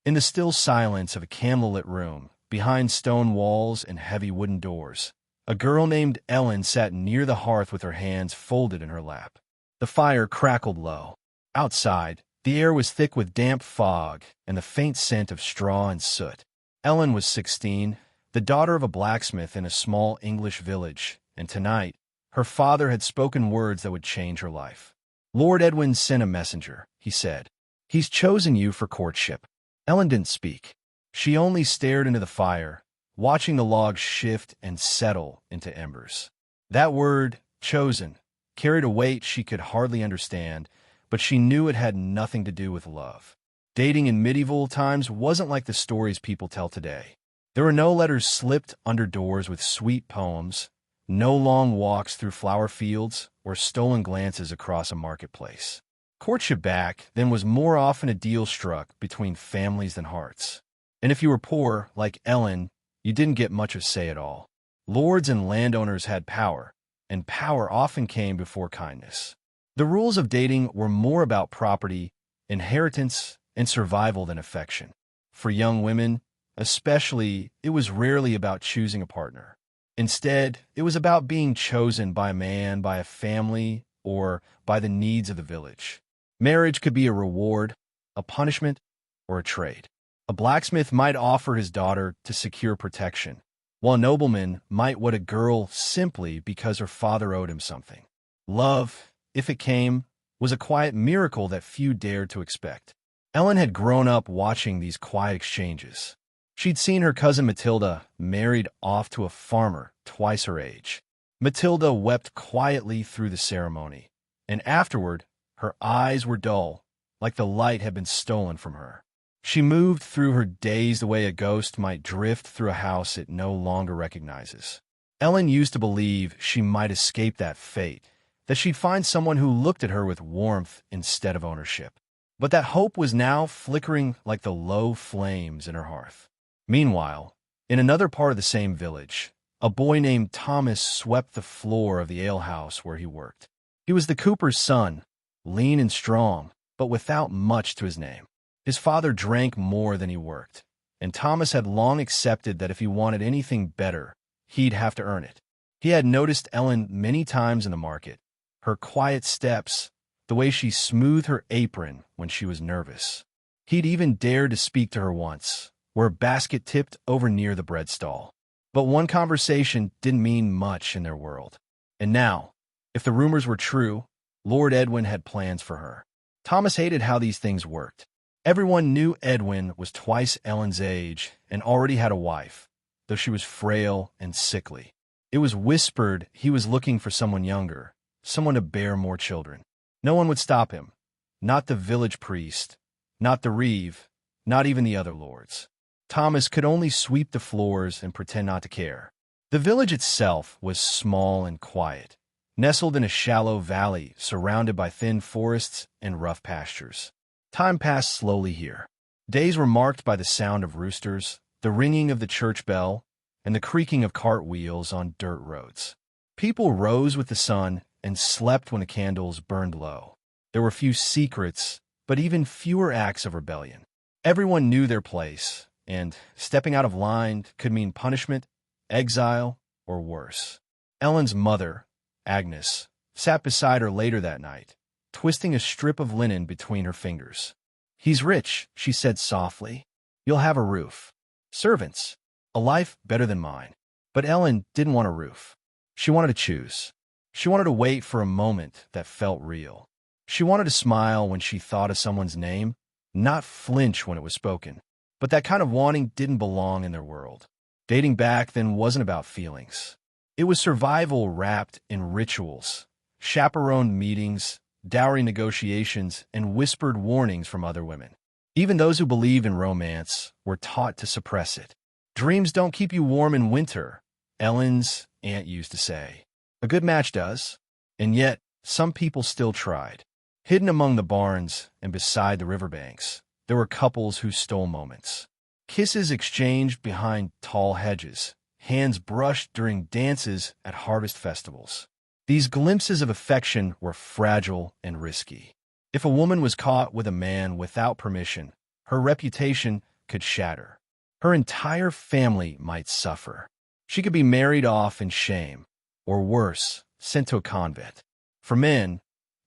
In the still silence of a candlelit room, behind stone walls and heavy wooden doors, a girl named Ellen sat near the hearth with her hands folded in her lap. The fire crackled low. Outside, the air was thick with damp fog and the faint scent of straw and soot. Ellen was 16, the daughter of a blacksmith in a small English village, and tonight, her father had spoken words that would change her life. "Lord Edwin sent a messenger," he said. "He's chosen you for courtship." Ellen didn't speak. She only stared into the fire, watching the logs shift and settle into embers. That word, chosen, carried a weight she could hardly understand, but she knew it had nothing to do with love. Dating in medieval times wasn't like the stories people tell today. There were no letters slipped under doors with sweet poems, no long walks through flower fields, or stolen glances across a marketplace. Courtship back then was more often a deal struck between families than hearts. And if you were poor, like Ellen, you didn't get much of say at all. Lords and landowners had power, and power often came before kindness. The rules of dating were more about property, inheritance, and survival than affection. For young women, especially, it was rarely about choosing a partner. Instead, it was about being chosen by a man, by a family, or by the needs of the village. Marriage could be a reward, a punishment, or a trade. A blacksmith might offer his daughter to secure protection, while a nobleman might wed a girl simply because her father owed him something. Love, if it came, was a quiet miracle that few dared to expect. Ellen had grown up watching these quiet exchanges. She'd seen her cousin Matilda married off to a farmer twice her age. Matilda wept quietly through the ceremony, and afterward, her eyes were dull, like the light had been stolen from her. She moved through her days the way a ghost might drift through a house it no longer recognizes. Ellen used to believe she might escape that fate, that she'd find someone who looked at her with warmth instead of ownership. But that hope was now flickering like the low flames in her hearth. Meanwhile, in another part of the same village, a boy named Thomas swept the floor of the alehouse where he worked. He was the cooper's son, lean and strong, but without much to his name. His father drank more than he worked, and Thomas had long accepted that if he wanted anything better, he'd have to earn it. He had noticed Ellen many times in the market, her quiet steps, the way she smoothed her apron when she was nervous. He'd even dared to speak to her once, where a basket tipped over near the bread stall. But one conversation didn't mean much in their world. And now, if the rumors were true, Lord Edwin had plans for her. Thomas hated how these things worked. Everyone knew Edwin was twice Ellen's age and already had a wife, though she was frail and sickly. It was whispered he was looking for someone younger, someone to bear more children. No one would stop him. Not the village priest, not the reeve, not even the other lords. Thomas could only sweep the floors and pretend not to care. The village itself was small and quiet, nestled in a shallow valley surrounded by thin forests and rough pastures. Time passed slowly here. Days were marked by the sound of roosters, the ringing of the church bell, and the creaking of cart wheels on dirt roads. People rose with the sun and slept when the candles burned low. There were few secrets, but even fewer acts of rebellion. Everyone knew their place, and stepping out of line could mean punishment, exile, or worse. Ellen's mother, Agnes, sat beside her later that night, twisting a strip of linen between her fingers. "He's rich," she said softly. "You'll have a roof. Servants. A life better than mine." But Ellen didn't want a roof. She wanted to choose. She wanted to wait for a moment that felt real. She wanted to smile when she thought of someone's name, not flinch when it was spoken. But that kind of wanting didn't belong in their world. Dating back then wasn't about feelings. It was survival wrapped in rituals, chaperoned meetings, dowry negotiations, and whispered warnings from other women. Even those who believed in romance were taught to suppress it. "Dreams don't keep you warm in winter," Ellen's aunt used to say. "A good match does." And yet, some people still tried. Hidden among the barns and beside the riverbanks, there were couples who stole moments. Kisses exchanged behind tall hedges, hands brushed during dances at harvest festivals. These glimpses of affection were fragile and risky. If a woman was caught with a man without permission, her reputation could shatter. Her entire family might suffer. She could be married off in shame, or worse, sent to a convent. For men,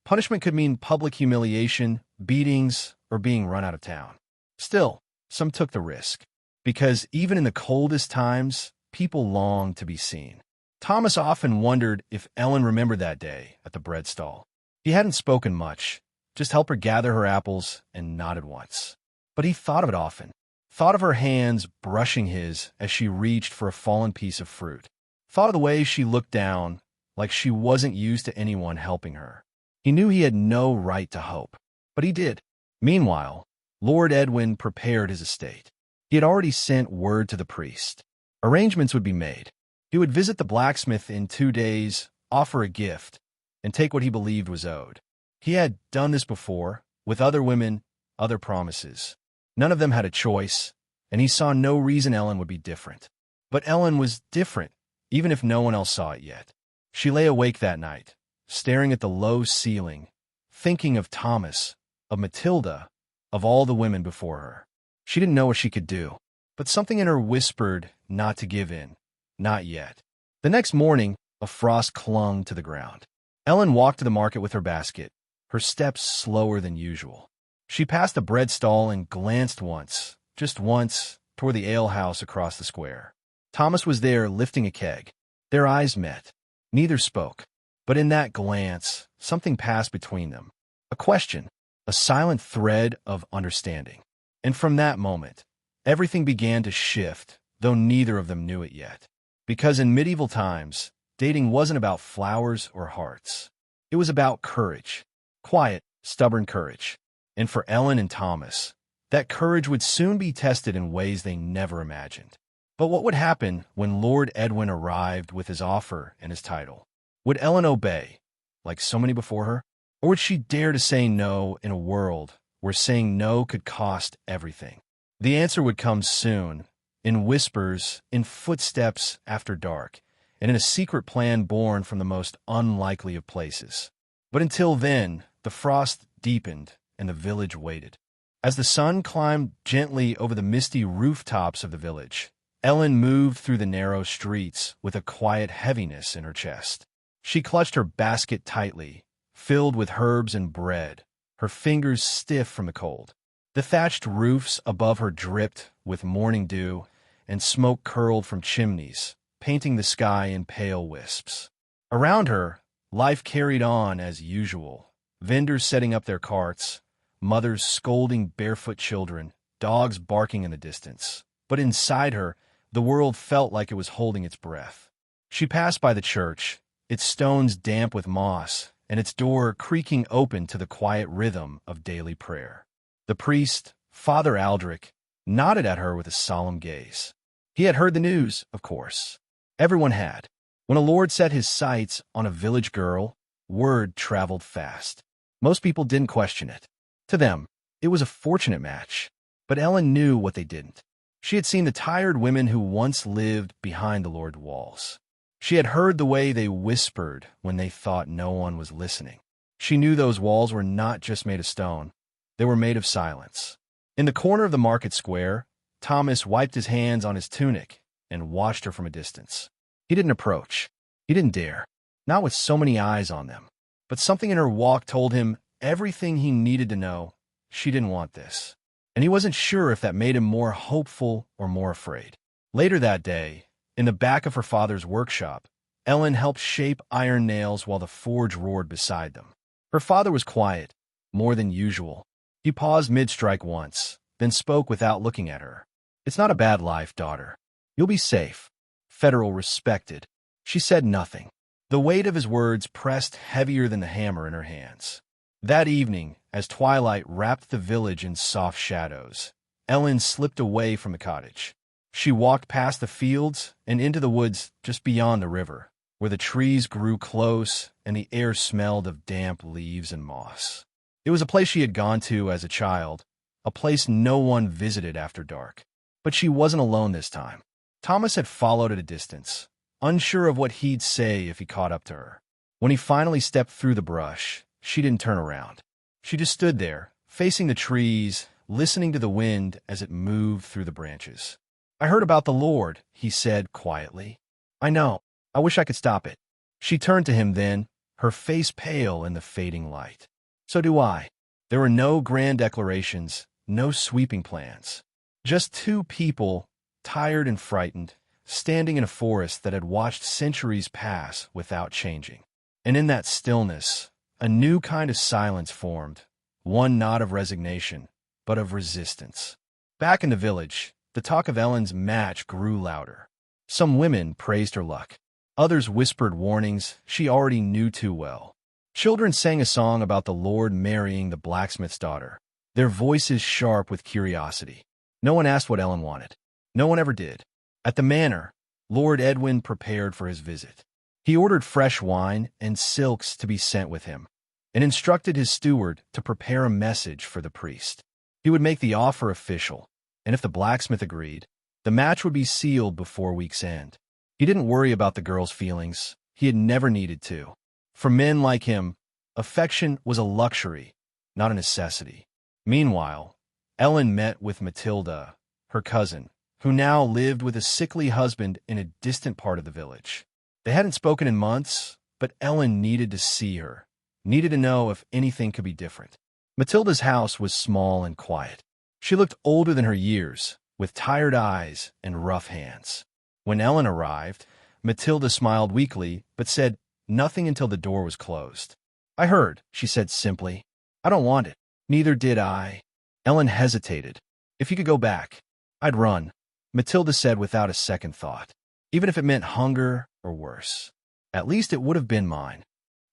punishment could mean public humiliation, beatings, or being run out of town. Still, some took the risk, because even in the coldest times, people longed to be seen. Thomas often wondered if Ellen remembered that day at the bread stall. He hadn't spoken much, just helped her gather her apples and nodded once. But he thought of it often, thought of her hands brushing his as she reached for a fallen piece of fruit, thought of the way she looked down, like she wasn't used to anyone helping her. He knew he had no right to hope, but he did. Meanwhile, Lord Edwin prepared his estate. He had already sent word to the priest. Arrangements would be made. He would visit the blacksmith in 2 days, offer a gift, and take what he believed was owed. He had done this before, with other women, other promises. None of them had a choice, and he saw no reason Ellen would be different. But Ellen was different, even if no one else saw it yet. She lay awake that night, staring at the low ceiling, thinking of Thomas, of Matilda, of all the women before her. She didn't know what she could do, but something in her whispered not to give in, not yet. The next morning, a frost clung to the ground. Ellen walked to the market with her basket, her steps slower than usual. She passed a bread stall and glanced once, just once, toward the alehouse across the square. Thomas was there lifting a keg. Their eyes met. Neither spoke, but in that glance, something passed between them. A question, a silent thread of understanding. And from that moment, everything began to shift, though neither of them knew it yet. Because in medieval times, dating wasn't about flowers or hearts. It was about courage. Quiet, stubborn courage. And for Ellen and Thomas, that courage would soon be tested in ways they never imagined. But what would happen when Lord Edwin arrived with his offer and his title? Would Ellen obey, like so many before her? Or would she dare to say no in a world where saying no could cost everything? The answer would come soon, in whispers, in footsteps after dark, and in a secret plan born from the most unlikely of places. But until then, the frost deepened and the village waited. As the sun climbed gently over the misty rooftops of the village, Ellen moved through the narrow streets with a quiet heaviness in her chest. She clutched her basket tightly, filled with herbs and bread, her fingers stiff from the cold. The thatched roofs above her dripped with morning dew, and smoke curled from chimneys, painting the sky in pale wisps. Around her, life carried on as usual, vendors setting up their carts, mothers scolding barefoot children, dogs barking in the distance. But inside her, the world felt like it was holding its breath. She passed by the church, its stones damp with moss, and its door creaking open to the quiet rhythm of daily prayer. The priest, Father Aldrich, nodded at her with a solemn gaze. He had heard the news, of course. Everyone had. When a lord set his sights on a village girl, word traveled fast. Most people didn't question it. To them, it was a fortunate match. But Ellen knew what they didn't. She had seen the tired women who once lived behind the Lord's walls. She had heard the way they whispered when they thought no one was listening. She knew those walls were not just made of stone. They were made of silence. In the corner of the market square, Thomas wiped his hands on his tunic and watched her from a distance. He didn't approach. He didn't dare. Not with so many eyes on them. But something in her walk told him everything he needed to know. She didn't want this. And he wasn't sure if that made him more hopeful or more afraid. Later that day, in the back of her father's workshop, Ellen helped shape iron nails while the forge roared beside them. Her father was quiet, more than usual. He paused mid-strike once, then spoke without looking at her. "It's not a bad life, daughter. You'll be safe. Federal respected." She said nothing. The weight of his words pressed heavier than the hammer in her hands. That evening, as twilight wrapped the village in soft shadows, Ellen slipped away from the cottage. She walked past the fields and into the woods just beyond the river, where the trees grew close and the air smelled of damp leaves and moss. It was a place she had gone to as a child, a place no one visited after dark. But she wasn't alone this time. Thomas had followed at a distance, unsure of what he'd say if he caught up to her. When he finally stepped through the brush, she didn't turn around. She just stood there, facing the trees, listening to the wind as it moved through the branches. "I heard about the Lord," he said quietly. "I know. I wish I could stop it." She turned to him then, her face pale in the fading light. "So do I." There were no grand declarations, no sweeping plans. Just two people, tired and frightened, standing in a forest that had watched centuries pass without changing. And in that stillness, a new kind of silence formed, one not of resignation, but of resistance. Back in the village, the talk of Ellen's match grew louder. Some women praised her luck. Others whispered warnings she already knew too well. Children sang a song about the Lord marrying the blacksmith's daughter, their voices sharp with curiosity. No one asked what Ellen wanted. No one ever did. At the manor, Lord Edwin prepared for his visit. He ordered fresh wine and silks to be sent with him, and instructed his steward to prepare a message for the priest. He would make the offer official, and if the blacksmith agreed, the match would be sealed before week's end. He didn't worry about the girl's feelings. He had never needed to. For men like him, affection was a luxury, not a necessity. Meanwhile, Ellen met with Matilda, her cousin, who now lived with a sickly husband in a distant part of the village. They hadn't spoken in months, but Ellen needed to see her, needed to know if anything could be different. Matilda's house was small and quiet. She looked older than her years, with tired eyes and rough hands. When Ellen arrived, Matilda smiled weakly, but said nothing until the door was closed. "I heard," she said simply. "I don't want it." "Neither did I." Ellen hesitated. "If you could go back, I'd run," Matilda said without a second thought. "Even if it meant hunger or worse. At least it would have been mine."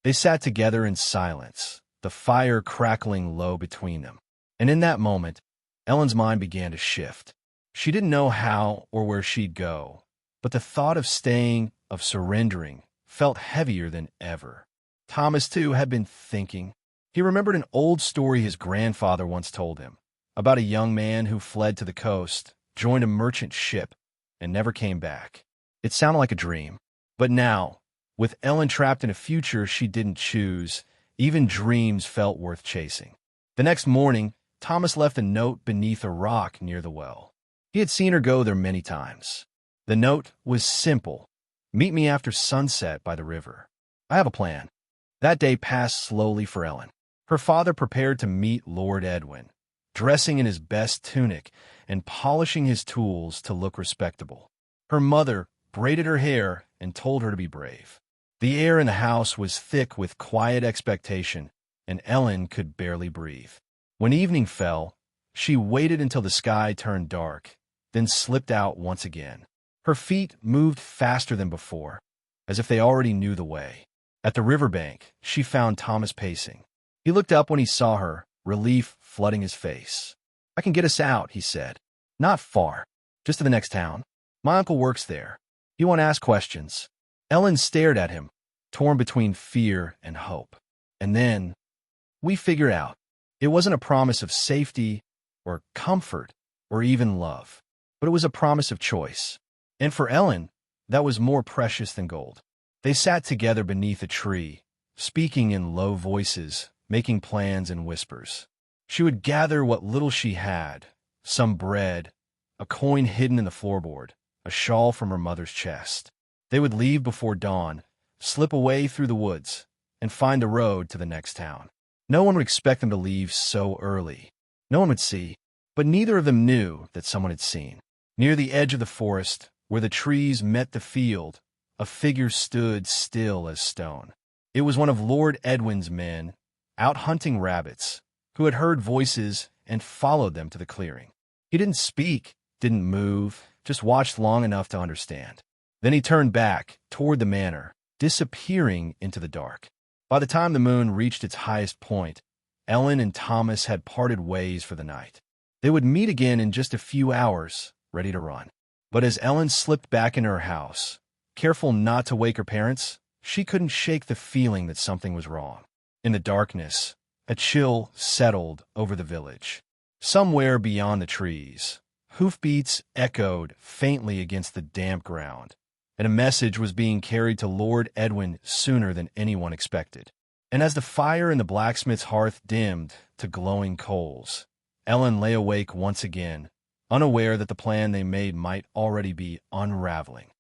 They sat together in silence, the fire crackling low between them. And in that moment, Ellen's mind began to shift. She didn't know how or where she'd go, but the thought of staying, of surrendering, felt heavier than ever. Thomas, too, had been thinking. He remembered an old story his grandfather once told him, about a young man who fled to the coast, joined a merchant ship, and never came back. It sounded like a dream. But now, with Ellen trapped in a future she didn't choose, even dreams felt worth chasing. The next morning, Thomas left a note beneath a rock near the well. He had seen her go there many times. The note was simple. "Meet me after sunset by the river. I have a plan." That day passed slowly for Ellen. Her father prepared to meet Lord Edwin, dressing in his best tunic and polishing his tools to look respectable. Her mother braided her hair and told her to be brave. The air in the house was thick with quiet expectation, and Ellen could barely breathe. When evening fell, she waited until the sky turned dark, then slipped out once again. Her feet moved faster than before, as if they already knew the way. At the riverbank, she found Thomas pacing. He looked up when he saw her, relief flooding his face. "I can get us out," he said. "Not far, just to the next town. My uncle works there. You won't ask questions." Ellen stared at him, torn between fear and hope. And then, we figured out. It wasn't a promise of safety or comfort or even love, but it was a promise of choice. And for Ellen, that was more precious than gold. They sat together beneath a tree, speaking in low voices, making plans in whispers. She would gather what little she had, some bread, a coin hidden in the floorboard, a shawl from her mother's chest. They would leave before dawn, slip away through the woods, and find the road to the next town. No one would expect them to leave so early. No one would see, but neither of them knew that someone had seen. Near the edge of the forest, where the trees met the field, a figure stood still as stone. It was one of Lord Edwin's men, out hunting rabbits, who had heard voices and followed them to the clearing. He didn't speak, didn't move, just watched long enough to understand. Then he turned back, toward the manor, disappearing into the dark. By the time the moon reached its highest point, Ellen and Thomas had parted ways for the night. They would meet again in just a few hours, ready to run. But as Ellen slipped back into her house, careful not to wake her parents, she couldn't shake the feeling that something was wrong. In the darkness, a chill settled over the village. Somewhere beyond the trees, hoofbeats echoed faintly against the damp ground, and a message was being carried to Lord Edwin sooner than anyone expected. And as the fire in the blacksmith's hearth dimmed to glowing coals, Ellen lay awake once again, unaware that the plan they made might already be unraveling.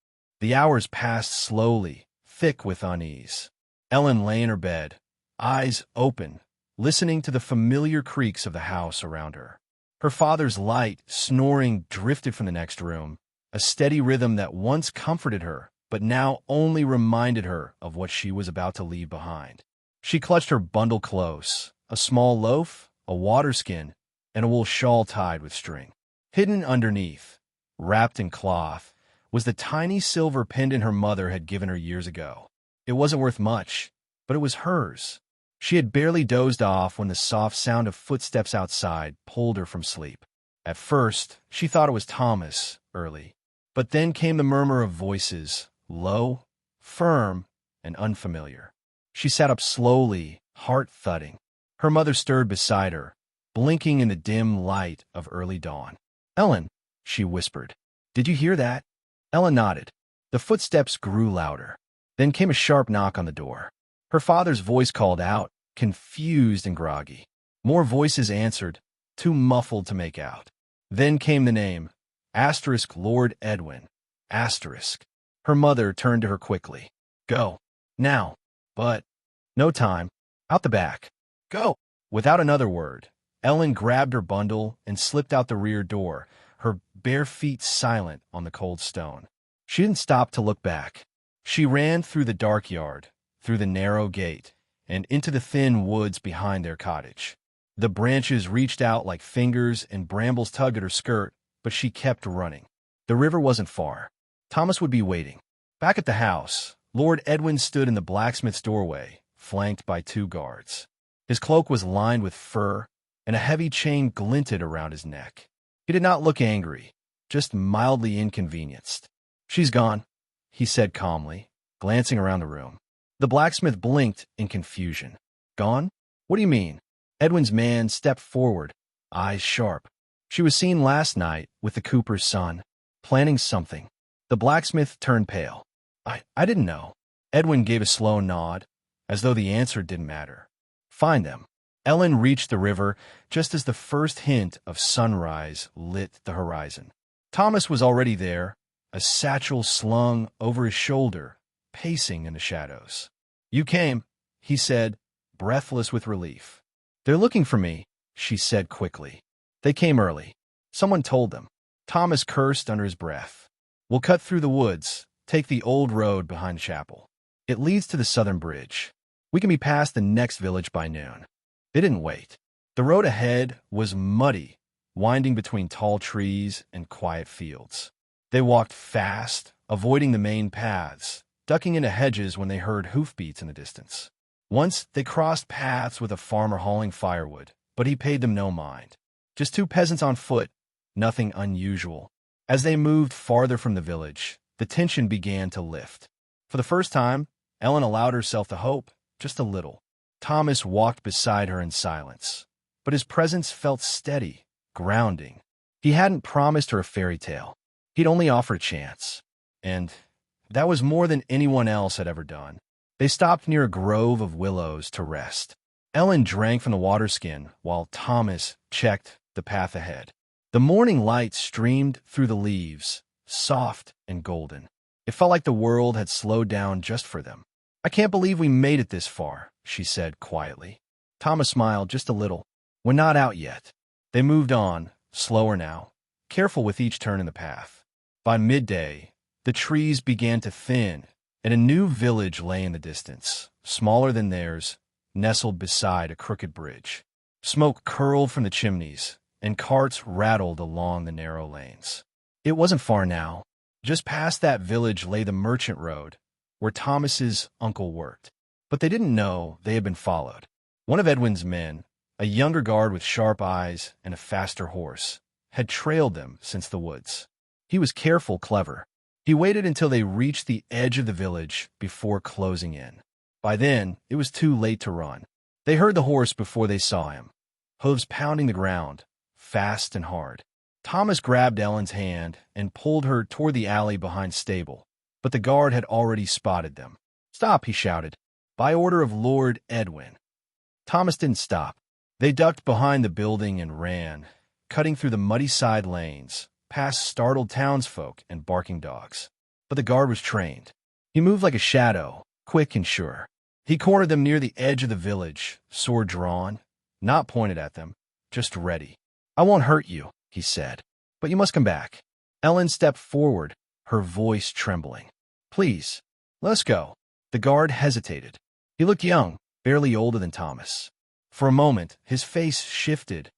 The hours passed slowly, thick with unease. Ellen lay in her bed, eyes open, listening to the familiar creaks of the house around her. Her father's light, snoring, drifted from the next room, a steady rhythm that once comforted her, but now only reminded her of what she was about to leave behind. She clutched her bundle close, a small loaf, a water skin, and a wool shawl tied with string. Hidden underneath, wrapped in cloth, was the tiny silver pendant her mother had given her years ago. It wasn't worth much, but it was hers. She had barely dozed off when the soft sound of footsteps outside pulled her from sleep. At first, she thought it was Thomas, early. But then came the murmur of voices, low, firm, and unfamiliar. She sat up slowly, heart thudding. Her mother stirred beside her, blinking in the dim light of early dawn. "Ellen," she whispered, "did you hear that?" Ellen nodded. The footsteps grew louder. Then came a sharp knock on the door. Her father's voice called out, confused and groggy. More voices answered, too muffled to make out. Then came the name, Lord Edwin, Her mother turned to her quickly. "Go. Now." But no time. Out the back. "Go." Without another word, Ellen grabbed her bundle and slipped out the rear door, her bare feet silent on the cold stone. She didn't stop to look back. She ran through the dark yard, through the narrow gate, and into the thin woods behind their cottage. The branches reached out like fingers and brambles tugged at her skirt, but she kept running. The river wasn't far. Thomas would be waiting. Back at the house, Lord Edwin stood in the blacksmith's doorway, flanked by 2 guards. His cloak was lined with fur, and a heavy chain glinted around his neck. He did not look angry, just mildly inconvenienced. "She's gone," he said calmly, glancing around the room. The blacksmith blinked in confusion. "Gone? What do you mean?" Edwin's man stepped forward, eyes sharp. "She was seen last night with the cooper's son, planning something." The blacksmith turned pale. I didn't know." Edwin gave a slow nod, as though the answer didn't matter. "Find them." Ellen reached the river just as the first hint of sunrise lit the horizon. Thomas was already there, a satchel slung over his shoulder, pacing in the shadows. "You came," he said, breathless with relief. "They're looking for me," she said quickly. "They came early. Someone told them." Thomas cursed under his breath. "We'll cut through the woods, take the old road behind the chapel. It leads to the southern bridge. We can be past the next village by noon." They didn't wait. The road ahead was muddy, winding between tall trees and quiet fields. They walked fast, avoiding the main paths, ducking into hedges when they heard hoofbeats in the distance. Once they crossed paths with a farmer hauling firewood, but he paid them no mind. Just 2 peasants on foot, nothing unusual. As they moved farther from the village, the tension began to lift. For the first time, Ellen allowed herself to hope, just a little. Thomas walked beside her in silence, but his presence felt steady, grounding. He hadn't promised her a fairy tale. He'd only offered a chance. And that was more than anyone else had ever done. They stopped near a grove of willows to rest. Ellen drank from the water skin while Thomas checked the path ahead. The morning light streamed through the leaves, soft and golden. It felt like the world had slowed down just for them. "I can't believe we made it this far," she said quietly. Thomas smiled just a little. "We're not out yet." They moved on, slower now, careful with each turn in the path. By midday, the trees began to thin, and a new village lay in the distance, smaller than theirs, nestled beside a crooked bridge. Smoke curled from the chimneys, and carts rattled along the narrow lanes. It wasn't far now. Just past that village lay the merchant road, where Thomas's uncle worked. But they didn't know they had been followed. One of Edwin's men, a younger guard with sharp eyes and a faster horse, had trailed them since the woods. He was careful, clever. He waited until they reached the edge of the village before closing in. By then, it was too late to run. They heard the horse before they saw him, hooves pounding the ground, fast and hard. Thomas grabbed Ellen's hand and pulled her toward the alley behind stable, but the guard had already spotted them. "Stop," he shouted. "By order of Lord Edwin." Thomas didn't stop. They ducked behind the building and ran, cutting through the muddy side lanes, past startled townsfolk and barking dogs. But the guard was trained. He moved like a shadow, quick and sure. He cornered them near the edge of the village, sword drawn, not pointed at them, just ready. "I won't hurt you," he said, "but you must come back." Ellen stepped forward, her voice trembling. "Please, let us go." The guard hesitated. He looked young, barely older than Thomas. For a moment, his face shifted,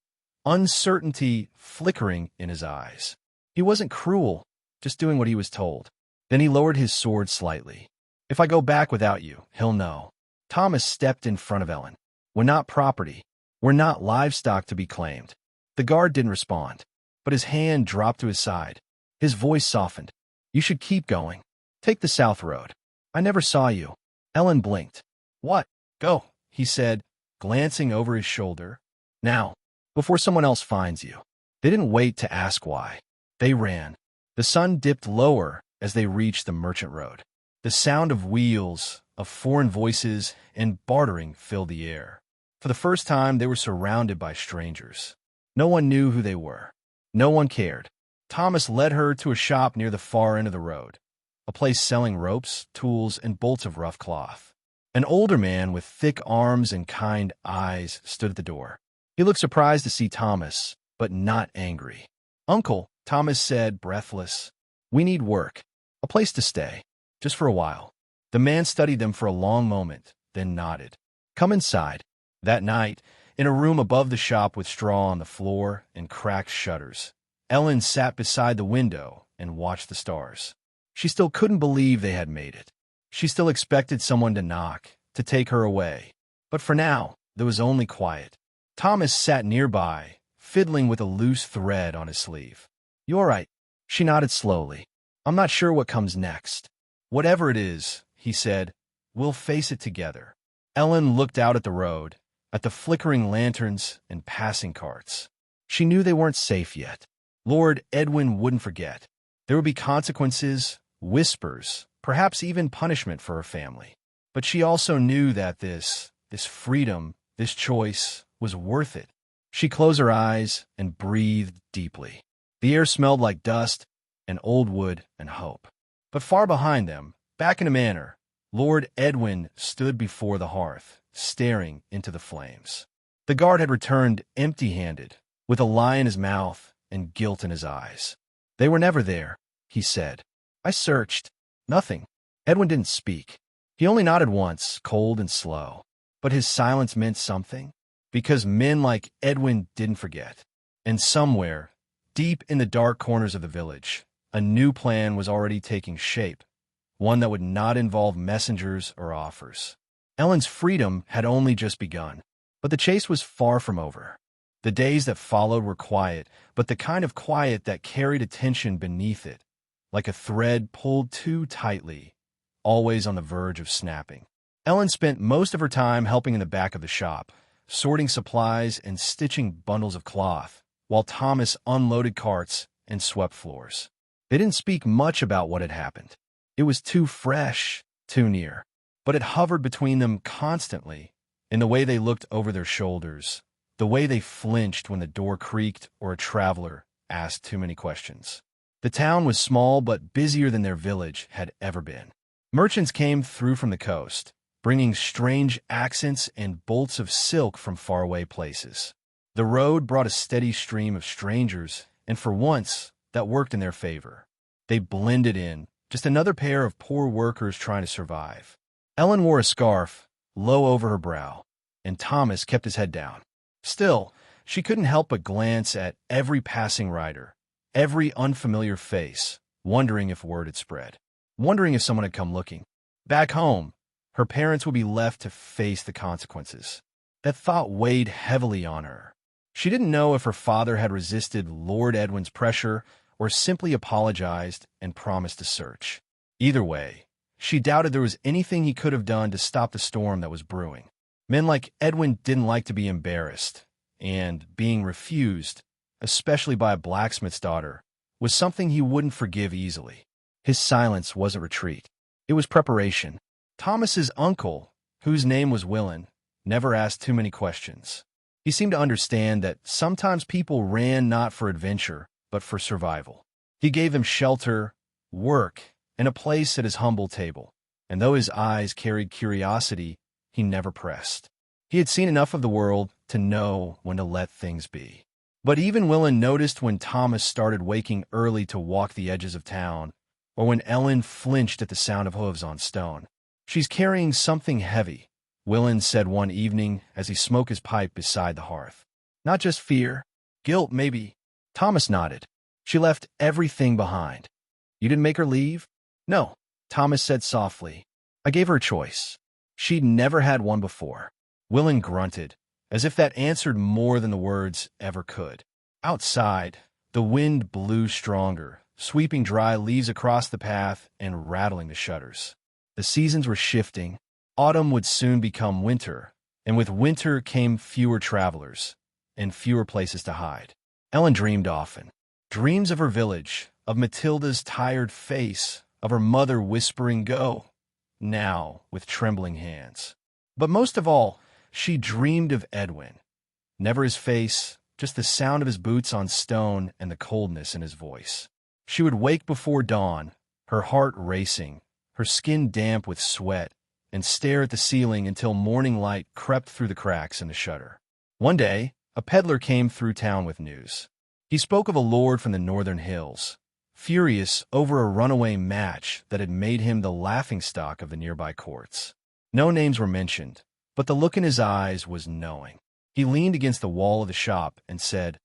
uncertainty flickering in his eyes. He wasn't cruel, just doing what he was told. Then he lowered his sword slightly. "If I go back without you, he'll know." Thomas stepped in front of Ellen. "We're not property. We're not livestock to be claimed." The guard didn't respond, but his hand dropped to his side. His voice softened. "You should keep going. Take the south road. I never saw you." Ellen blinked. "What? Go," he said, glancing over his shoulder. "Now, before someone else finds you." They didn't wait to ask why. They ran. The sun dipped lower as they reached the merchant road. The sound of wheels, of foreign voices, and bartering filled the air. For the first time, they were surrounded by strangers. No one knew who they were. No one cared. Thomas led her to a shop near the far end of the road, a place selling ropes, tools, and bolts of rough cloth. An older man with thick arms and kind eyes stood at the door. He looked surprised to see Thomas, but not angry. "Uncle," Thomas said, breathless, "we need work, a place to stay, just for a while." The man studied them for a long moment, then nodded. "Come inside." That night, in a room above the shop with straw on the floor and cracked shutters, Ellen sat beside the window and watched the stars. She still couldn't believe they had made it. She still expected someone to knock, to take her away. But for now, there was only quiet. Thomas sat nearby, fiddling with a loose thread on his sleeve. "You all right?" She nodded slowly. "I'm not sure what comes next." "Whatever it is," he said, "we'll face it together." Ellen looked out at the road, at the flickering lanterns and passing carts. She knew they weren't safe yet. Lord Edwin wouldn't forget. There would be consequences, whispers, perhaps even punishment for her family. But she also knew that this freedom, this choice, was worth it. She closed her eyes and breathed deeply. The air smelled like dust and old wood and hope. But far behind them, back in the manor, Lord Edwin stood before the hearth, staring into the flames. The guard had returned empty-handed, with a lie in his mouth and guilt in his eyes. "They were never there," he said. "I searched. Nothing." Edwin didn't speak. He only nodded once, cold and slow. But his silence meant something, because men like Edwin didn't forget. And somewhere, deep in the dark corners of the village, a new plan was already taking shape, one that would not involve messengers or offers. Ellen's freedom had only just begun, but the chase was far from over. The days that followed were quiet, but the kind of quiet that carried attention beneath it, like a thread pulled too tightly, always on the verge of snapping. Ellen spent most of her time helping in the back of the shop, sorting supplies and stitching bundles of cloth, while Thomas unloaded carts and swept floors. They didn't speak much about what had happened. It was too fresh, too near. But it hovered between them constantly, in the way they looked over their shoulders, the way they flinched when the door creaked or a traveler asked too many questions. The town was small but busier than their village had ever been. Merchants came through from the coast, bringing strange accents and bolts of silk from faraway places. The road brought a steady stream of strangers, and for once, that worked in their favor. They blended in, just another pair of poor workers trying to survive. Ellen wore a scarf, low over her brow, and Thomas kept his head down. Still, she couldn't help but glance at every passing rider, every unfamiliar face, wondering if word had spread, wondering if someone had come looking. Back home, her parents would be left to face the consequences. That thought weighed heavily on her. She didn't know if her father had resisted Lord Edwin's pressure or simply apologized and promised to search. Either way, she doubted there was anything he could have done to stop the storm that was brewing. Men like Edwin didn't like to be embarrassed, and being refused, especially by a blacksmith's daughter, was something he wouldn't forgive easily. His silence wasn't retreat. It was preparation. Thomas's uncle, whose name was Willen, never asked too many questions. He seemed to understand that sometimes people ran not for adventure, but for survival. He gave them shelter, work, and a place at his humble table. And though his eyes carried curiosity, he never pressed. He had seen enough of the world to know when to let things be. But even Willen noticed when Thomas started waking early to walk the edges of town, or when Ellen flinched at the sound of hooves on stone. "She's carrying something heavy," Willen said one evening as he smoked his pipe beside the hearth. "Not just fear, guilt, maybe." Thomas nodded. "She left everything behind." "You didn't make her leave?" "No," Thomas said softly. "I gave her a choice. She'd never had one before." Willen grunted, as if that answered more than the words ever could. Outside, the wind blew stronger, sweeping dry leaves across the path and rattling the shutters. The seasons were shifting. Autumn would soon become winter, and with winter came fewer travelers and fewer places to hide. Ellen dreamed often. Dreams of her village, of Matilda's tired face, of her mother whispering, "Go," now, with trembling hands. But most of all, she dreamed of Edwin. Never his face, just the sound of his boots on stone and the coldness in his voice. She would wake before dawn, her heart racing, her skin damp with sweat, and stare at the ceiling until morning light crept through the cracks in the shutter. One day, a peddler came through town with news. He spoke of a lord from the northern hills, furious over a runaway match that had made him the laughingstock of the nearby courts. No names were mentioned, but the look in his eyes was knowing. He leaned against the wall of the shop and said,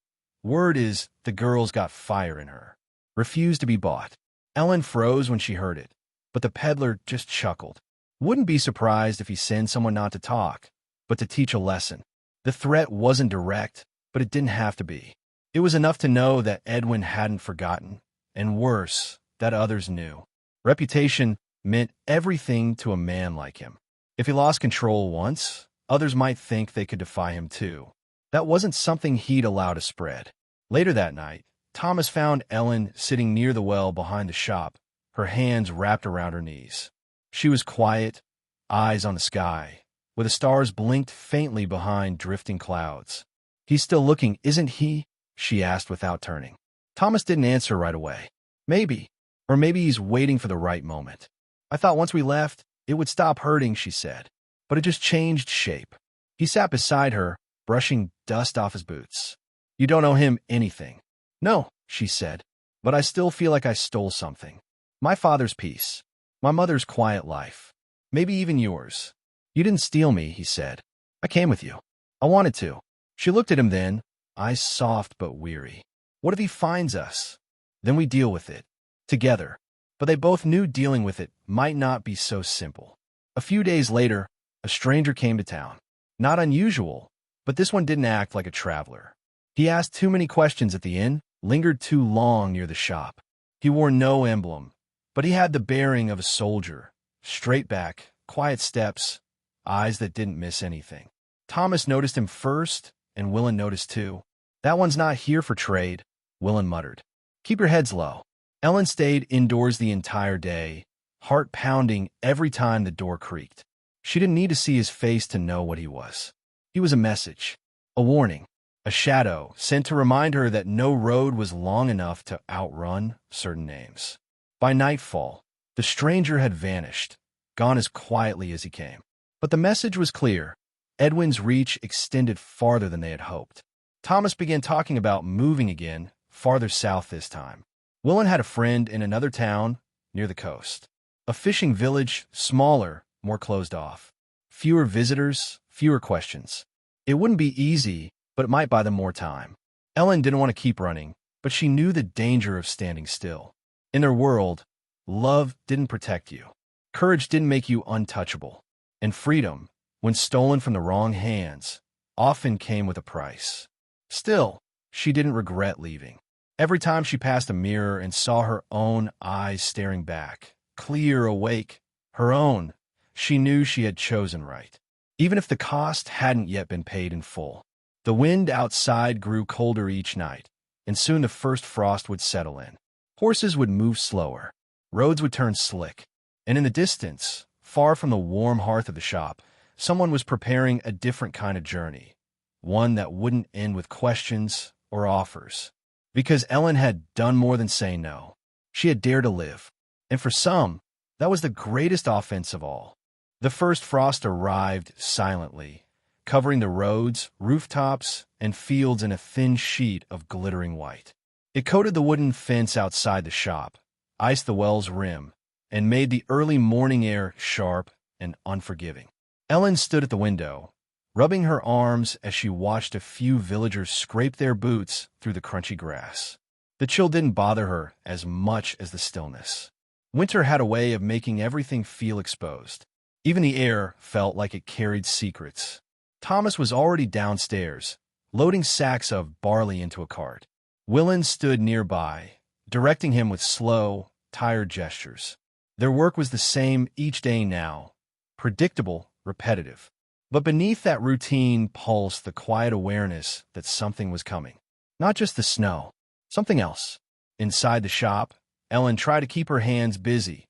"Word is, the girl's got fire in her. Refused to be bought." Ellen froze when she heard it, but the peddler just chuckled. Wouldn't be surprised if he sent someone not to talk, but to teach a lesson. The threat wasn't direct, but it didn't have to be. It was enough to know that Edwin hadn't forgotten, and worse, that others knew. Reputation meant everything to a man like him. If he lost control once, others might think they could defy him too. That wasn't something he'd allow to spread. Later that night, Thomas found Ellen sitting near the well behind the shop, her hands wrapped around her knees. She was quiet, eyes on the sky, where the stars blinked faintly behind drifting clouds. "He's still looking, isn't he?" she asked without turning. Thomas didn't answer right away. "Maybe. Or maybe he's waiting for the right moment. I thought once we left, it would stop hurting," she said. But it just changed shape. He sat beside her, brushing dust off his boots. "You don't owe him anything." "No," she said, "but I still feel like I stole something. My father's peace. My mother's quiet life. Maybe even yours." "You didn't steal me," he said. "I came with you. I wanted to." She looked at him then, eyes soft but weary. "What if he finds us? Then we deal with it. Together." But they both knew dealing with it might not be so simple. A few days later, a stranger came to town. Not unusual, but this one didn't act like a traveler. He asked too many questions at the inn, lingered too long near the shop. He wore no emblem, but he had the bearing of a soldier. Straight back, quiet steps, eyes that didn't miss anything. Thomas noticed him first, and Willen noticed too. "That one's not here for trade," Willen muttered. "Keep your heads low." Ellen stayed indoors the entire day, heart pounding every time the door creaked. She didn't need to see his face to know what he was. He was a message, a warning, a shadow sent to remind her that no road was long enough to outrun certain names. By nightfall, the stranger had vanished, gone as quietly as he came. But the message was clear. Edwin's reach extended farther than they had hoped. Thomas began talking about moving again, farther south this time. Willen had a friend in another town near the coast. A fishing village, smaller, more closed off. Fewer visitors, fewer questions. It wouldn't be easy, but it might buy them more time. Ellen didn't want to keep running, but she knew the danger of standing still. In their world, love didn't protect you. Courage didn't make you untouchable. And freedom, when stolen from the wrong hands, often came with a price. Still, she didn't regret leaving. Every time she passed a mirror and saw her own eyes staring back, clear, awake, her own, she knew she had chosen right, even if the cost hadn't yet been paid in full. The wind outside grew colder each night, and soon the first frost would settle in. Horses would move slower, roads would turn slick, and in the distance, far from the warm hearth of the shop, someone was preparing a different kind of journey, one that wouldn't end with questions or offers. Because Ellen had done more than say no. She had dared to live. And for some, that was the greatest offense of all. The first frost arrived silently, covering the roads, rooftops, and fields in a thin sheet of glittering white. It coated the wooden fence outside the shop, iced the well's rim, and made the early morning air sharp and unforgiving. Ellen stood at the window, rubbing her arms as she watched a few villagers scrape their boots through the crunchy grass. The chill didn't bother her as much as the stillness. Winter had a way of making everything feel exposed. Even the air felt like it carried secrets. Thomas was already downstairs, loading sacks of barley into a cart. Willen stood nearby, directing him with slow, tired gestures. Their work was the same each day now, predictable, repetitive. But beneath that routine pulsed the quiet awareness that something was coming. Not just the snow, something else. Inside the shop, Ellen tried to keep her hands busy,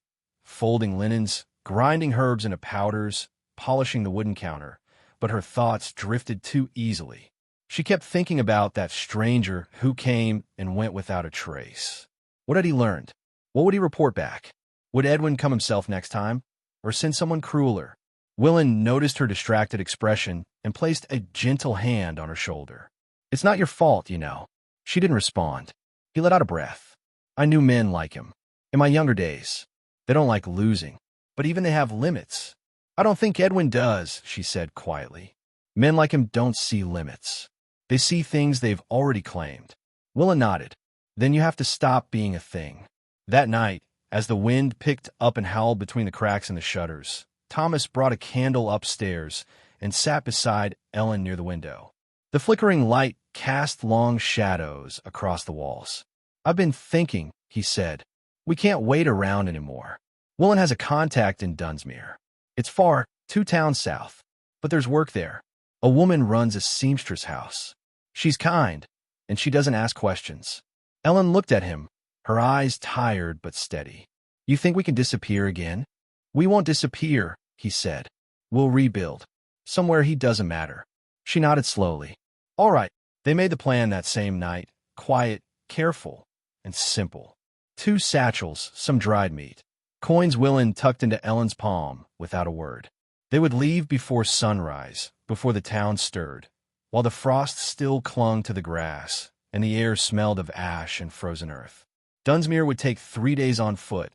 folding linens, grinding herbs into powders, polishing the wooden counter, but her thoughts drifted too easily. She kept thinking about that stranger who came and went without a trace. What had he learned? What would he report back? Would Edwin come himself next time, or send someone crueler? Willen noticed her distracted expression and placed a gentle hand on her shoulder. "It's not your fault, you know." She didn't respond. He let out a breath. "I knew men like him. In my younger days. They don't like losing. But even they have limits." "I don't think Edwin does," she said quietly. "Men like him don't see limits. They see things they've already claimed." Willen nodded. "Then you have to stop being a thing." That night, as the wind picked up and howled between the cracks in the shutters, Thomas brought a candle upstairs and sat beside Ellen near the window. The flickering light cast long shadows across the walls. "I've been thinking," he said. "We can't wait around anymore. Willen has a contact in Dunsmuir. It's far, 2 towns south, but there's work there. A woman runs a seamstress house. She's kind, and she doesn't ask questions." Ellen looked at him, her eyes tired but steady. "You think we can disappear again?" "We won't disappear," he said. "We'll rebuild. Somewhere he doesn't matter." She nodded slowly. "All right." They made the plan that same night, quiet, careful, and simple. 2 satchels, some dried meat. Coins Willen tucked into Ellen's palm without a word. They would leave before sunrise, before the town stirred, while the frost still clung to the grass and the air smelled of ash and frozen earth. Dunsmuir would take 3 days on foot,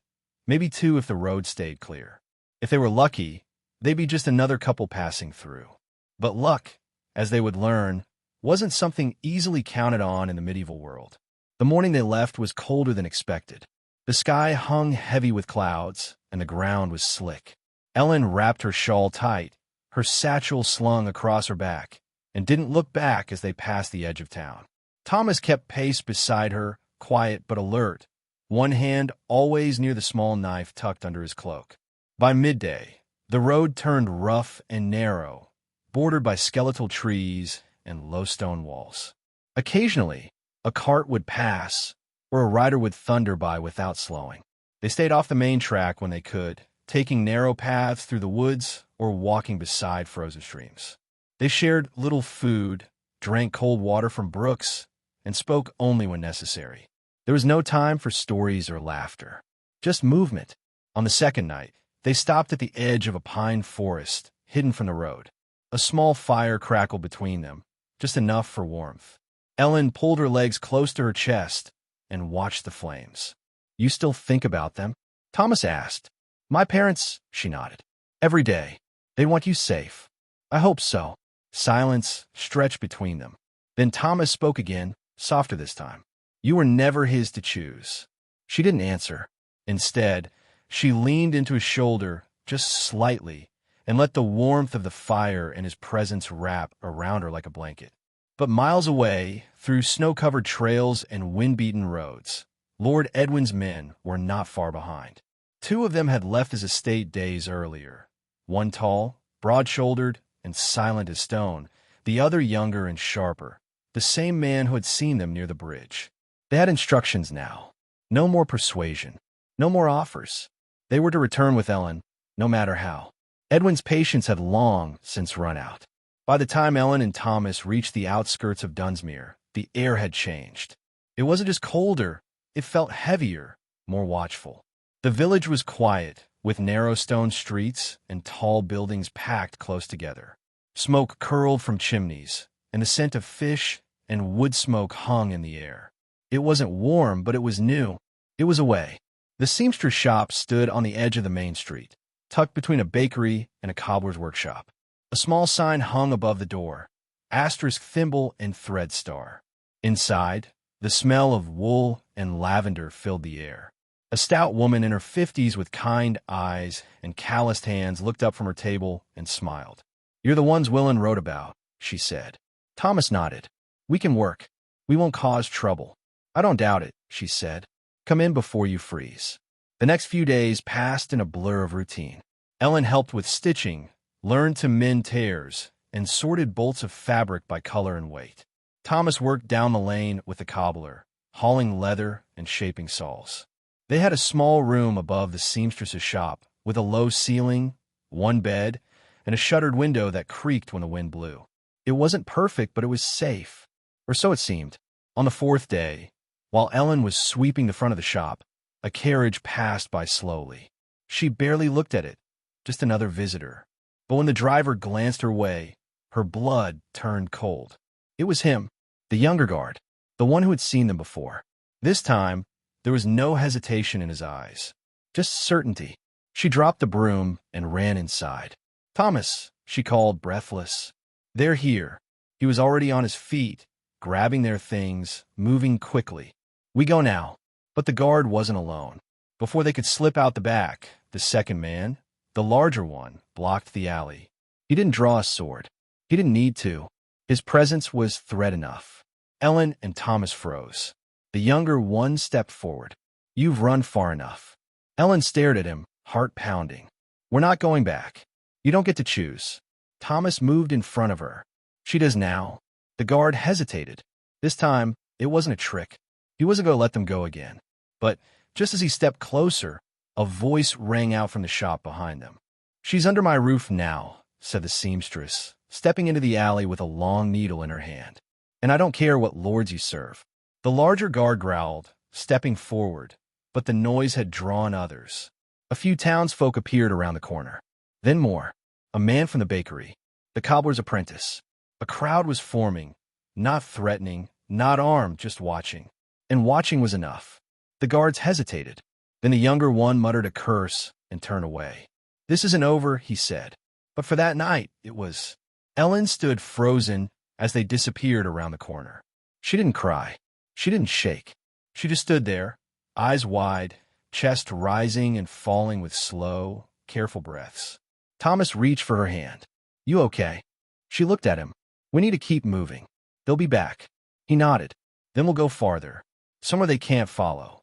maybe 2 if the road stayed clear. If they were lucky, they'd be just another couple passing through. But luck, as they would learn, wasn't something easily counted on in the medieval world. The morning they left was colder than expected. The sky hung heavy with clouds, and the ground was slick. Ellen wrapped her shawl tight, her satchel slung across her back, and didn't look back as they passed the edge of town. Thomas kept pace beside her, quiet but alert, one hand always near the small knife tucked under his cloak. By midday, the road turned rough and narrow, bordered by skeletal trees and low stone walls. Occasionally, a cart would pass, or a rider would thunder by without slowing. They stayed off the main track when they could, taking narrow paths through the woods or walking beside frozen streams. They shared little food, drank cold water from brooks, and spoke only when necessary. There was no time for stories or laughter, just movement. On the second night, they stopped at the edge of a pine forest, hidden from the road. A small fire crackled between them, just enough for warmth. Ellen pulled her legs close to her chest and watched the flames. "You still think about them?" Thomas asked. "My parents," she nodded. "Every day. They want you safe." "I hope so." Silence stretched between them. Then Thomas spoke again, softer this time. "You were never his to choose." She didn't answer. Instead, she leaned into his shoulder just slightly and let the warmth of the fire and his presence wrap around her like a blanket. But miles away, through snow-covered trails and wind-beaten roads, Lord Edwin's men were not far behind. 2 of them had left his estate days earlier. One tall, broad-shouldered, and silent as stone, the other younger and sharper, the same man who had seen them near the bridge. They had instructions now. No more persuasion. No more offers. They were to return with Ellen, no matter how. Edwin's patience had long since run out. By the time Ellen and Thomas reached the outskirts of Dunsmuir, the air had changed. It wasn't just colder, it felt heavier, more watchful. The village was quiet, with narrow stone streets and tall buildings packed close together. Smoke curled from chimneys, and the scent of fish and wood smoke hung in the air. It wasn't warm, but it was new. It was away. The seamstress shop stood on the edge of the main street, tucked between a bakery and a cobbler's workshop. A small sign hung above the door, asterisk thimble and thread star. Inside, the smell of wool and lavender filled the air. A stout woman in her 50s with kind eyes and calloused hands looked up from her table and smiled. "You're the ones Willin wrote about," she said. Thomas nodded. "We can work. We won't cause trouble." "I don't doubt it," she said. "Come in before you freeze." The next few days passed in a blur of routine. Ellen helped with stitching, learned to mend tears, and sorted bolts of fabric by color and weight. Thomas worked down the lane with the cobbler, hauling leather and shaping saws. They had a small room above the seamstress's shop with a low ceiling, one bed, and a shuttered window that creaked when the wind blew. It wasn't perfect, but it was safe, or so it seemed. On the fourth day, while Ellen was sweeping the front of the shop, a carriage passed by slowly. She barely looked at it, just another visitor. But when the driver glanced her way, her blood turned cold. It was him, the younger guard, the one who had seen them before. This time, there was no hesitation in his eyes, just certainty. She dropped the broom and ran inside. "Thomas," she called, breathless. "They're here." He was already on his feet, grabbing their things, moving quickly. "We go now." But the guard wasn't alone. Before they could slip out the back, the second man, the larger one, blocked the alley. He didn't draw a sword. He didn't need to. His presence was threat enough. Ellen and Thomas froze. The younger one stepped forward. "You've run far enough." Ellen stared at him, heart pounding. "We're not going back. You don't get to choose." Thomas moved in front of her. "She does now." The guard hesitated. This time, it wasn't a trick. He wasn't going to let them go again. But just as he stepped closer, a voice rang out from the shop behind them. "She's under my roof now," said the seamstress, stepping into the alley with a long needle in her hand. "And I don't care what lords you serve." The larger guard growled, stepping forward, but the noise had drawn others. A few townsfolk appeared around the corner. Then more. A man from the bakery. The cobbler's apprentice. A crowd was forming, not threatening, not armed, just watching. And watching was enough. The guards hesitated. Then the younger one muttered a curse and turned away. "This isn't over," he said. But for that night, it was. Ellen stood frozen as they disappeared around the corner. She didn't cry. She didn't shake. She just stood there, eyes wide, chest rising and falling with slow, careful breaths. Thomas reached for her hand. "You okay?" She looked at him. "We need to keep moving. They'll be back." He nodded. "Then we'll go farther, somewhere they can't follow."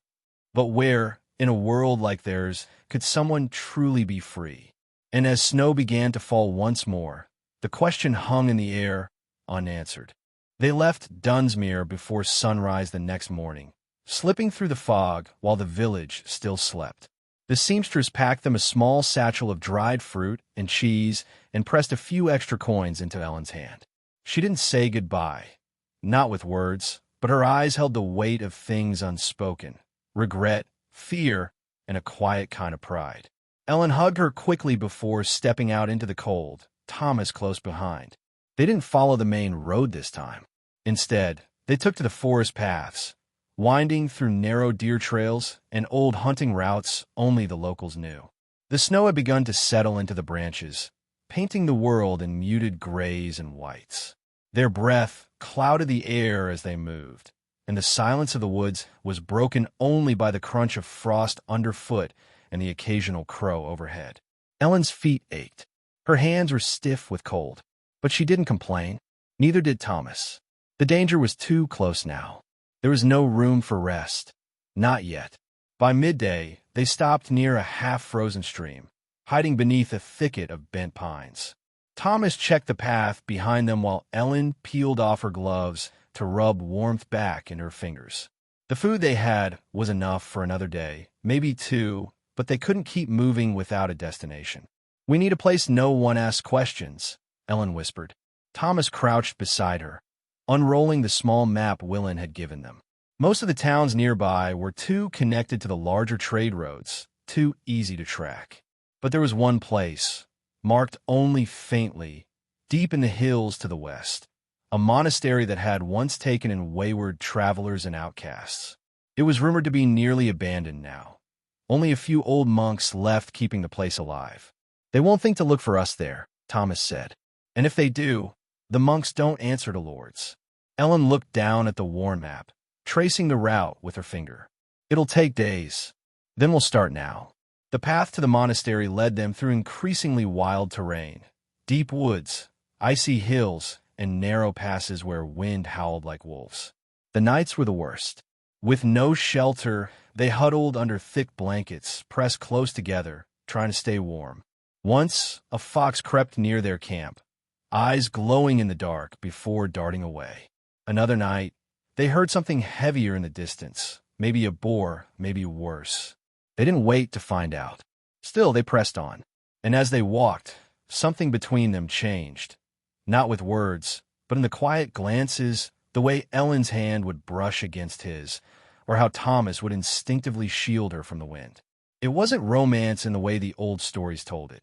But where, in a world like theirs, could someone truly be free? And as snow began to fall once more, the question hung in the air, unanswered. They left Dunsmuir before sunrise the next morning, slipping through the fog while the village still slept. The seamstress packed them a small satchel of dried fruit and cheese and pressed a few extra coins into Ellen's hand. She didn't say goodbye, not with words, but her eyes held the weight of things unspoken, regret, fear, and a quiet kind of pride. Ellen hugged her quickly before stepping out into the cold, Thomas close behind. They didn't follow the main road this time. Instead, they took to the forest paths, winding through narrow deer trails and old hunting routes only the locals knew. The snow had begun to settle into the branches, painting the world in muted grays and whites. Their breath clouded the air as they moved, and the silence of the woods was broken only by the crunch of frost underfoot and the occasional crow overhead. Ellen's feet ached. Her hands were stiff with cold, but she didn't complain. Neither did Thomas. The danger was too close now. There was no room for rest. Not yet. By midday, they stopped near a half-frozen stream, hiding beneath a thicket of bent pines. Thomas checked the path behind them while Ellen peeled off her gloves to rub warmth back in her fingers. The food they had was enough for another day, maybe two, but they couldn't keep moving without a destination. "We need a place no one asks questions," Ellen whispered. Thomas crouched beside her, unrolling the small map Willen had given them. Most of the towns nearby were too connected to the larger trade roads, too easy to track. But there was one place, marked only faintly, deep in the hills to the west, a monastery that had once taken in wayward travelers and outcasts. It was rumored to be nearly abandoned now. Only a few old monks left keeping the place alive. "They won't think to look for us there," Thomas said. "And if they do, the monks don't answer to lords." Ellen looked down at the war map, tracing the route with her finger. "It'll take days. Then we'll start now." The path to the monastery led them through increasingly wild terrain, deep woods, icy hills, and narrow passes where wind howled like wolves. The nights were the worst. With no shelter, they huddled under thick blankets, pressed close together, trying to stay warm. Once, a fox crept near their camp, eyes glowing in the dark before darting away. Another night, they heard something heavier in the distance, maybe a boar, maybe worse. They didn't wait to find out. Still, they pressed on. And as they walked, something between them changed. Not with words, but in the quiet glances, the way Ellen's hand would brush against his, or how Thomas would instinctively shield her from the wind. It wasn't romance in the way the old stories told it.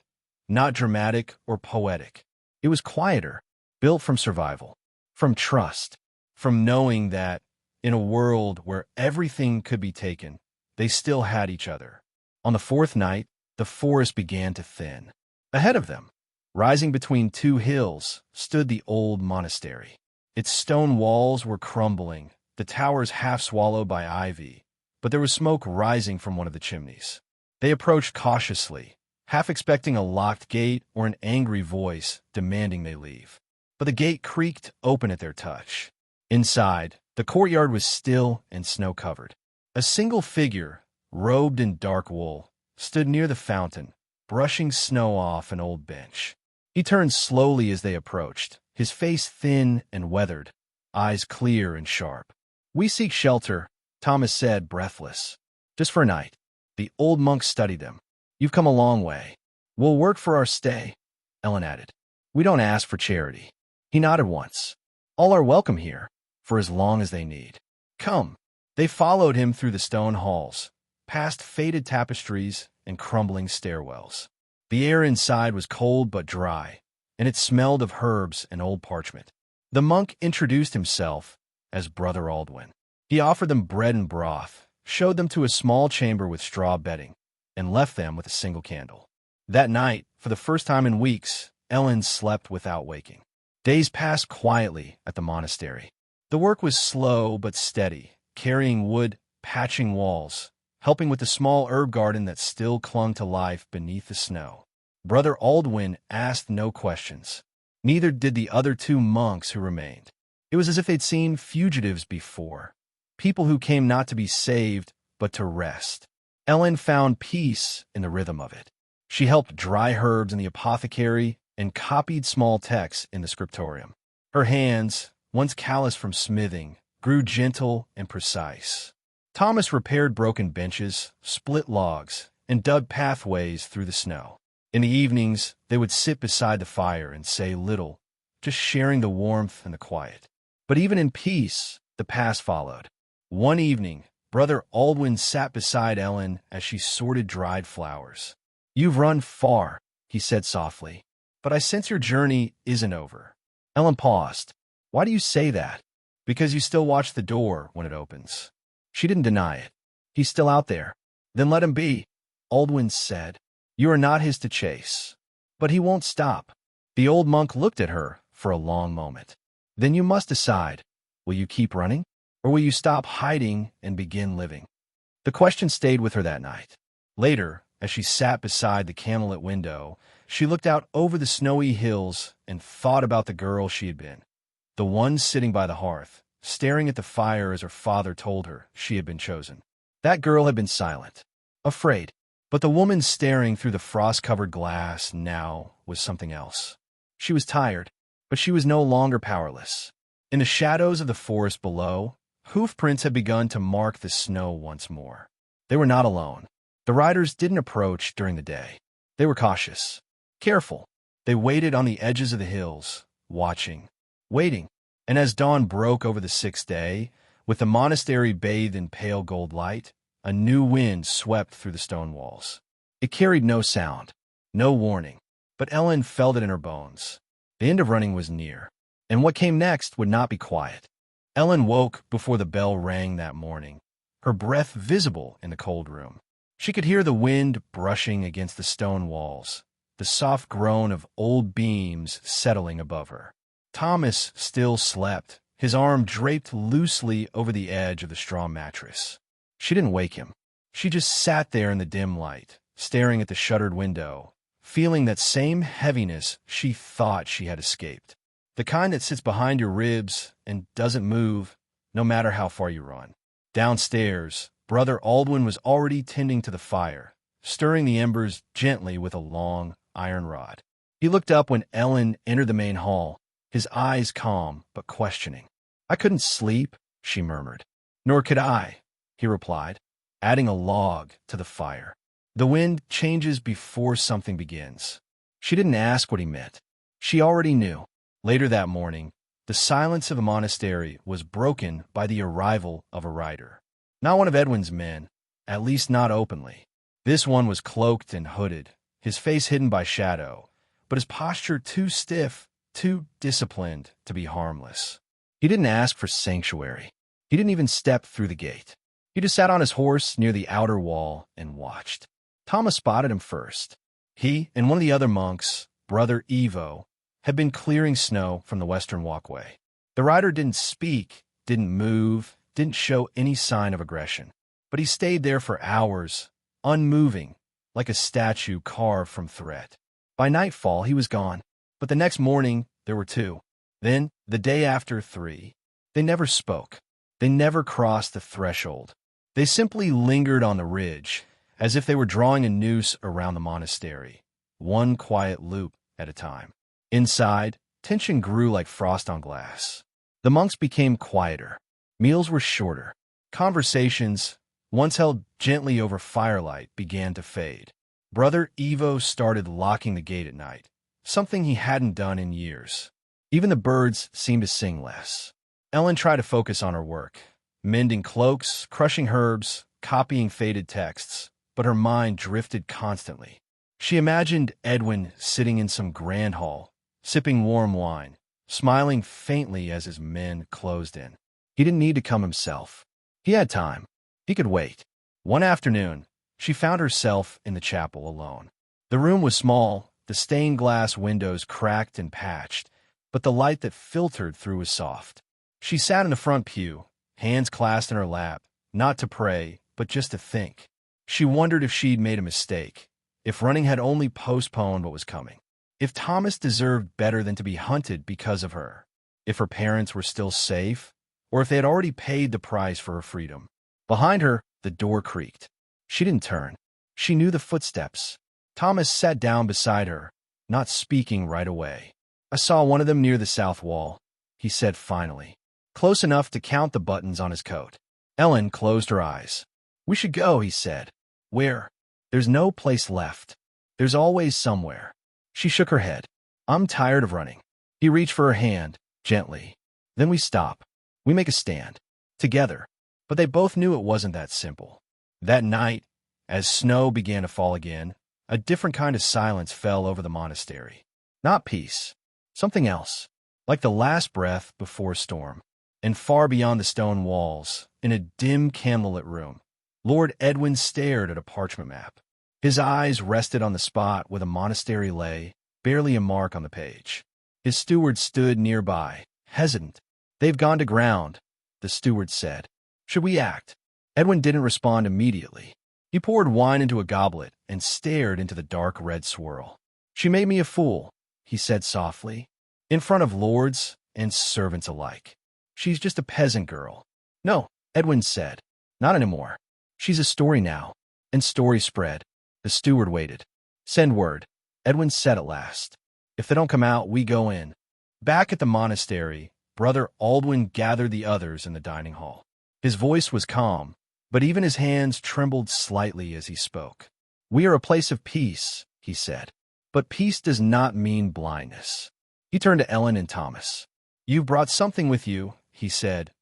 Not dramatic or poetic. It was quieter, built from survival, from trust, from knowing that, in a world where everything could be taken, they still had each other. On the fourth night, the forest began to thin. Ahead of them, rising between two hills, stood the old monastery. Its stone walls were crumbling, the towers half swallowed by ivy, but there was smoke rising from one of the chimneys. They approached cautiously, half expecting a locked gate or an angry voice demanding they leave. But the gate creaked open at their touch. Inside, the courtyard was still and snow-covered. A single figure, robed in dark wool, stood near the fountain, brushing snow off an old bench. He turned slowly as they approached, his face thin and weathered, eyes clear and sharp. "We seek shelter," Thomas said, breathless. "Just for a night." The old monk studied them. "You've come a long way." "We'll work for our stay," Ellen added. "We don't ask for charity." He nodded once. "All are welcome here, for as long as they need. Come." They followed him through the stone halls, past faded tapestries and crumbling stairwells. The air inside was cold but dry, and it smelled of herbs and old parchment. The monk introduced himself as Brother Aldwin. He offered them bread and broth, showed them to a small chamber with straw bedding, and left them with a single candle. That night, for the first time in weeks, Ellen slept without waking. Days passed quietly at the monastery. The work was slow but steady, carrying wood, patching walls, helping with the small herb garden that still clung to life beneath the snow. Brother Aldwin asked no questions. Neither did the other two monks who remained. It was as if they'd seen fugitives before, people who came not to be saved, but to rest. Ellen found peace in the rhythm of it. She helped dry herbs in the apothecary and copied small texts in the scriptorium. Her hands, once calloused from smithing, grew gentle and precise. Thomas repaired broken benches, split logs, and dug pathways through the snow. In the evenings, they would sit beside the fire and say little, just sharing the warmth and the quiet. But even in peace, the past followed. One evening, Brother Aldwin sat beside Ellen as she sorted dried flowers. "You've run far," he said softly, "but I sense your journey isn't over." Ellen paused. "Why do you say that?" "Because you still watch the door when it opens." She didn't deny it. "He's still out there." "Then let him be," Aldwin said. "You are not his to chase." "But he won't stop." The old monk looked at her for a long moment. "Then you must decide. Will you keep running? Or will you stop hiding and begin living?" The question stayed with her that night. Later, as she sat beside the candlelit window, she looked out over the snowy hills and thought about the girl she had been. The one sitting by the hearth, staring at the fire as her father told her she had been chosen. That girl had been silent, afraid. But the woman staring through the frost-covered glass now was something else. She was tired, but she was no longer powerless. In the shadows of the forest below, hoofprints had begun to mark the snow once more. They were not alone. The riders didn't approach during the day. They were cautious, careful. They waited on the edges of the hills, watching, waiting. And as dawn broke over the sixth day, with the monastery bathed in pale gold light, a new wind swept through the stone walls. It carried no sound, no warning, but Ellen felt it in her bones. The end of running was near, and what came next would not be quiet. Ellen woke before the bell rang that morning, her breath visible in the cold room. She could hear the wind brushing against the stone walls, the soft groan of old beams settling above her. Thomas still slept, his arm draped loosely over the edge of the straw mattress. She didn't wake him. She just sat there in the dim light, staring at the shuttered window, feeling that same heaviness she thought she had escaped. The kind that sits behind your ribs and doesn't move, no matter how far you run. Downstairs, Brother Aldwin was already tending to the fire, stirring the embers gently with a long iron rod. He looked up when Ellen entered the main hall, his eyes calm but questioning. "I couldn't sleep," she murmured. "Nor could I," he replied, adding a log to the fire. The wind changes before something begins. She didn't ask what he meant. She already knew. Later that morning, the silence of the monastery was broken by the arrival of a rider. Not one of Edwin's men, at least not openly. This one was cloaked and hooded, his face hidden by shadow, but his posture too stiff, too disciplined to be harmless. He didn't ask for sanctuary. He didn't even step through the gate. He just sat on his horse near the outer wall and watched. Thomas spotted him first. He and one of the other monks, Brother Evo, had been clearing snow from the western walkway. The rider didn't speak, didn't move, didn't show any sign of aggression. But he stayed there for hours, unmoving, like a statue carved from thread. By nightfall, he was gone. But the next morning, there were two. Then, the day after, three. They never spoke. They never crossed the threshold. They simply lingered on the ridge, as if they were drawing a noose around the monastery, one quiet loop at a time. Inside, tension grew like frost on glass. The monks became quieter. Meals were shorter. Conversations, once held gently over firelight, began to fade. Brother Evo started locking the gate at night, something he hadn't done in years. Even the birds seemed to sing less. Ellen tried to focus on her work, mending cloaks, crushing herbs, copying faded texts, but her mind drifted constantly. She imagined Edwin sitting in some grand hall, sipping warm wine, smiling faintly as his men closed in. He didn't need to come himself. He had time. He could wait. One afternoon, she found herself in the chapel alone. The room was small, the stained glass windows cracked and patched, but the light that filtered through was soft. She sat in the front pew, hands clasped in her lap, not to pray, but just to think. She wondered if she'd made a mistake, if running had only postponed what was coming, if Thomas deserved better than to be hunted because of her, if her parents were still safe, or if they had already paid the price for her freedom. Behind her, the door creaked. She didn't turn. She knew the footsteps. Thomas sat down beside her, not speaking right away. "I saw one of them near the south wall," he said finally, close enough to count the buttons on his coat. Ellen closed her eyes. "We should go," he said. "Where?" "There's no place left. There's always somewhere." She shook her head. "I'm tired of running." He reached for her hand, gently. "Then we stop. We make a stand. Together." But they both knew it wasn't that simple. That night, as snow began to fall again, a different kind of silence fell over the monastery. Not peace. Something else. Like the last breath before a storm. And far beyond the stone walls, in a dim candlelit room, Lord Edwin stared at a parchment map. His eyes rested on the spot where the monastery lay, barely a mark on the page. His steward stood nearby, hesitant. "They've gone to ground," the steward said. "Should we act?" Edwin didn't respond immediately. He poured wine into a goblet and stared into the dark red swirl. "She made me a fool," he said softly, "in front of lords and servants alike. She's just a peasant girl." "No," Edwin said, "not anymore. She's a story now." And stories spread. The steward waited. "Send word," Edwin said at last. "If they don't come out, we go in." Back at the monastery, Brother Aldwin gathered the others in the dining hall. His voice was calm, but even his hands trembled slightly as he spoke. "We are a place of peace," he said. "But peace does not mean blindness. He turned to Ellen and Thomas. "You've brought something with you," he said,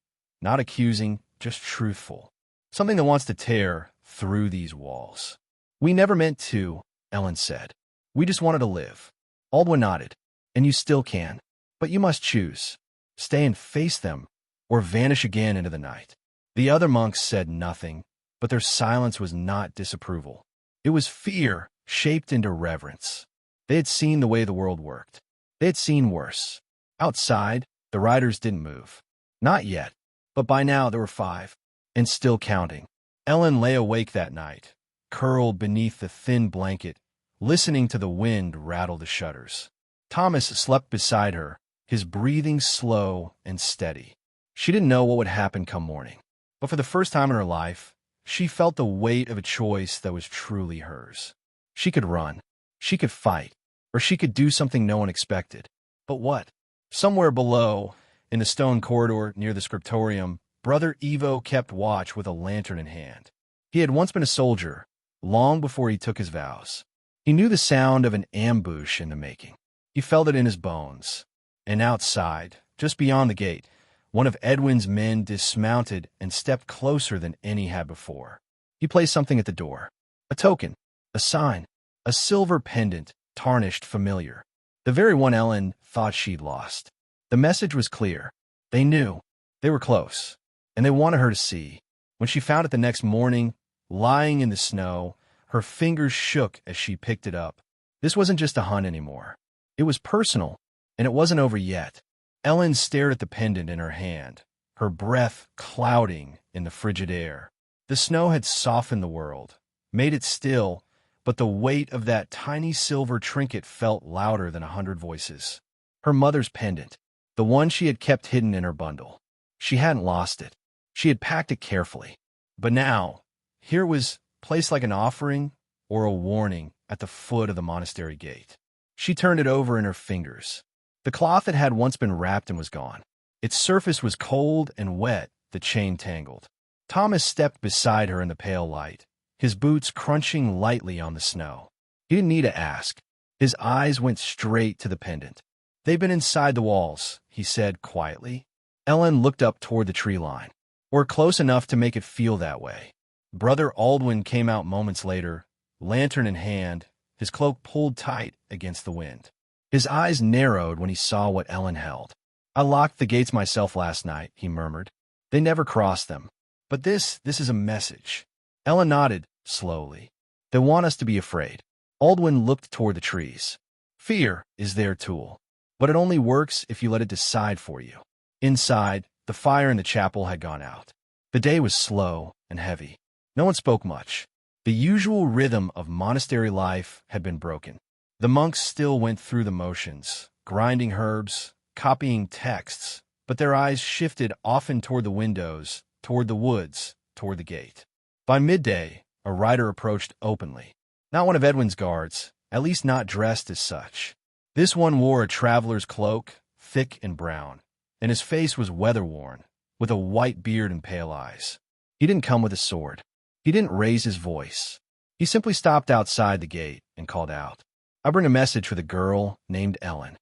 not accusing, just truthful. "Something that wants to tear through these walls." "We never meant to," Ellen said. "We just wanted to live." Aldwin nodded. "And you still can. But you must choose. Stay and face them, or vanish again into the night." The other monks said nothing, but their silence was not disapproval. It was fear shaped into reverence. They had seen the way the world worked. They had seen worse. Outside, the riders didn't move. Not yet, but by now there were 5, and still counting. Ellen lay awake that night, curled beneath the thin blanket, listening to the wind rattle the shutters. Thomas slept beside her, his breathing slow and steady. She didn't know what would happen come morning, but for the first time in her life, she felt the weight of a choice that was truly hers. She could run, she could fight, or she could do something no one expected. But what? Somewhere below, in the stone corridor near the scriptorium, Brother Ivo kept watch with a lantern in hand. He had once been a soldier, long before he took his vows. He knew the sound of an ambush in the making. He felt it in his bones. And outside, just beyond the gate, one of Edwin's men dismounted and stepped closer than any had before. He placed something at the door. A token, a sign, a silver pendant, tarnished familiar. The very one Ellen thought she'd lost. The message was clear. They knew. They were close. And they wanted her to see. When she found it the next morning, lying in the snow, her fingers shook as she picked it up. This wasn't just a hunt anymore. It was personal, and it wasn't over yet. Ellen stared at the pendant in her hand, her breath clouding in the frigid air. The snow had softened the world, made it still, but the weight of that tiny silver trinket felt louder than 100 voices. Her mother's pendant, the one she had kept hidden in her bundle. She hadn't lost it. She had packed it carefully. But now, here it was, placed like an offering or a warning at the foot of the monastery gate. She turned it over in her fingers. The cloth it had once been wrapped and was gone. Its surface was cold and wet, the chain tangled. Thomas stepped beside her in the pale light, his boots crunching lightly on the snow. He didn't need to ask. His eyes went straight to the pendant. "They've been inside the walls," he said quietly. Ellen looked up toward the tree line, or close enough to make it feel that way. Brother Aldwin came out moments later, lantern in hand, his cloak pulled tight against the wind. His eyes narrowed when he saw what Ellen held. "I locked the gates myself last night," he murmured. "They never crossed them. But this is a message." Ellen nodded, slowly. "They want us to be afraid." Aldwin looked toward the trees. "Fear is their tool, but it only works if you let it decide for you." Inside, the fire in the chapel had gone out. The day was slow and heavy. No one spoke much. The usual rhythm of monastery life had been broken. The monks still went through the motions, grinding herbs, copying texts, but their eyes shifted often toward the windows, toward the woods, toward the gate. By midday, a rider approached openly. Not one of Edwin's guards, at least not dressed as such. This one wore a traveler's cloak, thick and brown, and his face was weather-worn, with a white beard and pale eyes. He didn't come with a sword. He didn't raise his voice. He simply stopped outside the gate and called out, "I bring a message for the girl named Ellen."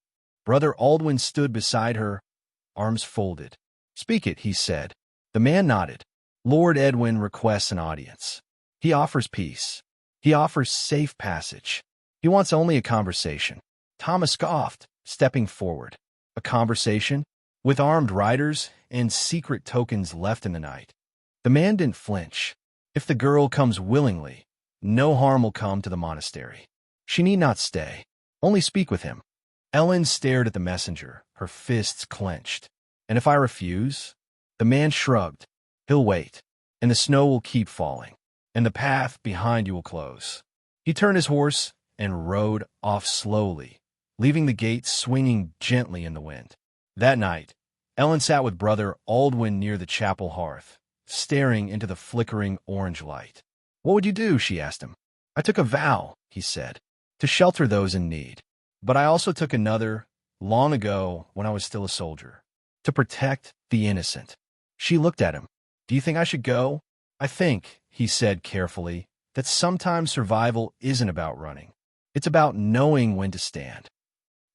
Brother Aldwin stood beside her, arms folded. "Speak it," he said. The man nodded. "Lord Edwin requests an audience. He offers peace. He offers safe passage. He wants only a conversation." Thomas scoffed, stepping forward. "A conversation? With armed riders and secret tokens left in the night?" The man didn't flinch. "If the girl comes willingly, no harm will come to the monastery. She need not stay. Only speak with him." Ellen stared at the messenger, her fists clenched. "And if I refuse?" The man shrugged. "He'll wait, and the snow will keep falling, and the path behind you will close." He turned his horse and rode off slowly, leaving the gate swinging gently in the wind. That night, Ellen sat with Brother Aldwin near the chapel hearth, staring into the flickering orange light. "What would you do?" she asked him. "I took a vow," he said, "to shelter those in need. But I also took another, long ago when I was still a soldier, to protect the innocent." She looked at him. "Do you think I should go?" "I think," he said carefully, "that sometimes survival isn't about running. It's about knowing when to stand."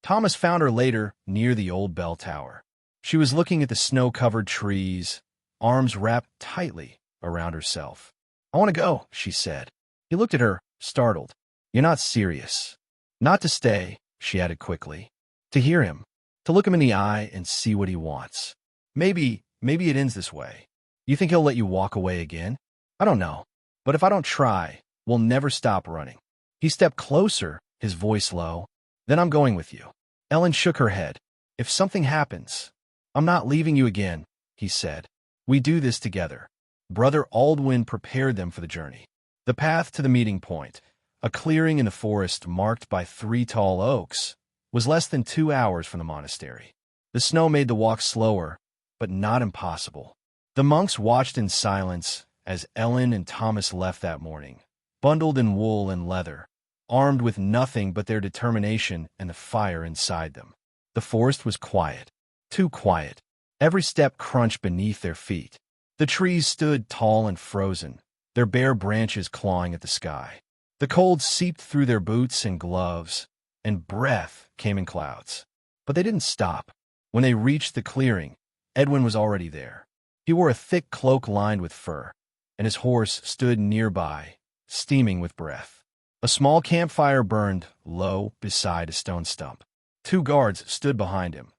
Thomas found her later near the old bell tower. She was looking at the snow-covered trees, arms wrapped tightly around herself. "I want to go," she said. He looked at her, startled. "You're not serious." "Not to stay," she added quickly. "To hear him. To look him in the eye and see what he wants. Maybe it ends this way. You think he'll let you walk away again? I don't know. But if I don't try, we'll never stop running." He stepped closer, his voice low. "Then I'm going with you." Ellen shook her head. "If something happens, I'm not leaving you again," he said. "We do this together." Brother Aldwin prepared them for the journey. The path to the meeting point, a clearing in the forest marked by 3 tall oaks, was less than 2 hours from the monastery. The snow made the walk slower, but not impossible. The monks watched in silence as Ellen and Thomas left that morning, bundled in wool and leather, armed with nothing but their determination and the fire inside them. The forest was quiet, too quiet. Every step crunched beneath their feet. The trees stood tall and frozen, their bare branches clawing at the sky. The cold seeped through their boots and gloves, and breath came in clouds. But they didn't stop. When they reached the clearing, Edwin was already there. He wore a thick cloak lined with fur, and his horse stood nearby, steaming with breath. A small campfire burned low beside a stone stump. 2 guards stood behind him,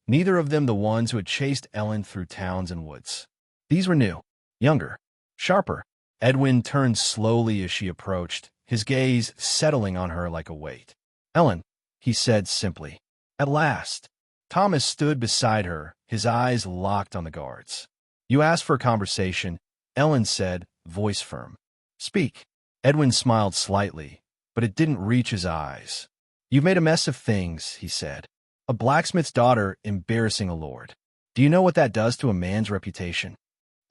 neither of them the ones who had chased Ellen through towns and woods. These were new, younger, sharper. Edwin turned slowly as she approached, his gaze settling on her like a weight. "Ellen," he said simply. "At last." Thomas stood beside her, his eyes locked on the guards. "You asked for a conversation," Ellen said, voice firm. "Speak." Edwin smiled slightly, but it didn't reach his eyes. "You've made a mess of things," he said. "A blacksmith's daughter embarrassing a lord. Do you know what that does to a man's reputation?"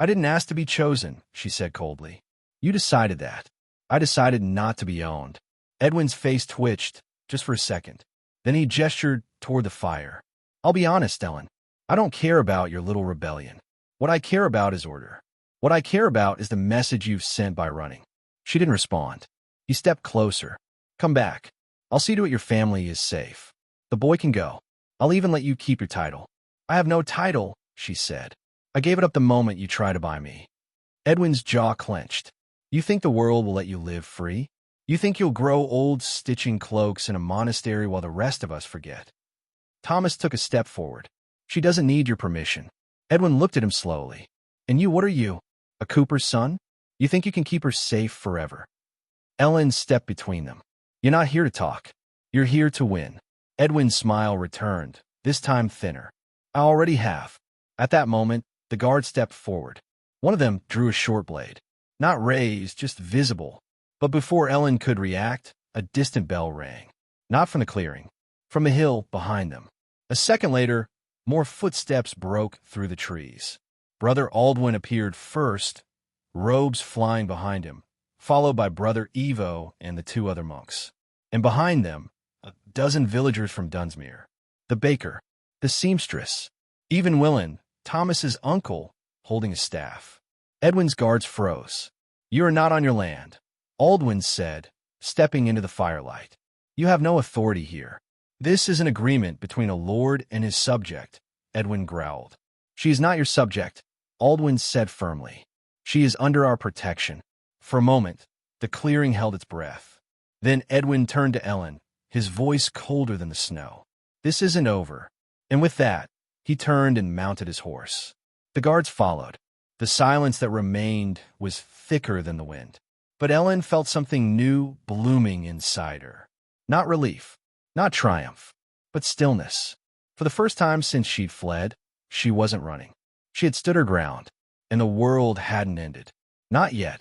"I didn't ask to be chosen," she said coldly. "You decided that. I decided not to be owned." Edwin's face twitched, just for a second. Then he gestured toward the fire. "I'll be honest, Ellen. I don't care about your little rebellion. What I care about is order. What I care about is the message you've sent by running." She didn't respond. He stepped closer. "Come back. I'll see to it your family is safe. The boy can go. I'll even let you keep your title." "I have no title," she said. "I gave it up the moment you tried to buy me." Edwin's jaw clenched. "You think the world will let you live free? You think you'll grow old stitching cloaks in a monastery while the rest of us forget?" Thomas took a step forward. "She doesn't need your permission." Edwin looked at him slowly. "And you, what are you? A cooper's son? You think you can keep her safe forever?" Ellen stepped between them. "You're not here to talk. You're here to win." Edwin's smile returned, this time thinner. "I already have." At that moment, the guard stepped forward. One of them drew a short blade. Not raised, just visible. But before Ellen could react, a distant bell rang. Not from the clearing. From the hill behind them. A second later, more footsteps broke through the trees. Brother Aldwin appeared first, robes flying behind him, followed by Brother Evo and the 2 other monks. And behind them, a dozen villagers from Dunsmuir. The baker, the seamstress, even Willen, Thomas's uncle, holding a staff. Edwin's guards froze. "You are not on your land," Aldwin said, stepping into the firelight. "You have no authority here. This is an agreement between a lord and his subject," Edwin growled. "She is not your subject," Aldwin said firmly. "She is under our protection." For a moment, the clearing held its breath. Then Edwin turned to Ellen, his voice colder than the snow. "This isn't over." And with that, he turned and mounted his horse. The guards followed. The silence that remained was thicker than the wind. But Ellen felt something new blooming inside her. Not relief, not triumph, but stillness. For the first time since she'd fled, she wasn't running. She had stood her ground, and the world hadn't ended. Not yet.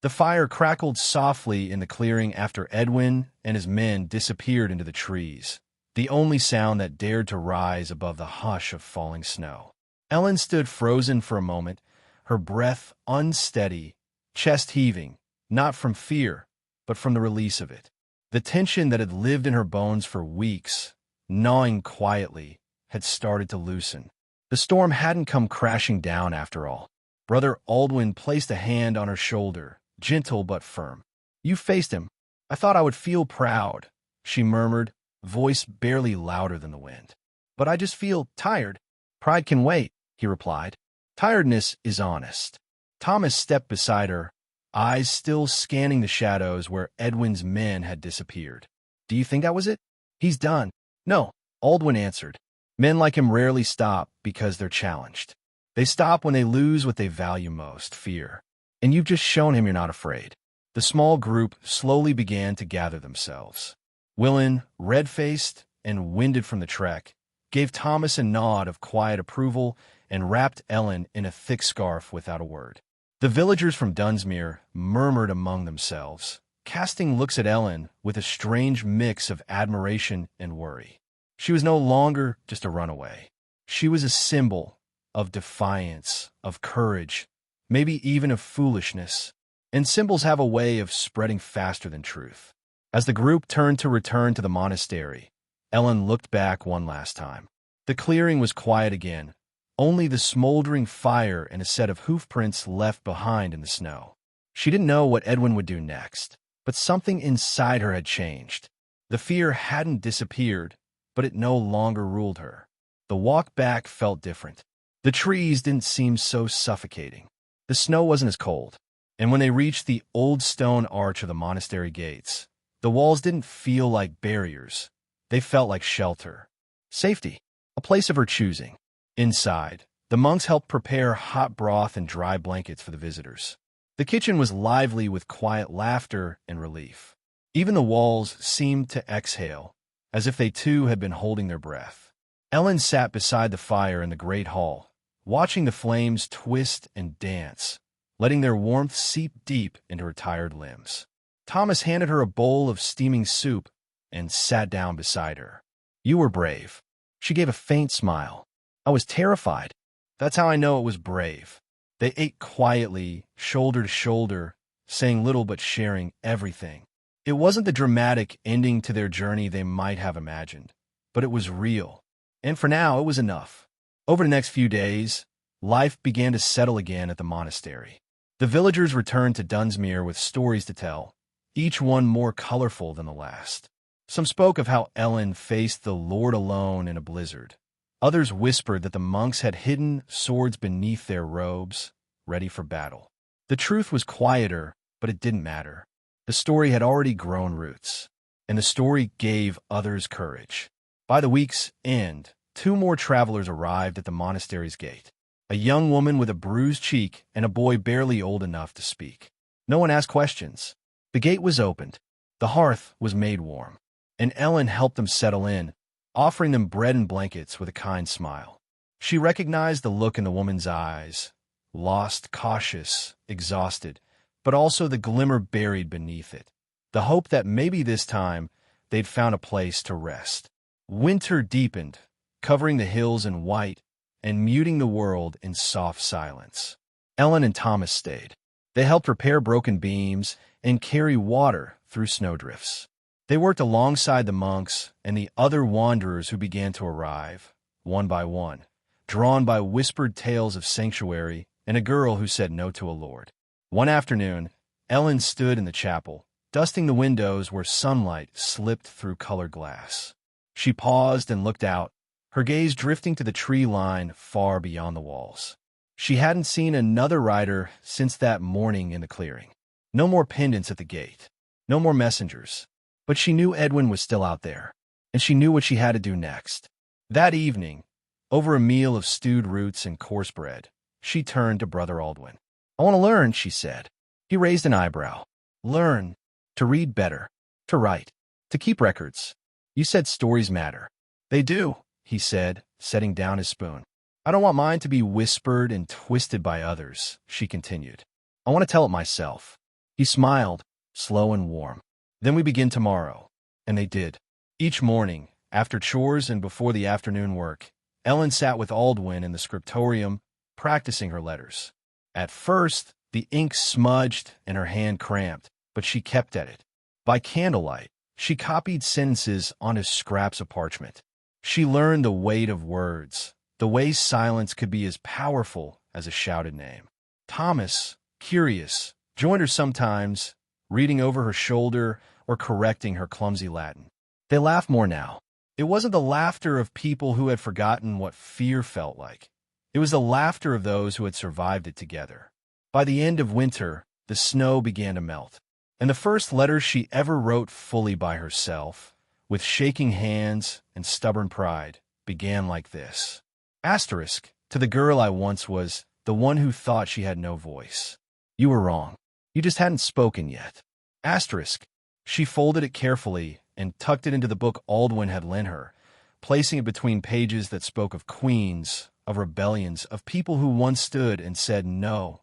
The fire crackled softly in the clearing after Edwin and his men disappeared into the trees, the only sound that dared to rise above the hush of falling snow. Ellen stood frozen for a moment, her breath unsteady, chest heaving, not from fear, but from the release of it. The tension that had lived in her bones for weeks, gnawing quietly, had started to loosen. The storm hadn't come crashing down after all. Brother Aldwin placed a hand on her shoulder, gentle but firm. "You faced him. I thought I would feel proud," she murmured, voice barely louder than the wind. But I just feel tired. Pride can wait, he replied. Tiredness is honest. Thomas stepped beside her, eyes still scanning the shadows where Edwin's men had disappeared. Do you think that was it? He's done. No, Aldwin answered. Men like him rarely stop because they're challenged. They stop when they lose what they value most, fear. And you've just shown him you're not afraid. The small group slowly began to gather themselves. Willen, red-faced and winded from the trek, gave Thomas a nod of quiet approval and wrapped Ellen in a thick scarf without a word. The villagers from Dunsmuir murmured among themselves, casting looks at Ellen with a strange mix of admiration and worry. She was no longer just a runaway. She was a symbol of defiance, of courage, maybe even of foolishness. And symbols have a way of spreading faster than truth. As the group turned to return to the monastery, Ellen looked back one last time. The clearing was quiet again, only the smoldering fire and a set of hoof prints left behind in the snow. She didn't know what Edwin would do next, but something inside her had changed. The fear hadn't disappeared, but it no longer ruled her. The walk back felt different. The trees didn't seem so suffocating. The snow wasn't as cold. And when they reached the old stone arch of the monastery gates, the walls didn't feel like barriers. They felt like shelter. Safety, a place of her choosing. Inside, the monks helped prepare hot broth and dry blankets for the visitors. The kitchen was lively with quiet laughter and relief. Even the walls seemed to exhale, as if they too had been holding their breath. Ellen sat beside the fire in the great hall, watching the flames twist and dance, letting their warmth seep deep into her tired limbs. Thomas handed her a bowl of steaming soup and sat down beside her. You were brave. She gave a faint smile. I was terrified. That's how I know it was brave. They ate quietly, shoulder to shoulder, saying little but sharing everything. It wasn't the dramatic ending to their journey they might have imagined, but it was real. And for now, it was enough. Over the next few days, life began to settle again at the monastery. The villagers returned to Dunsmuir with stories to tell, each one more colorful than the last. Some spoke of how Ellen faced the Lord alone in a blizzard. Others whispered that the monks had hidden swords beneath their robes, ready for battle. The truth was quieter, but it didn't matter. The story had already grown roots, and the story gave others courage. By the week's end, 2 more travelers arrived at the monastery's gate. A young woman with a bruised cheek and a boy barely old enough to speak. No one asked questions. The gate was opened. The hearth was made warm, and Ellen helped them settle in, offering them bread and blankets with a kind smile. She recognized the look in the woman's eyes, lost, cautious, exhausted, but also the glimmer buried beneath it, the hope that maybe this time they'd found a place to rest. Winter deepened, covering the hills in white and muting the world in soft silence. Ellen and Thomas stayed. They helped repair broken beams and carry water through snowdrifts. They worked alongside the monks and the other wanderers who began to arrive, one by one, drawn by whispered tales of sanctuary and a girl who said no to a lord. One afternoon, Ellen stood in the chapel, dusting the windows where sunlight slipped through colored glass. She paused and looked out, her gaze drifting to the tree line far beyond the walls. She hadn't seen another rider since that morning in the clearing. No more pendants at the gate, no more messengers. But she knew Edwin was still out there, and she knew what she had to do next. That evening, over a meal of stewed roots and coarse bread, she turned to Brother Aldwin. I want to learn, she said. He raised an eyebrow. Learn. To read better. To write. To keep records. You said stories matter. They do, he said, setting down his spoon. I don't want mine to be whispered and twisted by others, she continued. I want to tell it myself. He smiled, slow and warm. Then we begin tomorrow. And they did. Each morning, after chores and before the afternoon work, Ellen sat with Aldwin in the scriptorium, practicing her letters. At first, the ink smudged and her hand cramped, but she kept at it. By candlelight, she copied sentences onto scraps of parchment. She learned the weight of words, the way silence could be as powerful as a shouted name. Thomas, curious, joined her sometimes, reading over her shoulder or correcting her clumsy Latin. They laughed more now. It wasn't the laughter of people who had forgotten what fear felt like. It was the laughter of those who had survived it together. By the end of winter, the snow began to melt, and the first letter she ever wrote fully by herself, with shaking hands and stubborn pride, began like this. Asterisk, to the girl I once was, the one who thought she had no voice. You were wrong. You just hadn't spoken yet. Asterisk. She folded it carefully and tucked it into the book Aldwin had lent her, placing it between pages that spoke of queens, of rebellions, of people who once stood and said no,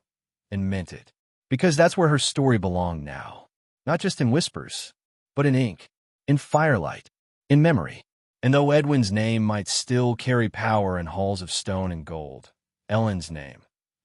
and meant it. Because that's where her story belonged now. Not just in whispers, but in ink, in firelight, in memory. And though Edwin's name might still carry power in halls of stone and gold, Ellen's name,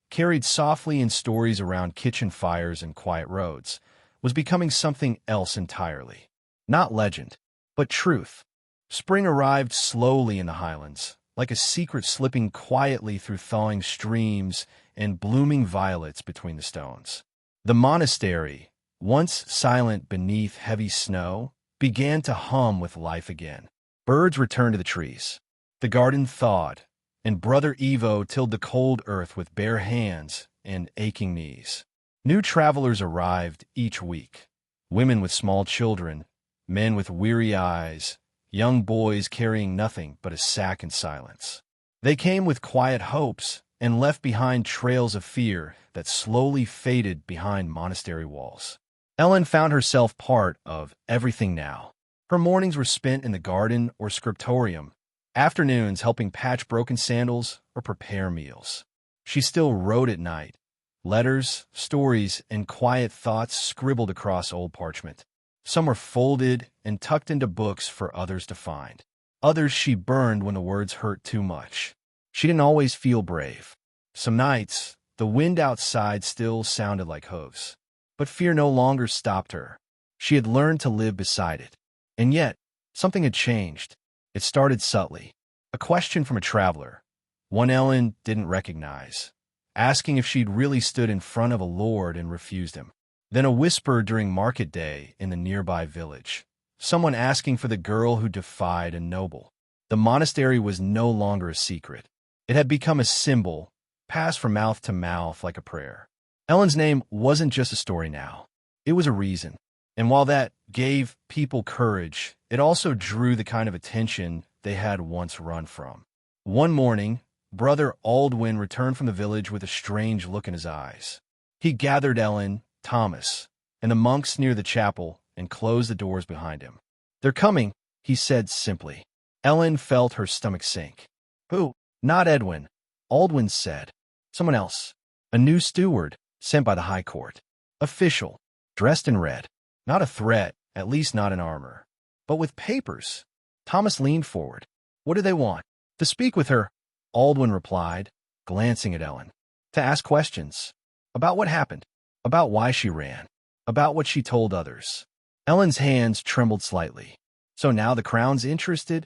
carried softly in stories around kitchen fires and quiet roads, was becoming something else entirely. Not legend, but truth. Spring arrived slowly in the Highlands, like a secret slipping quietly through thawing streams and blooming violets between the stones. The monastery, once silent beneath heavy snow, began to hum with life again. Birds returned to the trees. The garden thawed, and Brother Evo tilled the cold earth with bare hands and aching knees. New travelers arrived each week, women with small children, men with weary eyes, young boys carrying nothing but a sack and silence. They came with quiet hopes and left behind trails of fear that slowly faded behind monastery walls. Ellen found herself part of everything now. Her mornings were spent in the garden or scriptorium, afternoons helping patch broken sandals or prepare meals. She still wrote at night, letters, stories, and quiet thoughts scribbled across old parchment. Some were folded and tucked into books for others to find. Others she burned when the words hurt too much. She didn't always feel brave. Some nights, the wind outside still sounded like hooves. But fear no longer stopped her. She had learned to live beside it. And yet, something had changed. It started subtly. A question from a traveler, one Ellen didn't recognize, asking if she'd really stood in front of a lord and refused him. Then a whisper during market day in the nearby village, someone asking for the girl who defied a noble. The monastery was no longer a secret. It had become a symbol, passed from mouth to mouth like a prayer. Ellen's name wasn't just a story now. It was a reason. And while that gave people courage, it also drew the kind of attention they had once run from. One morning, Brother Aldwin returned from the village with a strange look in his eyes. He gathered Ellen, Thomas, and the monks near the chapel and closed the doors behind him. "They're coming," he said simply. Ellen felt her stomach sink. "Who?" "Not Edwin," Aldwin said. "Someone else. A new steward, sent by the High Court. Official, dressed in red. Not a threat, at least not in armor. But with papers." Thomas leaned forward. "What do they want?" "To speak with her," Aldwin replied, glancing at Ellen. "To ask questions. About what happened. About why she ran. About what she told others." Ellen's hands trembled slightly. "So now the Crown's interested?"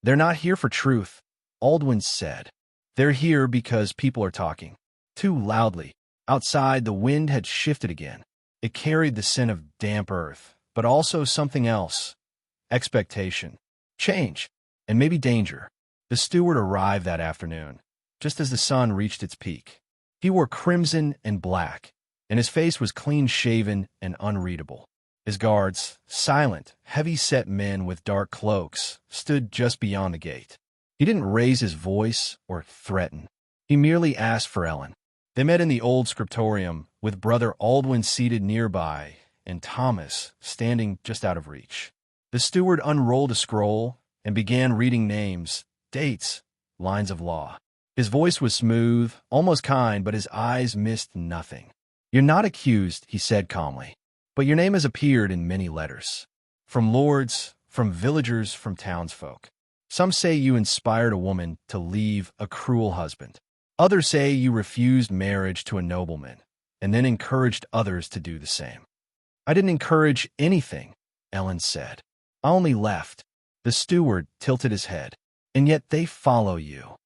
"They're not here for truth," Aldwin said. "They're here because people are talking. Too loudly." Outside, the wind had shifted again. It carried the scent of damp earth, but also something else. Expectation. Change. And maybe danger. The steward arrived that afternoon, just as the sun reached its peak. He wore crimson and black, and his face was clean-shaven and unreadable. His guards, silent, heavy-set men with dark cloaks, stood just beyond the gate. He didn't raise his voice or threaten. He merely asked for Ellen. They met in the old scriptorium, with Brother Aldwin seated nearby and Thomas standing just out of reach. The steward unrolled a scroll and began reading names, dates, lines of law. His voice was smooth, almost kind, but his eyes missed nothing. "You're not accused," he said calmly, "but your name has appeared in many letters. From lords, from villagers, from townsfolk. Some say you inspired a woman to leave a cruel husband. Others say you refused marriage to a nobleman, and then encouraged others to do the same." "I didn't encourage anything," Ellen said. "I only left." The steward tilted his head. "And yet they follow you."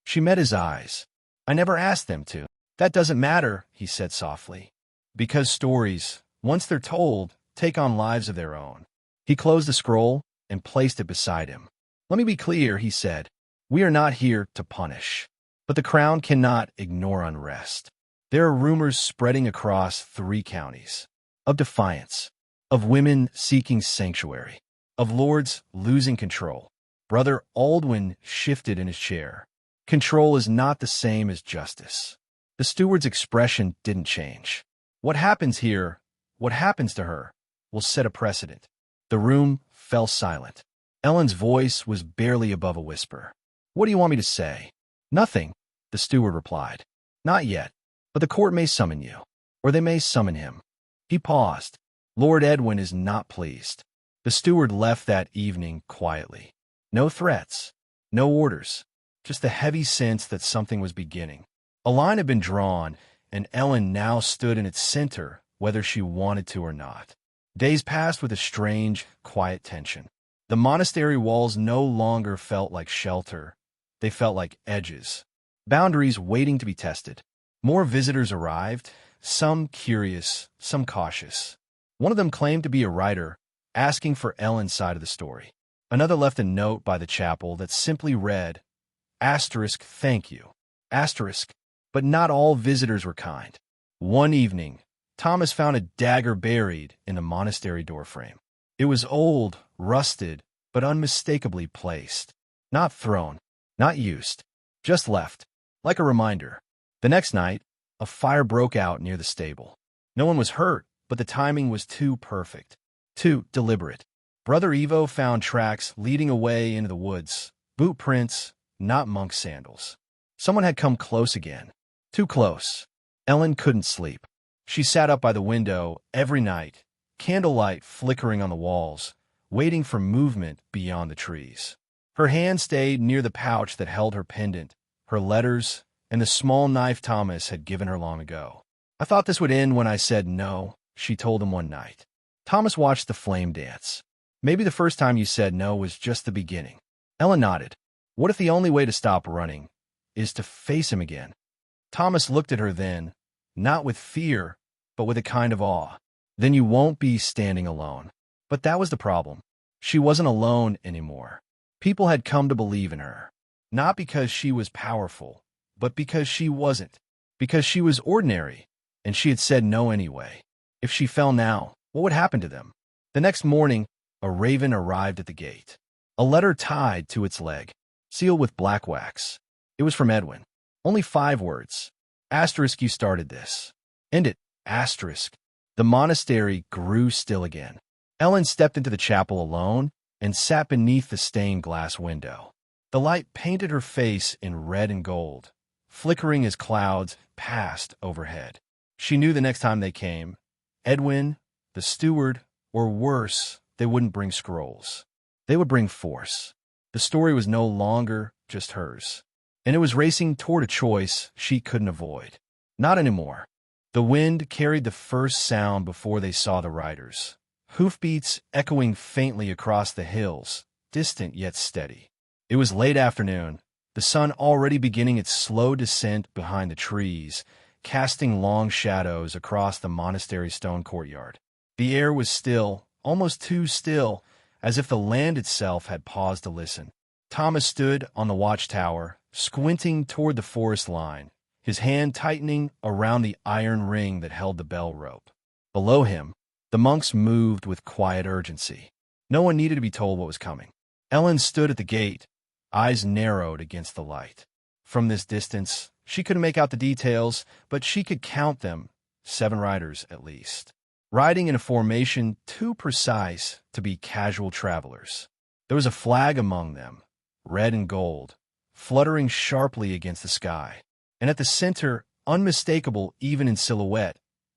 She met his eyes. "I never asked them to." "That doesn't matter," he said softly. "Because stories, once they're told, take on lives of their own." He closed the scroll, and placed it beside him. "Let me be clear," he said. "We are not here to punish. But the Crown cannot ignore unrest. There are rumors spreading across 3 counties. Of defiance. Of women seeking sanctuary. Of lords losing control." Brother Aldwin shifted in his chair. "Control is not the same as justice." The steward's expression didn't change. "What happens here, what happens to her, will set a precedent." The room fell silent. Ellen's voice was barely above a whisper. "What do you want me to say?" "Nothing," the steward replied. "Not yet. But the court may summon you. Or they may summon him." He paused. "Lord Edwin is not pleased." The steward left that evening quietly. No threats. No orders. Just the heavy sense that something was beginning. A line had been drawn, and Ellen now stood in its center, whether she wanted to or not. Days passed with a strange, quiet tension. The monastery walls no longer felt like shelter. They felt like edges. Boundaries waiting to be tested. More visitors arrived, some curious, some cautious. One of them claimed to be a writer, asking for Ellen's side of the story. Another left a note by the chapel that simply read, "*Thank you. But not all visitors were kind. One evening, Thomas found a dagger buried in the monastery doorframe. It was old, rusted, but unmistakably placed. Not thrown, not used, just left, like a reminder. The next night, a fire broke out near the stable. No one was hurt, but the timing was too perfect, too deliberate. Brother Evo found tracks leading away into the woods, boot prints, not monk sandals. Someone had come close again. Too close. Ellen couldn't sleep. She sat up by the window every night, candlelight flickering on the walls, waiting for movement beyond the trees. Her hand stayed near the pouch that held her pendant, her letters, and the small knife Thomas had given her long ago. "I thought this would end when I said no," she told him one night. Thomas watched the flame dance. "Maybe the first time you said no was just the beginning." Ellen nodded. "What if the only way to stop running is to face him again?" Thomas looked at her then, not with fear, but with a kind of awe. "Then you won't be standing alone." But that was the problem. She wasn't alone anymore. People had come to believe in her. Not because she was powerful, but because she wasn't. Because she was ordinary, and she had said no anyway. If she fell now, what would happen to them? The next morning, a raven arrived at the gate. A letter tied to its leg, sealed with black wax. It was from Edwin. Only 5 words. "You started this. End it. The monastery grew still again. Ellen stepped into the chapel alone and sat beneath the stained glass window. The light painted her face in red and gold, flickering as clouds passed overhead. She knew the next time they came, Edwin, the steward, or worse, they wouldn't bring scrolls. They would bring force. The story was no longer just hers, and it was racing toward a choice she couldn't avoid. Not anymore. The wind carried the first sound before they saw the riders. Hoofbeats echoing faintly across the hills, distant yet steady. It was late afternoon, the sun already beginning its slow descent behind the trees, casting long shadows across the monastery stone courtyard. The air was still, almost too still, as if the land itself had paused to listen. Thomas stood on the watchtower, squinting toward the forest line, his hand tightening around the iron ring that held the bell rope. Below him, the monks moved with quiet urgency. No one needed to be told what was coming. Ellen stood at the gate, eyes narrowed against the light. From this distance, she couldn't make out the details, but she could count them, 7 riders at least, riding in a formation too precise to be casual travelers. There was a flag among them, red and gold, fluttering sharply against the sky, and at the center, unmistakable even in silhouette,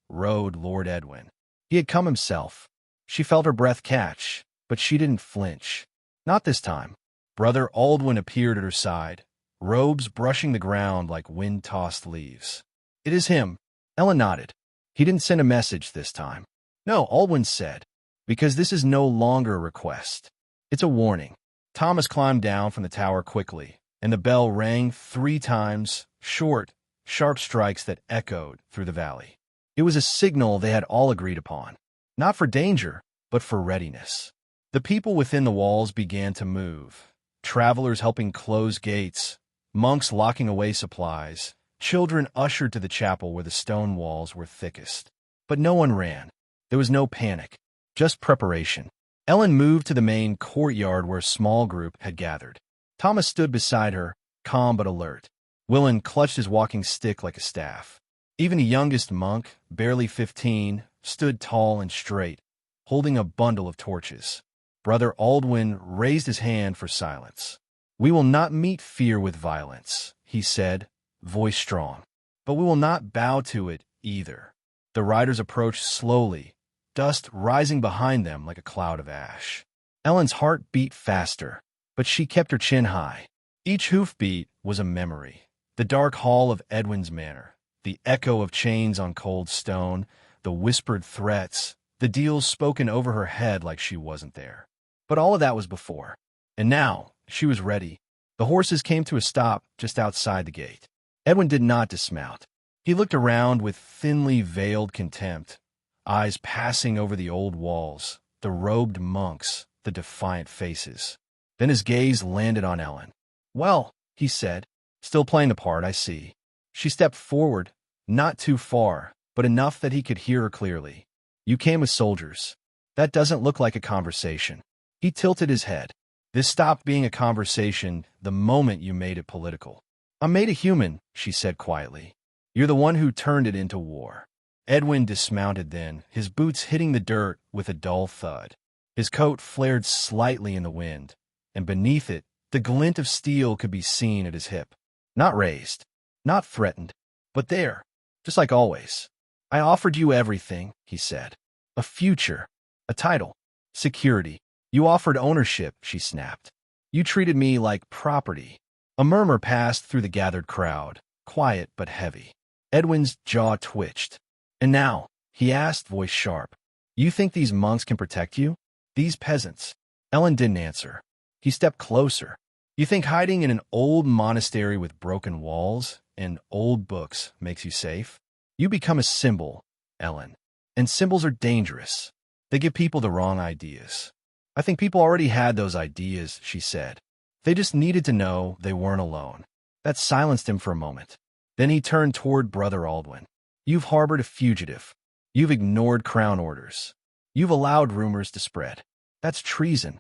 rode Lord Edwin. He had come himself. She felt her breath catch, but she didn't flinch. Not this time. Brother Aldwin appeared at her side, robes brushing the ground like wind-tossed leaves. "It is him." Ellen nodded. "He didn't send a message this time." "No," Aldwin said, "because this is no longer a request. It's a warning." Thomas climbed down from the tower quickly, and the bell rang 3 times, short, sharp strikes that echoed through the valley. It was a signal they had all agreed upon. Not for danger, but for readiness. The people within the walls began to move. Travelers helping close gates, monks locking away supplies, children ushered to the chapel where the stone walls were thickest. But no one ran. There was no panic, just preparation. Ellen moved to the main courtyard where a small group had gathered. Thomas stood beside her, calm but alert. Willen clutched his walking stick like a staff. Even the youngest monk, barely 15, stood tall and straight, holding a bundle of torches. Brother Aldwin raised his hand for silence. "We will not meet fear with violence," he said, voice strong. "But we will not bow to it either." The riders approached slowly, dust rising behind them like a cloud of ash. Ellen's heart beat faster, but she kept her chin high. Each hoofbeat was a memory. The dark hall of Edwin's manor, the echo of chains on cold stone, the whispered threats, the deals spoken over her head like she wasn't there. But all of that was before. And now, she was ready. The horses came to a stop just outside the gate. Edwin did not dismount. He looked around with thinly veiled contempt, eyes passing over the old walls, the robed monks, the defiant faces. Then his gaze landed on Ellen. "Well," he said, "still playing the part, I see." She stepped forward, not too far, but enough that he could hear her clearly. "You came with soldiers. That doesn't look like a conversation." He tilted his head. "This stopped being a conversation the moment you made it political." "I made it human," she said quietly. "You're the one who turned it into war." Edwin dismounted then, his boots hitting the dirt with a dull thud. His coat flared slightly in the wind, and beneath it, the glint of steel could be seen at his hip. Not raised, not threatened, but there, just like always. "I offered you everything," he said. "A future, a title, security. You offered ownership," she snapped. "You treated me like property." A murmur passed through the gathered crowd, quiet but heavy. Edwin's jaw twitched. "And now," he asked, voice sharp, "you think these monks can protect you? These peasants?" Ellen didn't answer. He stepped closer. "You think hiding in an old monastery with broken walls and old books makes you safe? You become a symbol, Ellen. And symbols are dangerous. They give people the wrong ideas." "I think people already had those ideas," she said. "They just needed to know they weren't alone." That silenced him for a moment. Then he turned toward Brother Aldwin. "You've harbored a fugitive. You've ignored crown orders. You've allowed rumors to spread. That's treason."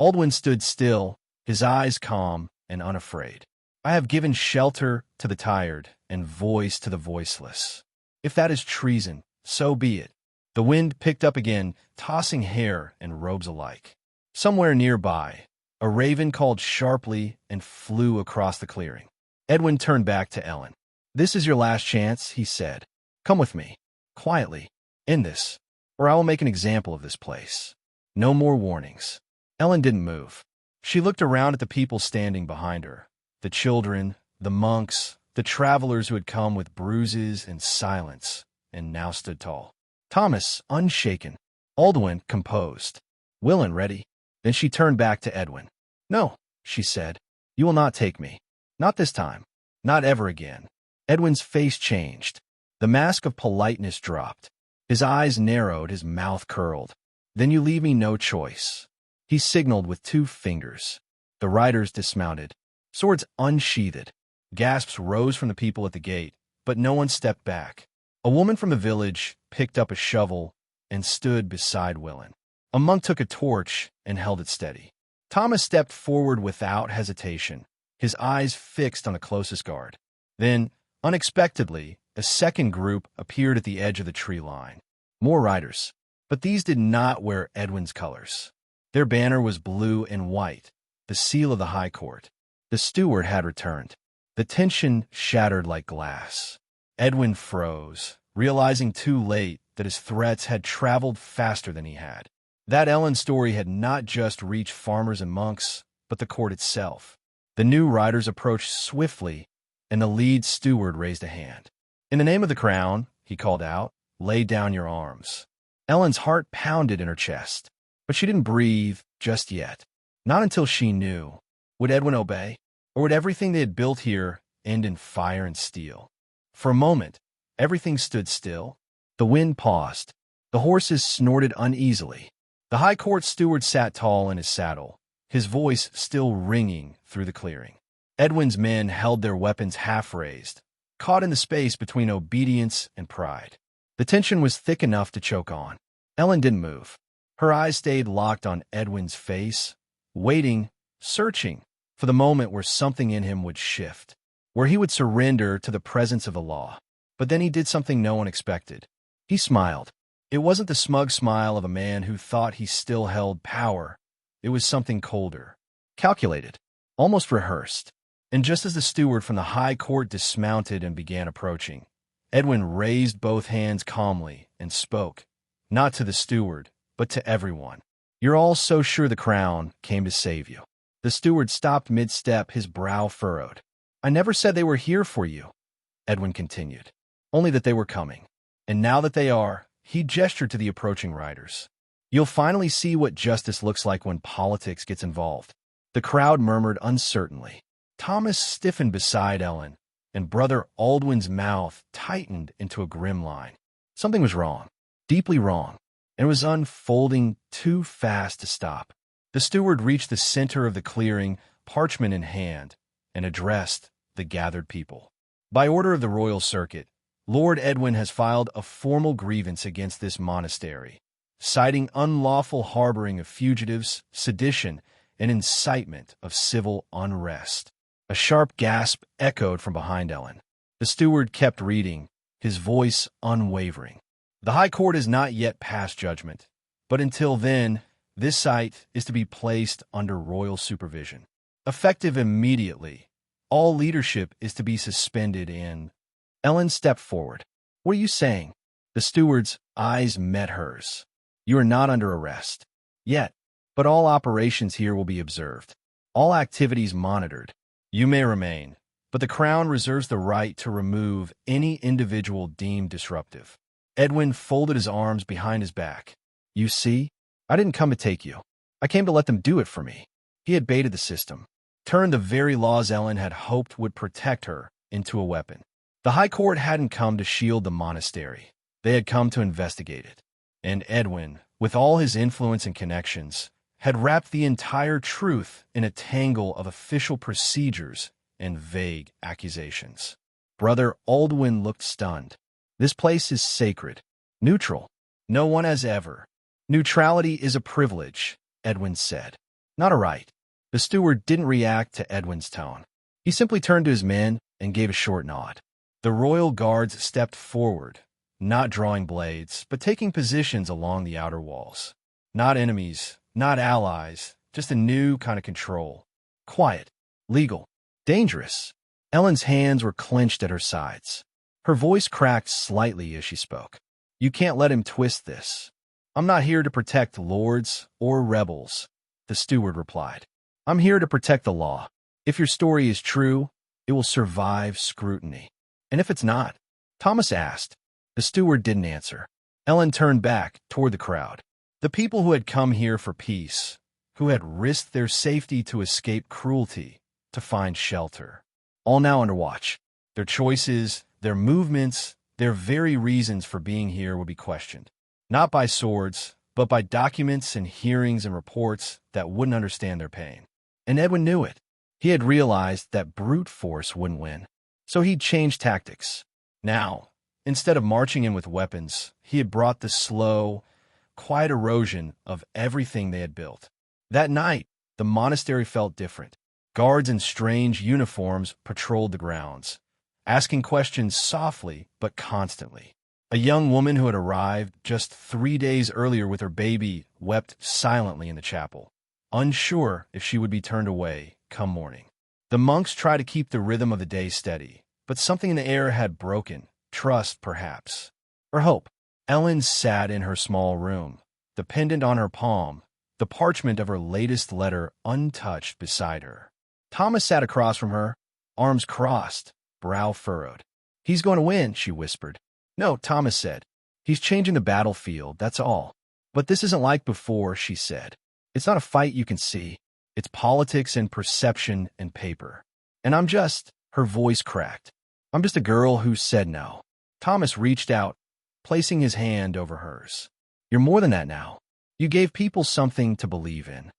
Aldwin stood still, his eyes calm and unafraid. "I have given shelter to the tired and voice to the voiceless. If that is treason, so be it." The wind picked up again, tossing hair and robes alike. Somewhere nearby, a raven called sharply and flew across the clearing. Edwin turned back to Ellen. "This is your last chance," he said. "Come with me, quietly, in this, or I will make an example of this place. No more warnings." Ellen didn't move. She looked around at the people standing behind her, the children, the monks, the travelers who had come with bruises and silence, and now stood tall. Thomas, unshaken. Aldwin, composed. Willen, ready. Then she turned back to Edwin. "No," she said. "You will not take me. Not this time. Not ever again." Edwin's face changed. The mask of politeness dropped. His eyes narrowed, his mouth curled. "Then you leave me no choice." He signaled with 2 fingers. The riders dismounted, swords unsheathed. Gasps rose from the people at the gate, but no one stepped back. A woman from the village picked up a shovel and stood beside Willen. A monk took a torch and held it steady. Thomas stepped forward without hesitation, his eyes fixed on the closest guard. Then, unexpectedly, a second group appeared at the edge of the tree line. More riders, but these did not wear Edwin's colors. Their banner was blue and white, the seal of the High Court. The steward had returned. The tension shattered like glass. Edwin froze, realizing too late that his threats had traveled faster than he had. That Ellen story had not just reached farmers and monks, but the court itself. The new riders approached swiftly, and the lead steward raised a hand. "In the name of the crown," he called out, "lay down your arms." Ellen's heart pounded in her chest, but she didn't breathe just yet. Not until she knew. Would Edwin obey? Or would everything they had built here end in fire and steel? For a moment, everything stood still. The wind paused. The horses snorted uneasily. The High Court steward sat tall in his saddle, his voice still ringing through the clearing. Edwin's men held their weapons half-raised, caught in the space between obedience and pride. The tension was thick enough to choke on. Ellen didn't move. Her eyes stayed locked on Edwin's face, waiting, searching for the moment where something in him would shift, where he would surrender to the presence of the law. But then he did something no one expected. He smiled. It wasn't the smug smile of a man who thought he still held power. It was something colder, calculated, almost rehearsed. And just as the steward from the High Court dismounted and began approaching, Edwin raised both hands calmly and spoke, not to the steward, but to everyone. "You're all so sure the crown came to save you." The steward stopped mid-step, his brow furrowed. "I never said they were here for you," Edwin continued, "only that they were coming. And now that they are," he gestured to the approaching riders, "you'll finally see what justice looks like when politics gets involved." The crowd murmured uncertainly. Thomas stiffened beside Ellen, and Brother Aldwin's mouth tightened into a grim line. Something was wrong, deeply wrong, and it was unfolding too fast to stop. The steward reached the center of the clearing, parchment in hand, and addressed the gathered people. "By order of the Royal Circuit, Lord Edwin has filed a formal grievance against this monastery, citing unlawful harboring of fugitives, sedition, and incitement of civil unrest." A sharp gasp echoed from behind Ellen. The steward kept reading, his voice unwavering. "The High Court has not yet passed judgment, but until then, this site is to be placed under royal supervision. Effective immediately, all leadership is to be suspended in—" Ellen stepped forward. "What are you saying?" The steward's eyes met hers. "You are not under arrest. Yet, but all operations here will be observed. All activities monitored. You may remain, but the Crown reserves the right to remove any individual deemed disruptive." Edwin folded his arms behind his back. "You see, I didn't come to take you. I came to let them do it for me." He had baited the system, turned the very laws Ellen had hoped would protect her into a weapon. The High Court hadn't come to shield the monastery. They had come to investigate it. And Edwin, with all his influence and connections, had wrapped the entire truth in a tangle of official procedures and vague accusations. Brother Aldwin looked stunned. "This place is sacred, neutral. No one has ever—" "Neutrality is a privilege," Edwin said, "not a right." The steward didn't react to Edwin's tone. He simply turned to his men and gave a short nod. The royal guards stepped forward, not drawing blades, but taking positions along the outer walls. Not enemies, not allies, just a new kind of control. Quiet, legal, dangerous. Ellen's hands were clenched at her sides. Her voice cracked slightly as she spoke. "You can't let him twist this." "I'm not here to protect lords or rebels," the steward replied. "I'm here to protect the law. If your story is true, it will survive scrutiny. And if it's not?" Thomas asked. The steward didn't answer. Ellen turned back toward the crowd. The people who had come here for peace, who had risked their safety to escape cruelty, to find shelter, all now under watch. Their choices, their movements, their very reasons for being here would be questioned. Not by swords, but by documents and hearings and reports that wouldn't understand their pain. And Edwin knew it. He had realized that brute force wouldn't win. So he'd changed tactics. Now, instead of marching in with weapons, he had brought the slow, quiet erosion of everything they had built. That night, the monastery felt different. Guards in strange uniforms patrolled the grounds, asking questions softly but constantly. A young woman who had arrived just 3 days earlier with her baby wept silently in the chapel, unsure if she would be turned away come morning. The monks tried to keep the rhythm of the day steady, but something in the air had broken. Trust, perhaps, or hope. Ellen sat in her small room, the pendant on her palm, the parchment of her latest letter untouched beside her. Thomas sat across from her, arms crossed, brow furrowed. "He's going to win," she whispered. "No," Thomas said. "He's changing the battlefield, that's all." "But this isn't like before," she said. "It's not a fight you can see. It's politics and perception and paper. And I'm just—" her voice cracked. "I'm just a girl who said no." Thomas reached out, placing his hand over hers. "You're more than that now. You gave people something to believe in.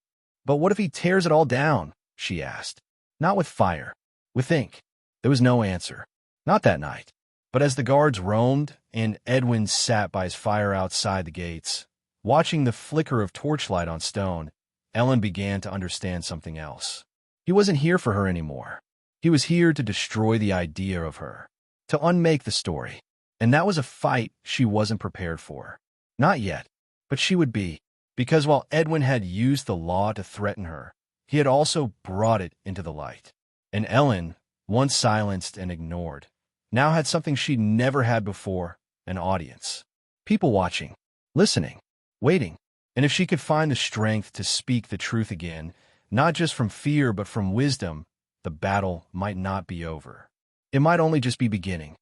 But what if he tears it all down? She asked. Not with fire, with ink. There was no answer. Not that night. But as the guards roamed and Edwin sat by his fire outside the gates, watching the flicker of torchlight on stone, Ellen began to understand something else. He wasn't here for her anymore. He was here to destroy the idea of her, to unmake the story. And that was a fight she wasn't prepared for. Not yet, but she would be. Because while Edwin had used the law to threaten her, he had also brought it into the light. And Ellen, once silenced and ignored, now had something she'd never had before, an audience. People watching, listening, waiting. And if she could find the strength to speak the truth again, not just from fear but from wisdom, the battle might not be over. It might only just be beginning.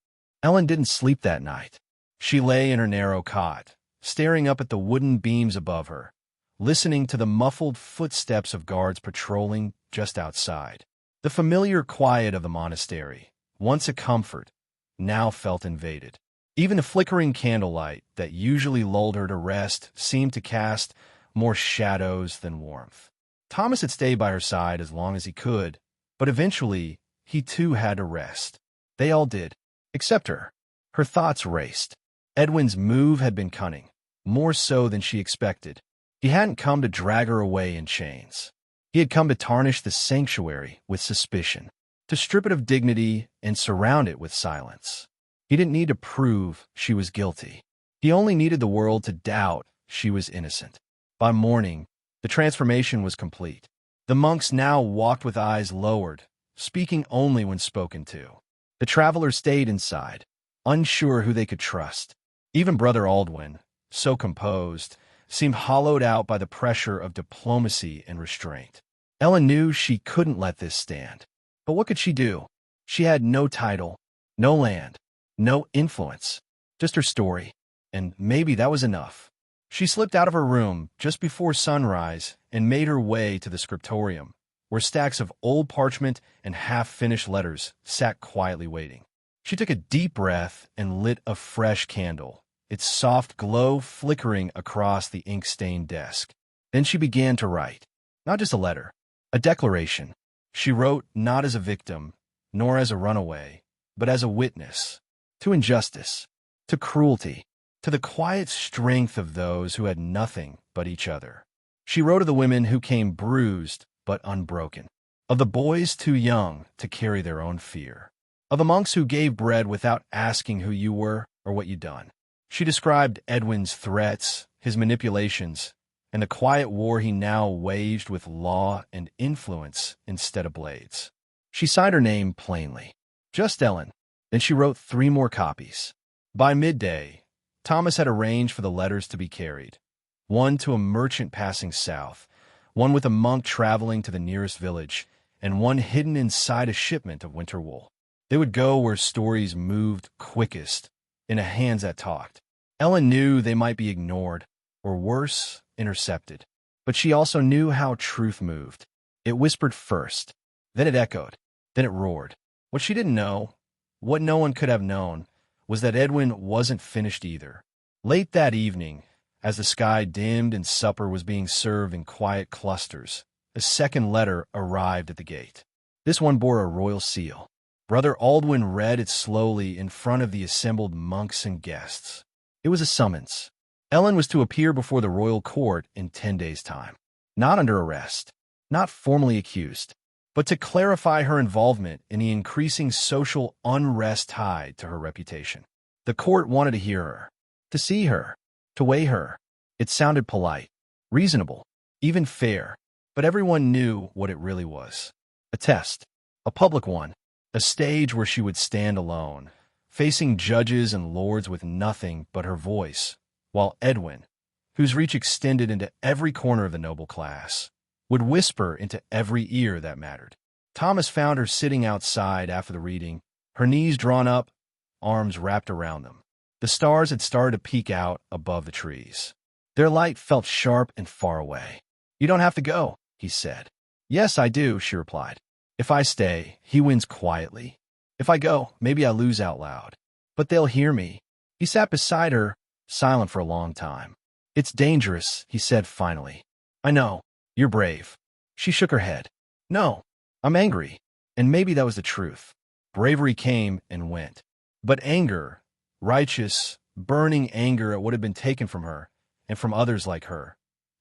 Ellen didn't sleep that night. She lay in her narrow cot, staring up at the wooden beams above her, listening to the muffled footsteps of guards patrolling just outside. The familiar quiet of the monastery, once a comfort, now felt invaded. Even the flickering candlelight that usually lulled her to rest seemed to cast more shadows than warmth. Thomas had stayed by her side as long as he could, but eventually he too had to rest. They all did, except her. Her thoughts raced. Edwin's move had been cunning, more so than she expected. He hadn't come to drag her away in chains. He had come to tarnish the sanctuary with suspicion, to strip it of dignity and surround it with silence. He didn't need to prove she was guilty. He only needed the world to doubt she was innocent. By morning, the transformation was complete. The monks now walked with eyes lowered, speaking only when spoken to. The travelers stayed inside, unsure who they could trust. Even Brother Aldwin, so composed, seemed hollowed out by the pressure of diplomacy and restraint. Ellen knew she couldn't let this stand. But what could she do? She had no title, no land, no influence, just her story, and maybe that was enough. She slipped out of her room just before sunrise and made her way to the scriptorium, where stacks of old parchment and half-finished letters sat quietly waiting. She took a deep breath and lit a fresh candle, its soft glow flickering across the ink-stained desk. Then she began to write. Not just a letter, a declaration. She wrote not as a victim, nor as a runaway, but as a witness. To injustice, to cruelty, to the quiet strength of those who had nothing but each other. She wrote of the women who came bruised but unbroken, of the boys too young to carry their own fear, of the monks who gave bread without asking who you were or what you'd done. She described Edwin's threats, his manipulations, and the quiet war he now waged with law and influence instead of blades. She signed her name plainly, just Ellen. Then she wrote 3 more copies. By midday, Thomas had arranged for the letters to be carried, one to a merchant passing south, one with a monk traveling to the nearest village, and one hidden inside a shipment of winter wool. They would go where stories moved quickest, in the hands that talked. Ellen knew they might be ignored, or worse, intercepted. But she also knew how truth moved. It whispered first, then it echoed, then it roared. What she didn't know, what no one could have known, was that Edwin wasn't finished either. Late that evening, as the sky dimmed and supper was being served in quiet clusters, a second letter arrived at the gate. This one bore a royal seal. Brother Aldwin read it slowly in front of the assembled monks and guests. It was a summons. Ellen was to appear before the royal court in 10 days' time. Not under arrest, not formally accused, but to clarify her involvement in the increasing social unrest tied to her reputation. The court wanted to hear her, to see her, to weigh her. It sounded polite, reasonable, even fair, but everyone knew what it really was. A test, a public one, a stage where she would stand alone, facing judges and lords with nothing but her voice, while Edwin, whose reach extended into every corner of the noble class, would whisper into every ear that mattered. Thomas found her sitting outside after the reading, her knees drawn up, arms wrapped around them. The stars had started to peek out above the trees. Their light felt sharp and far away. "You don't have to go," he said. "Yes, I do," she replied. "If I stay, he wins quietly. If I go, maybe I lose out loud. But they'll hear me." He sat beside her, silent for a long time. It's dangerous, he said finally. I know. You're brave. She shook her head. No, I'm angry. And maybe that was the truth. Bravery came and went. But anger, righteous, burning anger at what had been taken from her, and from others like her,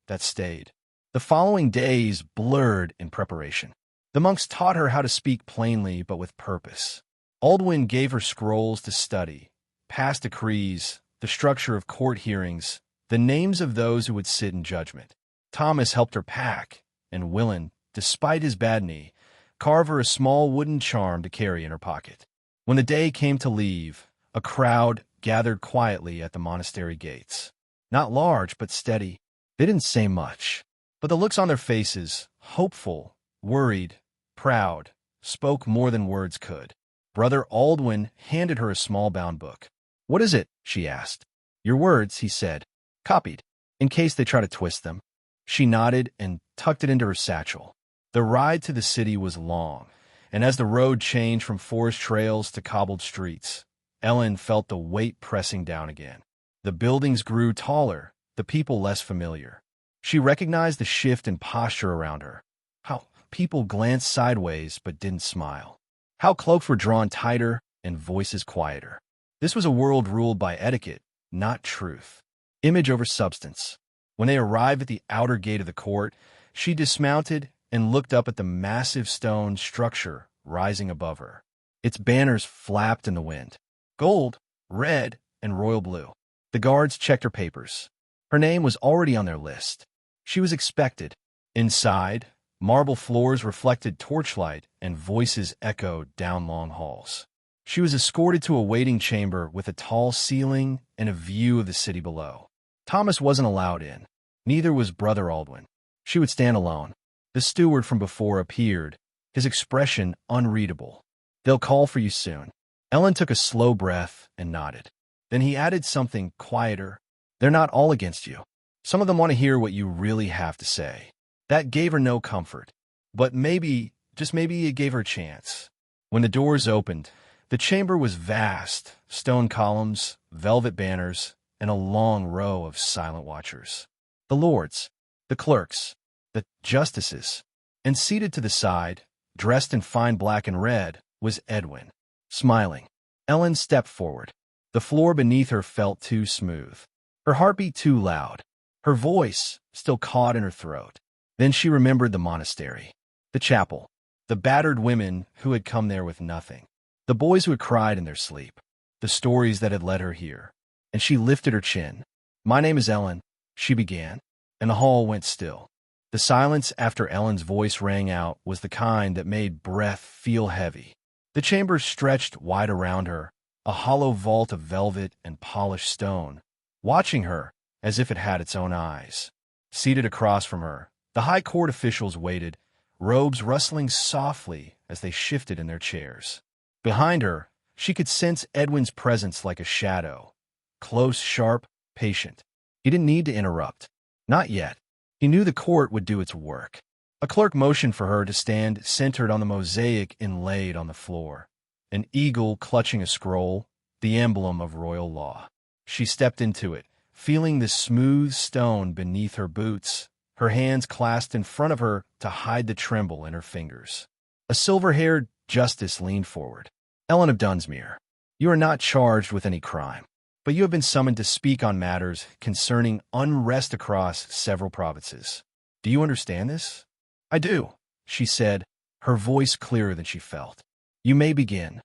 that stayed. The following days blurred in preparation. The monks taught her how to speak plainly but with purpose. Aldwin gave her scrolls to study, past decrees, the structure of court hearings, the names of those who would sit in judgment. Thomas helped her pack, and Willen, despite his bad knee, carved her a small wooden charm to carry in her pocket. When the day came to leave, a crowd gathered quietly at the monastery gates. Not large, but steady. They didn't say much, but the looks on their faces, hopeful, worried, proud, spoke more than words could. Brother Aldwin handed her a small bound book. What is it? She asked. Your words, he said, copied, in case they try to twist them. She nodded and tucked it into her satchel. The ride to the city was long, and as the road changed from forest trails to cobbled streets, Ellen felt the weight pressing down again. The buildings grew taller, the people less familiar. She recognized the shift in posture around her. How people glanced sideways but didn't smile. How cloaks were drawn tighter and voices quieter. This was a world ruled by etiquette, not truth. Image over substance. When they arrived at the outer gate of the court, she dismounted and looked up at the massive stone structure rising above her. Its banners flapped in the wind. Gold, red, and royal blue. The guards checked her papers. Her name was already on their list. She was expected. Inside, marble floors reflected torchlight and voices echoed down long halls. She was escorted to a waiting chamber with a tall ceiling and a view of the city below. Thomas wasn't allowed in. Neither was Brother Aldwin. She would stand alone. The steward from before appeared, his expression unreadable. They'll call for you soon. Ellen took a slow breath and nodded. Then he added something quieter. They're not all against you. Some of them want to hear what you really have to say. That gave her no comfort. But maybe, just maybe it gave her a chance. When the doors opened, the chamber was vast, stone columns, velvet banners, and a long row of silent watchers. The lords, the clerks, the justices, and seated to the side, dressed in fine black and red, was Edwin. Smiling, Ellen stepped forward. The floor beneath her felt too smooth. Her heartbeat too loud. Her voice still caught in her throat. Then she remembered the monastery, the chapel, the battered women who had come there with nothing, the boys who had cried in their sleep, the stories that had led her here. And she lifted her chin. My name is Ellen, she began, and the hall went still. The silence after Ellen's voice rang out was the kind that made breath feel heavy. The chamber stretched wide around her, a hollow vault of velvet and polished stone, watching her as if it had its own eyes. Seated across from her, the high court officials waited, robes rustling softly as they shifted in their chairs. Behind her, she could sense Edwin's presence like a shadow, close, sharp, patient. He didn't need to interrupt. Not yet. He knew the court would do its work. A clerk motioned for her to stand centered on the mosaic inlaid on the floor, an eagle clutching a scroll, the emblem of royal law. She stepped into it, feeling the smooth stone beneath her boots, her hands clasped in front of her to hide the tremble in her fingers. A silver-haired justice leaned forward. Ellen of Dunsmuir, you are not charged with any crime, but you have been summoned to speak on matters concerning unrest across several provinces. Do you understand this? I do, she said, her voice clearer than she felt. You may begin.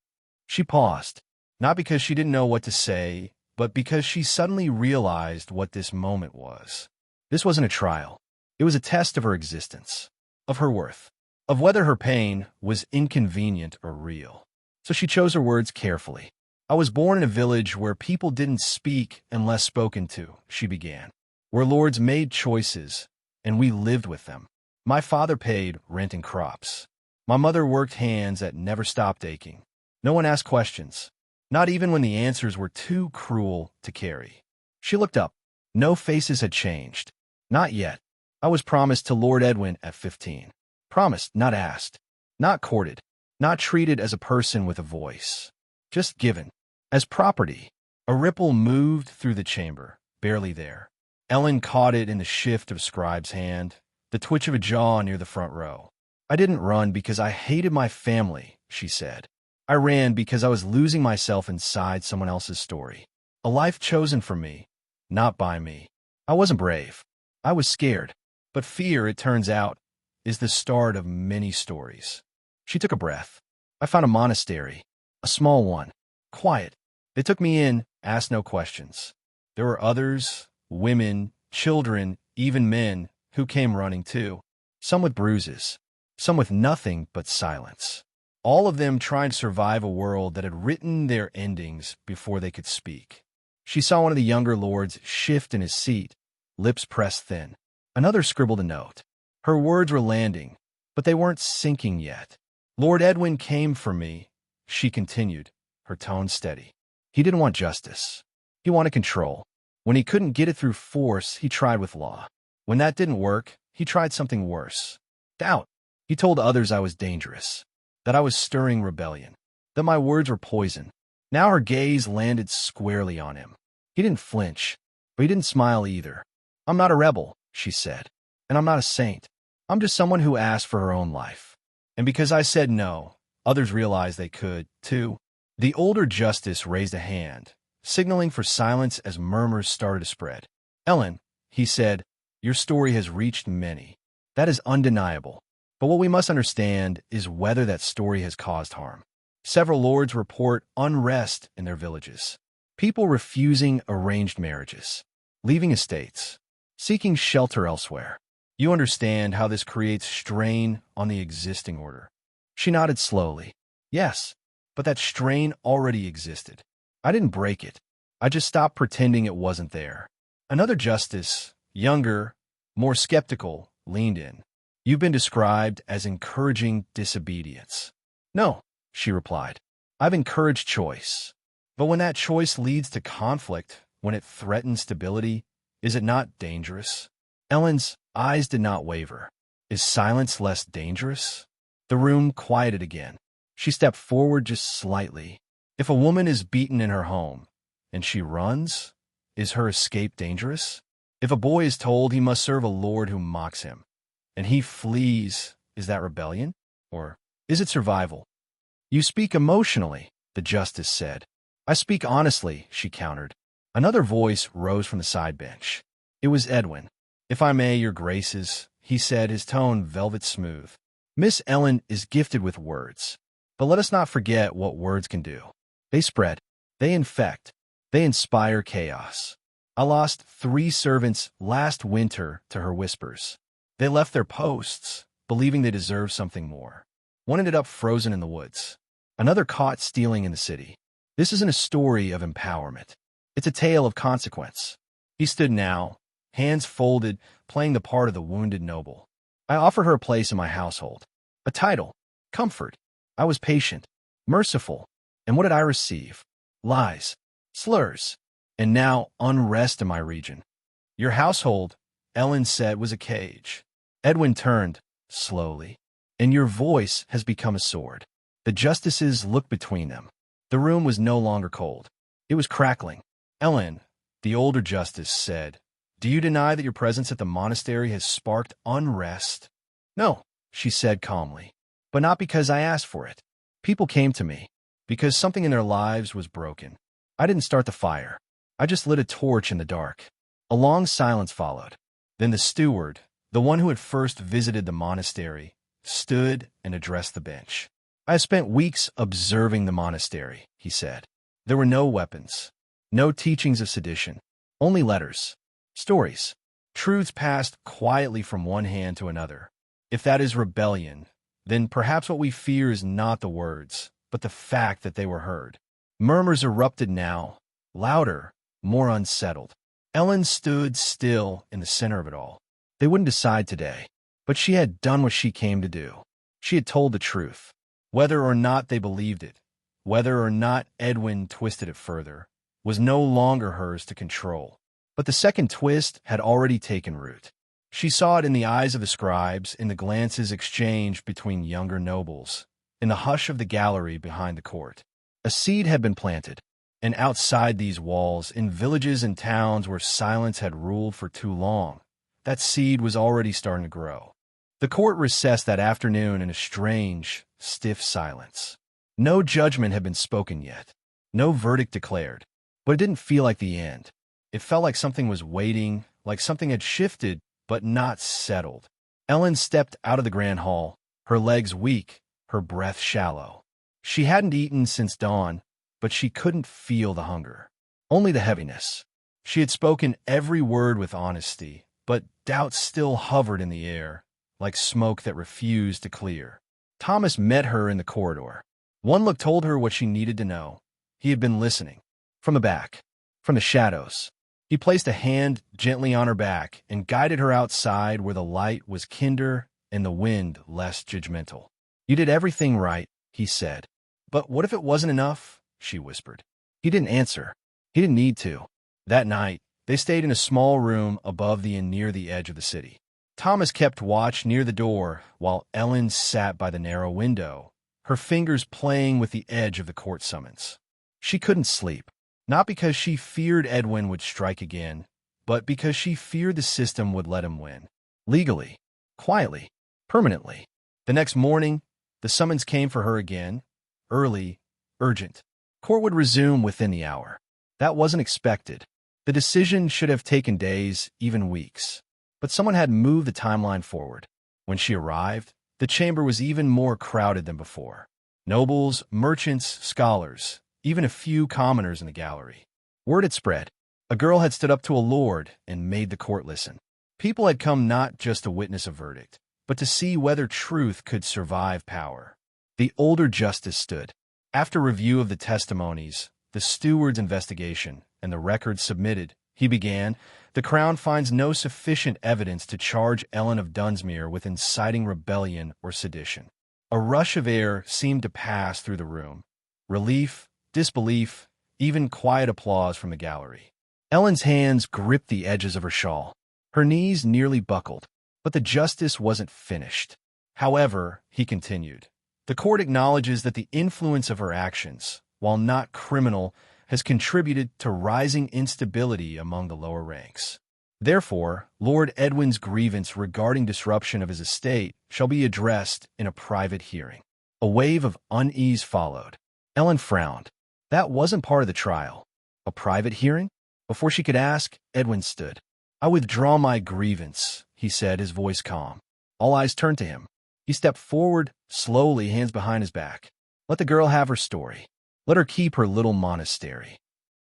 She paused, not because she didn't know what to say, but because she suddenly realized what this moment was. This wasn't a trial. It was a test of her existence, of her worth, of whether her pain was inconvenient or real. So she chose her words carefully. I was born in a village where people didn't speak unless spoken to, she began, where lords made choices, and we lived with them. My father paid rent and crops. My mother worked hands that never stopped aching. No one asked questions, not even when the answers were too cruel to carry. She looked up. No faces had changed. Not yet. I was promised to Lord Edwin at 15. Promised, not asked. Not courted. Not treated as a person with a voice. Just given. As property. A ripple moved through the chamber, barely there. Ellen caught it in the shift of a scribe's hand, the twitch of a jaw near the front row. I didn't run because I hated my family, she said. I ran because I was losing myself inside someone else's story. A life chosen for me, not by me. I wasn't brave. I was scared. But fear, it turns out, is the start of many stories. She took a breath. I found a monastery, a small one, quiet. They took me in, asked no questions. There were others, women, children, even men, who came running too. Some with bruises, some with nothing but silence. All of them trying to survive a world that had written their endings before they could speak. She saw one of the younger lords shift in his seat, lips pressed thin. Another scribbled a note. Her words were landing, but they weren't sinking yet. Lord Edwin came for me, she continued, her tone steady. He didn't want justice. He wanted control. When he couldn't get it through force, he tried with law. When that didn't work, he tried something worse. Doubt. He told others I was dangerous, that I was stirring rebellion, that my words were poison. Now her gaze landed squarely on him. He didn't flinch, but he didn't smile either. I'm not a rebel, she said, and I'm not a saint. I'm just someone who asked for her own life. And because I said no, others realized they could, too. The older justice raised a hand, signaling for silence as murmurs started to spread. Ellen, he said, your story has reached many. That is undeniable. But what we must understand is whether that story has caused harm. Several lords report unrest in their villages. People refusing arranged marriages, leaving estates, seeking shelter elsewhere. You understand how this creates strain on the existing order. She nodded slowly. Yes, but that strain already existed. I didn't break it. I just stopped pretending it wasn't there. Another justice, younger, more skeptical, leaned in. You've been described as encouraging disobedience. No, she replied. I've encouraged choice. But when that choice leads to conflict, when it threatens stability, is it not dangerous? Ellen's eyes did not waver. Is silence less dangerous? The room quieted again. She stepped forward just slightly. If a woman is beaten in her home, and she runs, is her escape dangerous? If a boy is told he must serve a lord who mocks him, and he flees, is that rebellion? Or is it survival? You speak emotionally, the justice said. I speak honestly, she countered. Another voice rose from the side bench. It was Edwin. If I may, your graces, he said, his tone velvet smooth. Miss Ellen is gifted with words. But let us not forget what words can do. They spread. They infect. They inspire chaos. I lost 3 servants last winter to her whispers. They left their posts, believing they deserved something more. One ended up frozen in the woods. Another caught stealing in the city. This isn't a story of empowerment. It's a tale of consequence. He stood now, hands folded, playing the part of the wounded noble. I offered her a place in my household, a title, comfort. I was patient, merciful. And what did I receive? Lies, slurs, and now unrest in my region. Your household, Ellen said, was a cage. Edwin turned, slowly. And your voice has become a sword. The justices looked between them. The room was no longer cold. It was crackling. Ellen, the older justice said, do you deny that your presence at the monastery has sparked unrest? No, she said calmly, but not because I asked for it. People came to me because something in their lives was broken. I didn't start the fire. I just lit a torch in the dark. A long silence followed. Then the steward, the one who had first visited the monastery, stood and addressed the bench. I have spent weeks observing the monastery, he said. There were no weapons, no teachings of sedition, only letters, stories, truths passed quietly from one hand to another. If that is rebellion, then perhaps what we fear is not the words, but the fact that they were heard. Murmurs erupted now, louder, more unsettled. Ellen stood still in the center of it all. They wouldn't decide today, but she had done what she came to do. She had told the truth. Whether or not they believed it, whether or not Edwin twisted it further, was no longer hers to control. But the second twist had already taken root. She saw it in the eyes of the scribes, in the glances exchanged between younger nobles, in the hush of the gallery behind the court. A seed had been planted. And outside these walls, in villages and towns where silence had ruled for too long, that seed was already starting to grow. The court recessed that afternoon in a strange, stiff silence. No judgment had been spoken yet, no verdict declared, but it didn't feel like the end. It felt like something was waiting, like something had shifted but not settled. Ellen stepped out of the grand hall, her legs weak, her breath shallow. She hadn't eaten since dawn, but she couldn't feel the hunger, only the heaviness. She had spoken every word with honesty, but doubt still hovered in the air, like smoke that refused to clear. Thomas met her in the corridor. One look told her what she needed to know. He had been listening. From the back, from the shadows. He placed a hand gently on her back and guided her outside where the light was kinder and the wind less judgmental. "You did everything right," he said. "But what if it wasn't enough?" she whispered. He didn't answer. He didn't need to. That night, they stayed in a small room above and near the edge of the city. Thomas kept watch near the door while Ellen sat by the narrow window, her fingers playing with the edge of the court summons. She couldn't sleep, not because she feared Edwin would strike again, but because she feared the system would let him win. Legally, quietly, permanently. The next morning, the summons came for her again, early, urgent. Court would resume within the hour. That wasn't expected. The decision should have taken days, even weeks. But someone had moved the timeline forward. When she arrived, the chamber was even more crowded than before. Nobles, merchants, scholars, even a few commoners in the gallery. Word had spread. A girl had stood up to a lord and made the court listen. People had come not just to witness a verdict, but to see whether truth could survive power. The older justice stood. After review of the testimonies, the steward's investigation, and the records submitted, he began, "The Crown finds no sufficient evidence to charge Ellen of Dunsmuir with inciting rebellion or sedition." A rush of air seemed to pass through the room. Relief, disbelief, even quiet applause from the gallery. Ellen's hands gripped the edges of her shawl. Her knees nearly buckled, but the justice wasn't finished. "However," he continued, "the court acknowledges that the influence of her actions, while not criminal, has contributed to rising instability among the lower ranks. Therefore, Lord Edwin's grievance regarding disruption of his estate shall be addressed in a private hearing." A wave of unease followed. Ellen frowned. That wasn't part of the trial. A private hearing? Before she could ask, Edwin stood. "I withdraw my grievance," he said, his voice calm. All eyes turned to him. He stepped forward, slowly, hands behind his back. "Let the girl have her story. Let her keep her little monastery."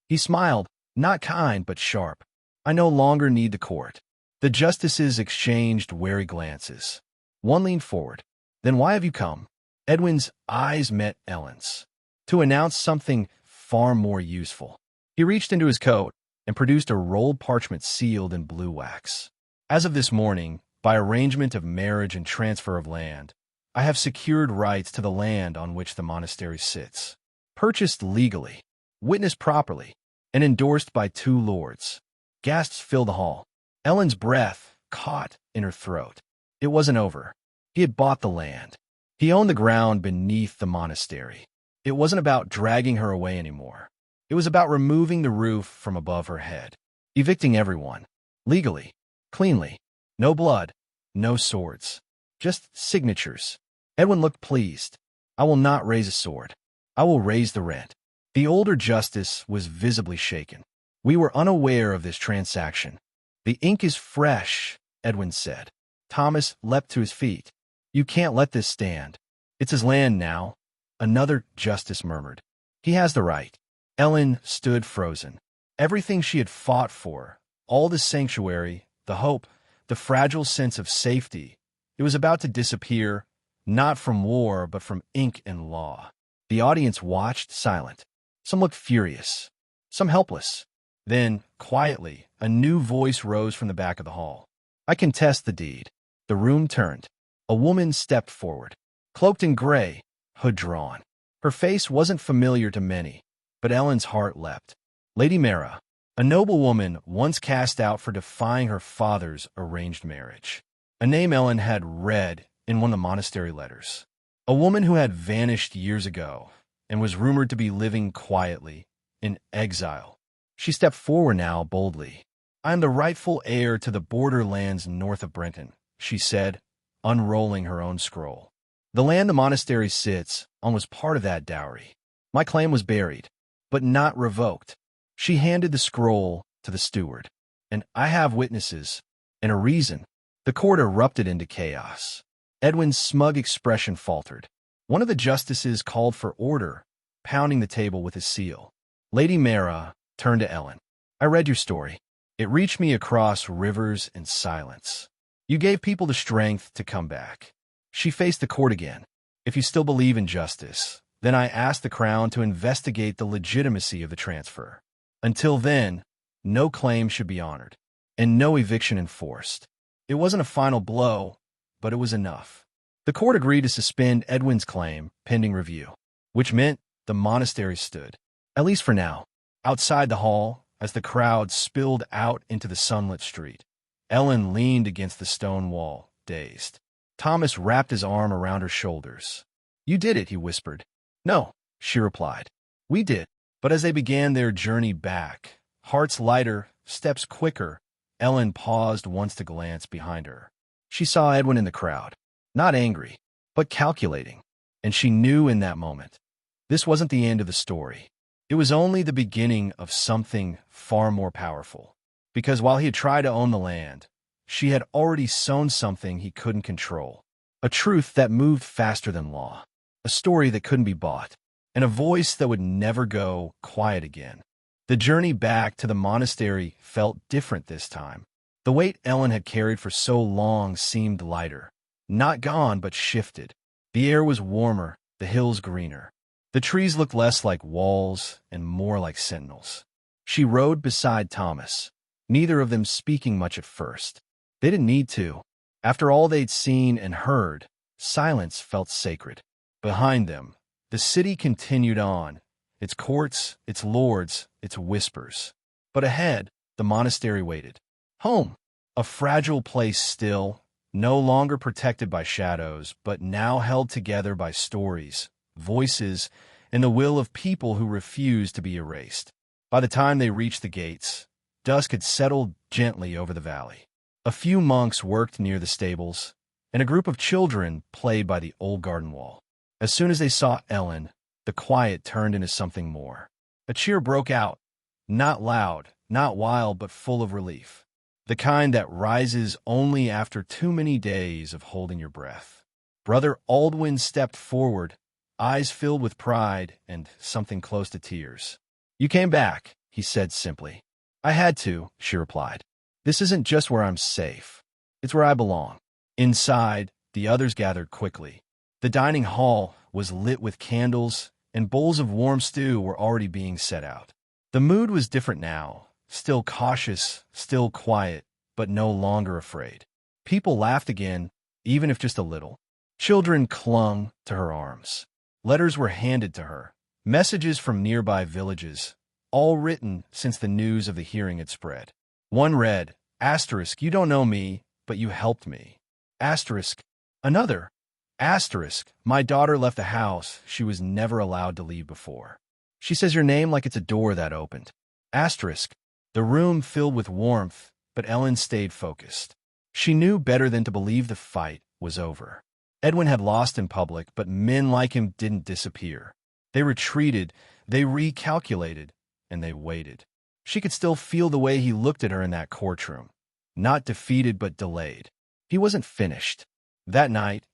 He smiled, not kind but sharp. "I no longer need the court." The justices exchanged wary glances. One leaned forward. "Then why have you come?" Edwin's eyes met Ellen's. "To announce something far more useful." He reached into his coat and produced a rolled parchment sealed in blue wax. "As of this morning, by arrangement of marriage and transfer of land, I have secured rights to the land on which the monastery sits. Purchased legally, witnessed properly, and endorsed by 2 lords." Gasps filled the hall. Ellen's breath caught in her throat. It wasn't over. He had bought the land. He owned the ground beneath the monastery. It wasn't about dragging her away anymore. It was about removing the roof from above her head. Evicting everyone. Legally. Cleanly. No blood. No swords. Just signatures. Edwin looked pleased. "I will not raise a sword. I will raise the rent." The older justice was visibly shaken. "We were unaware of this transaction." "The ink is fresh," Edwin said. Thomas leapt to his feet. "You can't let this stand. It's his land now." Another justice murmured. "He has the right." Ellen stood frozen. Everything she had fought for, all the sanctuary, the hope, the fragile sense of safety, it was about to disappear, not from war, but from ink and law. The audience watched, silent. Some looked furious, some helpless. Then, quietly, a new voice rose from the back of the hall. "I contest the deed." The room turned. A woman stepped forward, cloaked in gray, hood drawn. Her face wasn't familiar to many, but Ellen's heart leapt. Lady Mara, a noblewoman once cast out for defying her father's arranged marriage. A name Ellen had read in one of the monastery letters. A woman who had vanished years ago and was rumored to be living quietly, in exile. She stepped forward now boldly. "I am the rightful heir to the borderlands north of Brenton," she said, unrolling her own scroll. "The land the monastery sits on was part of that dowry. My claim was buried, but not revoked." She handed the scroll to the steward. "And I have witnesses, and a reason." The court erupted into chaos. Edwin's smug expression faltered. One of the justices called for order, pounding the table with his seal. Lady Mara turned to Ellen. "I read your story. It reached me across rivers and silence. You gave people the strength to come back." She faced the court again. "If you still believe in justice, then I ask the Crown to investigate the legitimacy of the transfer. Until then, no claim should be honored, and no eviction enforced." It wasn't a final blow, but it was enough. The court agreed to suspend Edwin's claim pending review, which meant the monastery stood, at least for now. Outside the hall, as the crowd spilled out into the sunlit street, Ellen leaned against the stone wall, dazed. Thomas wrapped his arm around her shoulders. "You did it," he whispered. "No," she replied. "We did." But as they began their journey back, hearts lighter, steps quicker, Ellen paused once to glance behind her. She saw Edwin in the crowd, not angry, but calculating, and she knew in that moment this wasn't the end of the story. It was only the beginning of something far more powerful. Because while he had tried to own the land, she had already sown something he couldn't control. A truth that moved faster than law. A story that couldn't be bought. And a voice that would never go quiet again. The journey back to the monastery felt different this time. The weight Ellen had carried for so long seemed lighter. Not gone, but shifted. The air was warmer, the hills greener. The trees looked less like walls and more like sentinels. She rode beside Thomas, neither of them speaking much at first. They didn't need to. After all they'd seen and heard, silence felt sacred. Behind them, the city continued on, its courts, its lords, its whispers. But ahead, the monastery waited. Home, a fragile place still, no longer protected by shadows, but now held together by stories, voices, and the will of people who refused to be erased. By the time they reached the gates, dusk had settled gently over the valley. A few monks worked near the stables, and a group of children played by the old garden wall. As soon as they saw Ellen, the quiet turned into something more. A cheer broke out, not loud, not wild, but full of relief. The kind that rises only after too many days of holding your breath. Brother Aldwin stepped forward, eyes filled with pride and something close to tears. "You came back," he said simply. "I had to," she replied. "This isn't just where I'm safe. It's where I belong." Inside, the others gathered quickly. The dining hall was lit with candles, and bowls of warm stew were already being set out. The mood was different now, still cautious, still quiet, but no longer afraid. People laughed again, even if just a little. Children clung to her arms. Letters were handed to her, messages from nearby villages, all written since the news of the hearing had spread. One read, *, "You don't know me, but you helped me." *, another, *, "My daughter left the house she was never allowed to leave before. She says your name like it's a door that opened." The room filled with warmth, but Ellen stayed focused. She knew better than to believe the fight was over. Edwin had lost in public, but men like him didn't disappear. They retreated, they recalculated, and they waited. She could still feel the way he looked at her in that courtroom. Not defeated, but delayed. He wasn't finished. That night,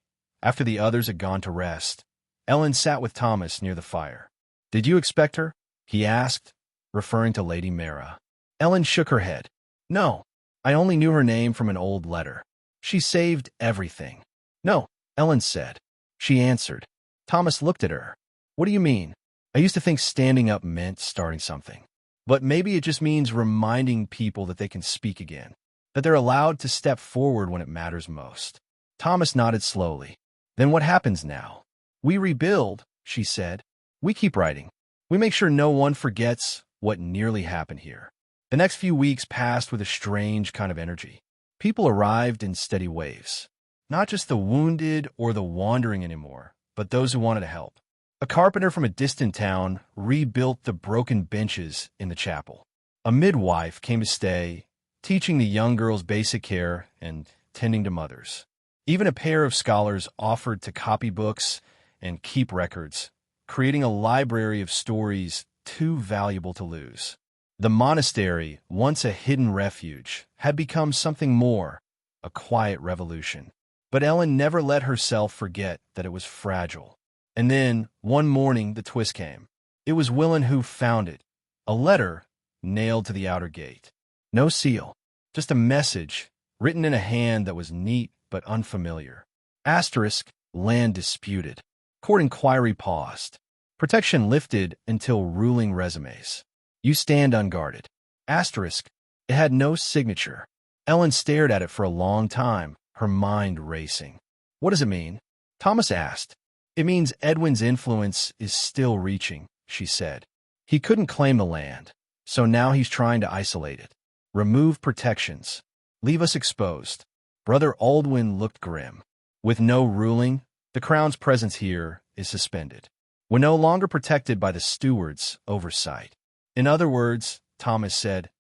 after the others had gone to rest, Ellen sat with Thomas near the fire. "Did you expect her?" he asked, referring to Lady Mara. Ellen shook her head. "No, I only knew her name from an old letter. She saved everything." "No," Ellen said. She answered. Thomas looked at her. "What do you mean?" "I used to think standing up meant starting something. But maybe it just means reminding people that they can speak again, that they're allowed to step forward when it matters most." Thomas nodded slowly. "Then what happens now?" "We rebuild," she said. "We keep writing. We make sure no one forgets what nearly happened here." The next few weeks passed with a strange kind of energy. People arrived in steady waves. Not just the wounded or the wandering anymore, but those who wanted to help. A carpenter from a distant town rebuilt the broken benches in the chapel. A midwife came to stay, teaching the young girls basic care and tending to mothers. Even a pair of scholars offered to copy books and keep records, creating a library of stories too valuable to lose. The monastery, once a hidden refuge, had become something more, a quiet revolution. But Ellen never let herself forget that it was fragile. And then, one morning, the twist came. It was Willen who found it, a letter nailed to the outer gate. No seal, just a message written in a hand that was neat but unfamiliar. Asterisk, land disputed. Court inquiry paused. Protection lifted until ruling resumes. You stand unguarded. Asterisk, it had no signature. Ellen stared at it for a long time, her mind racing. What does it mean? Thomas asked. It means Edwin's influence is still reaching, she said. He couldn't claim the land, so now he's trying to isolate it. Remove protections. Leave us exposed. Brother Aldwin looked grim. With no ruling, the crown's presence here is suspended. We're no longer protected by the steward's oversight. In other words, Thomas said,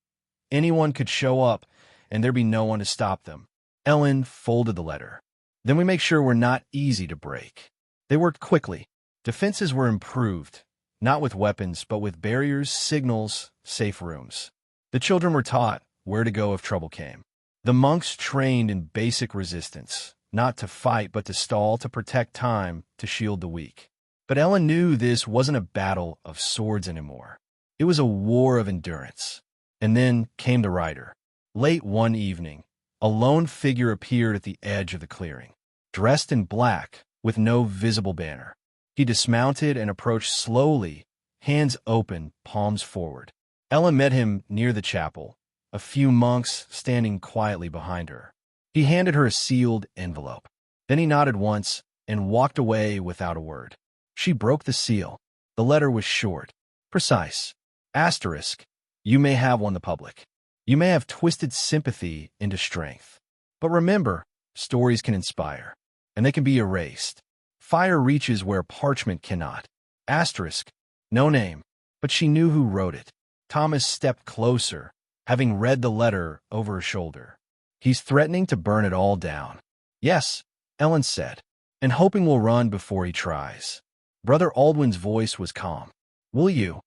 anyone could show up and there'd be no one to stop them. Ellen folded the letter. Then we make sure we're not easy to break. They worked quickly. Defenses were improved, not with weapons, but with barriers, signals, safe rooms. The children were taught where to go if trouble came. The monks trained in basic resistance, not to fight, but to stall, to protect time, to shield the weak. But Ellen knew this wasn't a battle of swords anymore. It was a war of endurance. And then came the rider. Late one evening, a lone figure appeared at the edge of the clearing, dressed in black, with no visible banner. He dismounted and approached slowly, hands open, palms forward. Ellen met him near the chapel, a few monks standing quietly behind her. He handed her a sealed envelope. Then he nodded once and walked away without a word. She broke the seal. The letter was short, precise. Asterisk, you may have won the public. You may have twisted sympathy into strength. But remember, stories can inspire, and they can be erased. Fire reaches where parchment cannot. Asterisk, no name, but she knew who wrote it. Thomas stepped closer, having read the letter over her shoulder. He's threatening to burn it all down. Yes, Ellen said, and hoping we'll run before he tries. Brother Aldwin's voice was calm. Will you?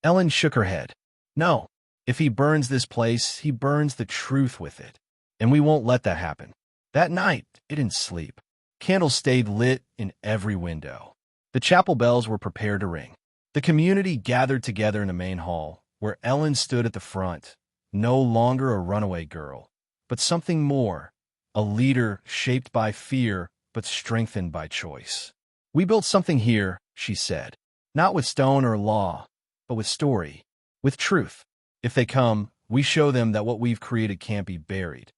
Ellen shook her head. No. If he burns this place, he burns the truth with it. And we won't let that happen. That night, it didn't sleep. Candles stayed lit in every window. The chapel bells were prepared to ring. The community gathered together in the main hall, where Ellen stood at the front, no longer a runaway girl, but something more, a leader shaped by fear but strengthened by choice. We built something here, she said, not with stone or law, but with story, with truth. If they come, we show them that what we've created can't be buried.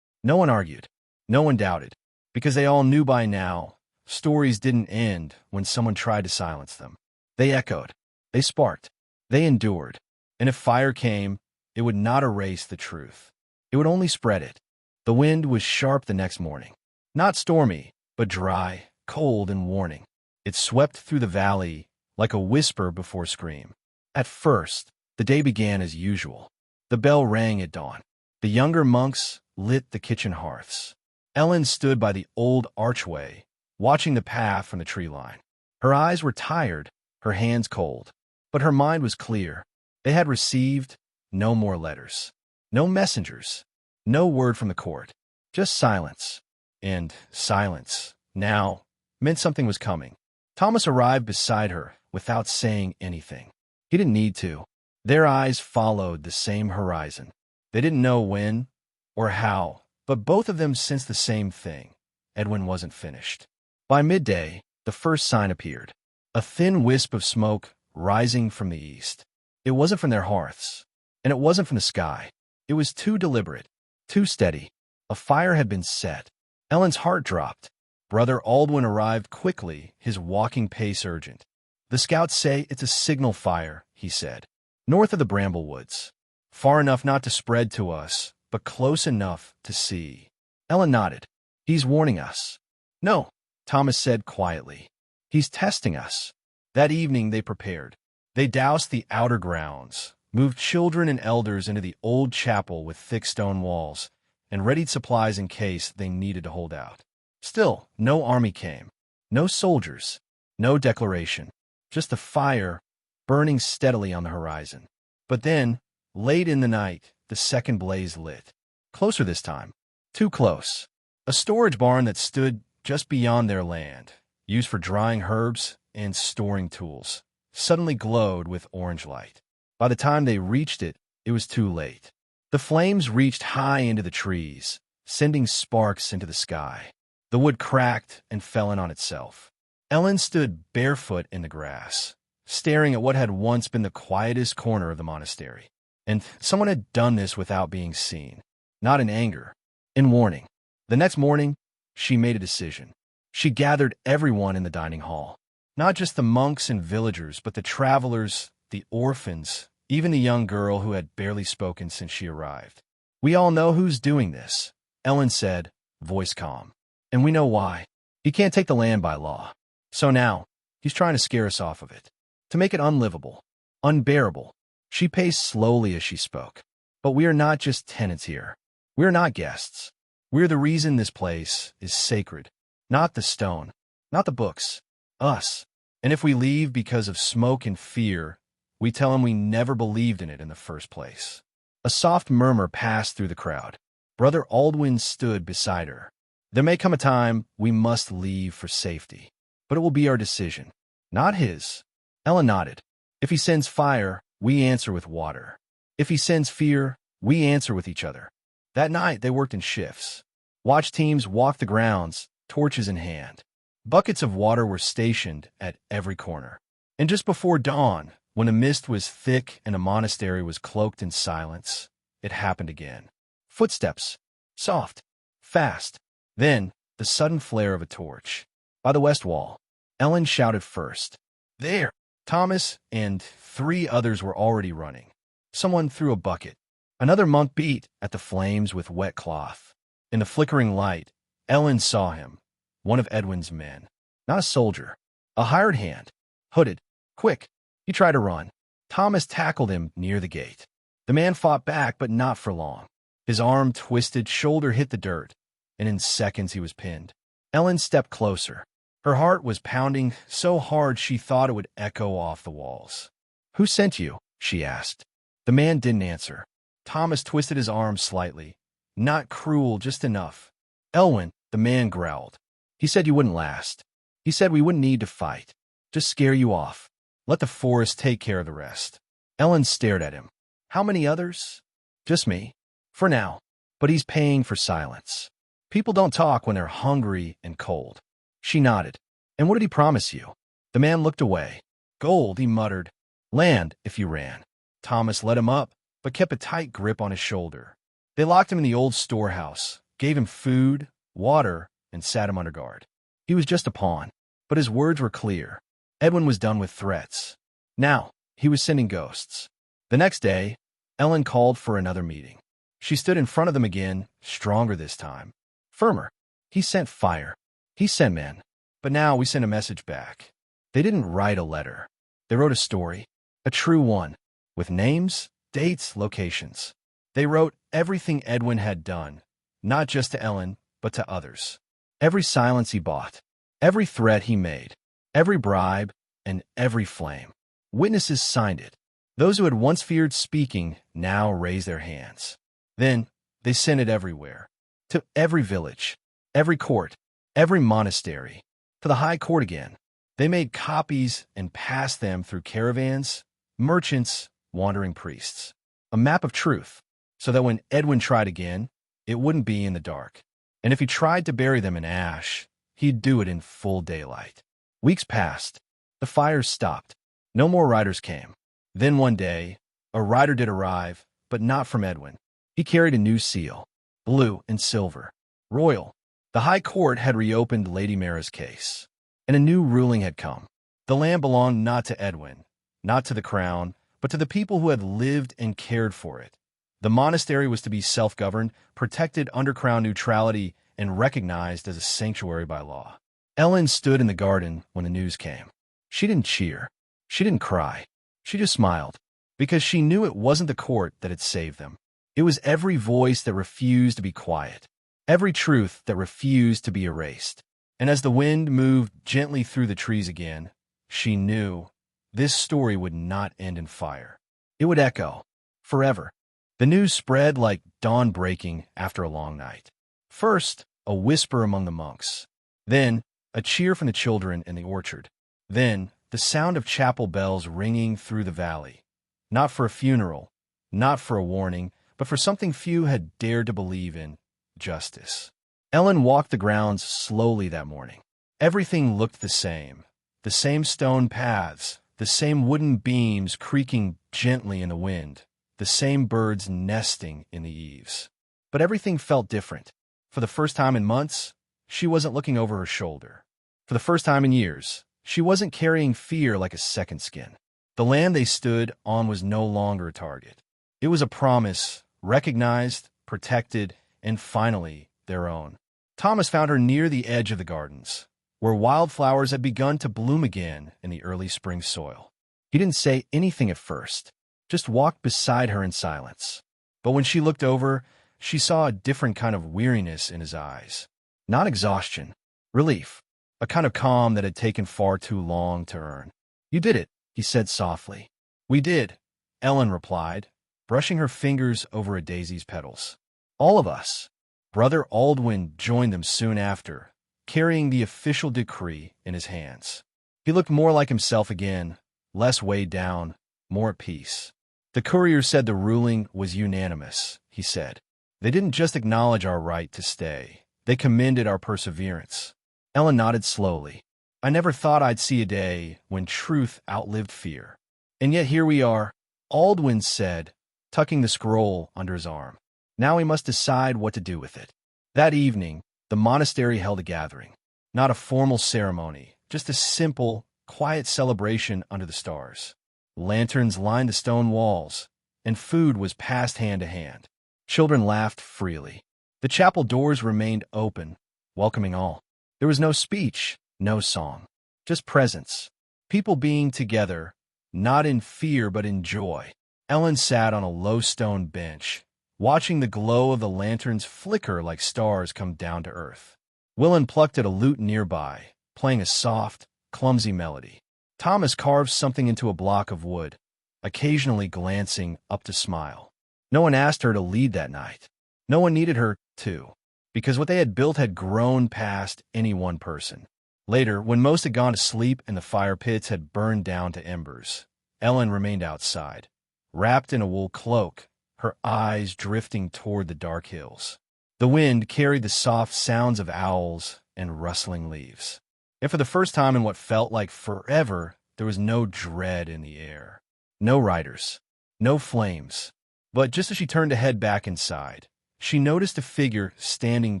No one argued. No one doubted. Because they all knew by now, stories didn't end when someone tried to silence them. They echoed. They sparked. They endured. And if fire came, it would not erase the truth. It would only spread it. The wind was sharp the next morning. Not stormy, but dry, cold, and warning. It swept through the valley like a whisper before scream. At first, the day began as usual. The bell rang at dawn. The younger monks lit the kitchen hearths. Ellen stood by the old archway, watching the path from the tree line. Her eyes were tired, her hands cold, but her mind was clear. They had received no more letters, no messengers, no word from the court, just silence. And silence, now, meant something was coming. Thomas arrived beside her without saying anything. He didn't need to. Their eyes followed the same horizon. They didn't know when or how, but both of them sensed the same thing. Edwin wasn't finished. By midday, the first sign appeared. A thin wisp of smoke rising from the east. It wasn't from their hearths, and it wasn't from the sky. It was too deliberate, too steady. A fire had been set. Ellen's heart dropped. Brother Aldwin arrived quickly, his walking pace urgent. The scouts say it's a signal fire, he said. North of the Bramblewoods. Far enough not to spread to us, but close enough to see. Ellen nodded. He's warning us. No, Thomas said quietly. He's testing us. That evening they prepared. They doused the outer grounds, moved children and elders into the old chapel with thick stone walls, and readied supplies in case they needed to hold out. Still, no army came. No soldiers. No declaration. Just the fire burning steadily on the horizon. But then, late in the night, the second blaze lit. Closer this time. Too close. A storage barn that stood just beyond their land, used for drying herbs and storing tools, suddenly glowed with orange light. By the time they reached it, it was too late. The flames reached high into the trees, sending sparks into the sky. The wood cracked and fell in on itself. Ellen stood barefoot in the grass, staring at what had once been the quietest corner of the monastery. And someone had done this without being seen, not in anger, in warning. The next morning, she made a decision. She gathered everyone in the dining hall, not just the monks and villagers, but the travelers, the orphans, even the young girl who had barely spoken since she arrived. "We all know who's doing this," Ellen said, voice calm. "And we know why. He can't take the land by law. So now, he's trying to scare us off of it, to make it unlivable, unbearable." She paced slowly as she spoke. "But we are not just tenants here. We are not guests. We're the reason this place is sacred. Not the stone, not the books, us. And if we leave because of smoke and fear, we tell him we never believed in it in the first place." A soft murmur passed through the crowd. Brother Aldwin stood beside her. "There may come a time we must leave for safety, but it will be our decision, not his." Ellen nodded. "If he sends fire, we answer with water. If he sends fear, we answer with each other." That night they worked in shifts. Watch teams walked the grounds, torches in hand. Buckets of water were stationed at every corner. And just before dawn, when the mist was thick and the monastery was cloaked in silence, it happened again. Footsteps. Soft. Fast. Then, the sudden flare of a torch. By the west wall. Ellen shouted first. "There!" Thomas and 3 others were already running. Someone threw a bucket. Another monk beat at the flames with wet cloth. In the flickering light, Ellen saw him, one of Edwin's men. Not a soldier. A hired hand. Hooded. Quick. He tried to run. Thomas tackled him near the gate. The man fought back, but not for long. His arm twisted, shoulder hit the dirt, and in seconds he was pinned. Ellen stepped closer. Her heart was pounding so hard she thought it would echo off the walls. "Who sent you?" she asked. The man didn't answer. Thomas twisted his arm slightly. "Not cruel, just enough." "Elwyn," the man growled. "He said you wouldn't last. He said we wouldn't need to fight. Just scare you off. Let the forest take care of the rest." Ellen stared at him. "How many others?" "Just me. For now. But he's paying for silence. People don't talk when they're hungry and cold." She nodded. "And what did he promise you?" The man looked away. "Gold," he muttered. "Land, if you ran." Thomas let him up, but kept a tight grip on his shoulder. They locked him in the old storehouse, gave him food, water, and sat him under guard. He was just a pawn, but his words were clear. Edwin was done with threats. Now, he was sending ghosts. The next day, Ellen called for another meeting. She stood in front of them again, stronger this time. Firmer. "He sent fire. He sent men. But now we send a message back." They didn't write a letter. They wrote a story, a true one, with names, dates, locations. They wrote everything Edwin had done, not just to Ellen, but to others. Every silence he bought, every threat he made, every bribe, and every flame. Witnesses signed it. Those who had once feared speaking now raised their hands. Then they sent it everywhere, to every village, every court, every monastery, to the high court again. They made copies and passed them through caravans, merchants, wandering priests. A map of truth, so that when Edwin tried again, it wouldn't be in the dark. And if he tried to bury them in ash, he'd do it in full daylight. Weeks passed. The fires stopped. No more riders came. Then one day, a rider did arrive, but not from Edwin. He carried a new seal, blue and silver, royal. The High Court had reopened Lady Mara's case, and a new ruling had come. The land belonged not to Edwin, not to the crown, but to the people who had lived and cared for it. The monastery was to be self-governed, protected under crown neutrality, and recognized as a sanctuary by law. Ellen stood in the garden when the news came. She didn't cheer. She didn't cry. She just smiled, because she knew it wasn't the court that had saved them. It was every voice that refused to be quiet, every truth that refused to be erased. And as the wind moved gently through the trees again, she knew this story would not end in fire. It would echo forever. The news spread like dawn breaking after a long night. First, a whisper among the monks. Then, a cheer from the children in the orchard. Then, the sound of chapel bells ringing through the valley. Not for a funeral, not for a warning, but for something few had dared to believe in: justice. Ellen walked the grounds slowly that morning. Everything looked the same stone paths, the same wooden beams creaking gently in the wind, the same birds nesting in the eaves. But everything felt different. For the first time in months, she wasn't looking over her shoulder. For the first time in years, she wasn't carrying fear like a second skin. The land they stood on was no longer a target. It was a promise, recognized, protected, and finally, their own. Thomas found her near the edge of the gardens, where wildflowers had begun to bloom again in the early spring soil. He didn't say anything at first, just walked beside her in silence. But when she looked over, she saw a different kind of weariness in his eyes. Not exhaustion, relief, a kind of calm that had taken far too long to earn. "You did it," he said softly. "We did," Ellen replied, brushing her fingers over a daisy's petals. "All of us." Brother Aldwin joined them soon after, carrying the official decree in his hands. He looked more like himself again, less weighed down, more at peace. "The courier said the ruling was unanimous," he said. "They didn't just acknowledge our right to stay. They commended our perseverance." Ellen nodded slowly. "I never thought I'd see a day when truth outlived fear. And yet here we are," Aldwin said, tucking the scroll under his arm. "Now we must decide what to do with it." That evening, the monastery held a gathering. Not a formal ceremony, just a simple, quiet celebration under the stars. Lanterns lined the stone walls, and food was passed hand to hand. Children laughed freely. The chapel doors remained open, welcoming all. There was no speech, no song, just presence. People being together, not in fear but in joy. Ellen sat on a low stone bench, watching the glow of the lanterns flicker like stars come down to earth. Willen plucked at a lute nearby, playing a soft, clumsy melody. Thomas carved something into a block of wood, occasionally glancing up to smile. No one asked her to lead that night. No one needed her to, because what they had built had grown past any one person. Later, when most had gone to sleep and the fire pits had burned down to embers, Ellen remained outside, wrapped in a wool cloak, her eyes drifting toward the dark hills. The wind carried the soft sounds of owls and rustling leaves. And for the first time in what felt like forever, there was no dread in the air. No riders, no flames. But just as she turned to head back inside, she noticed a figure standing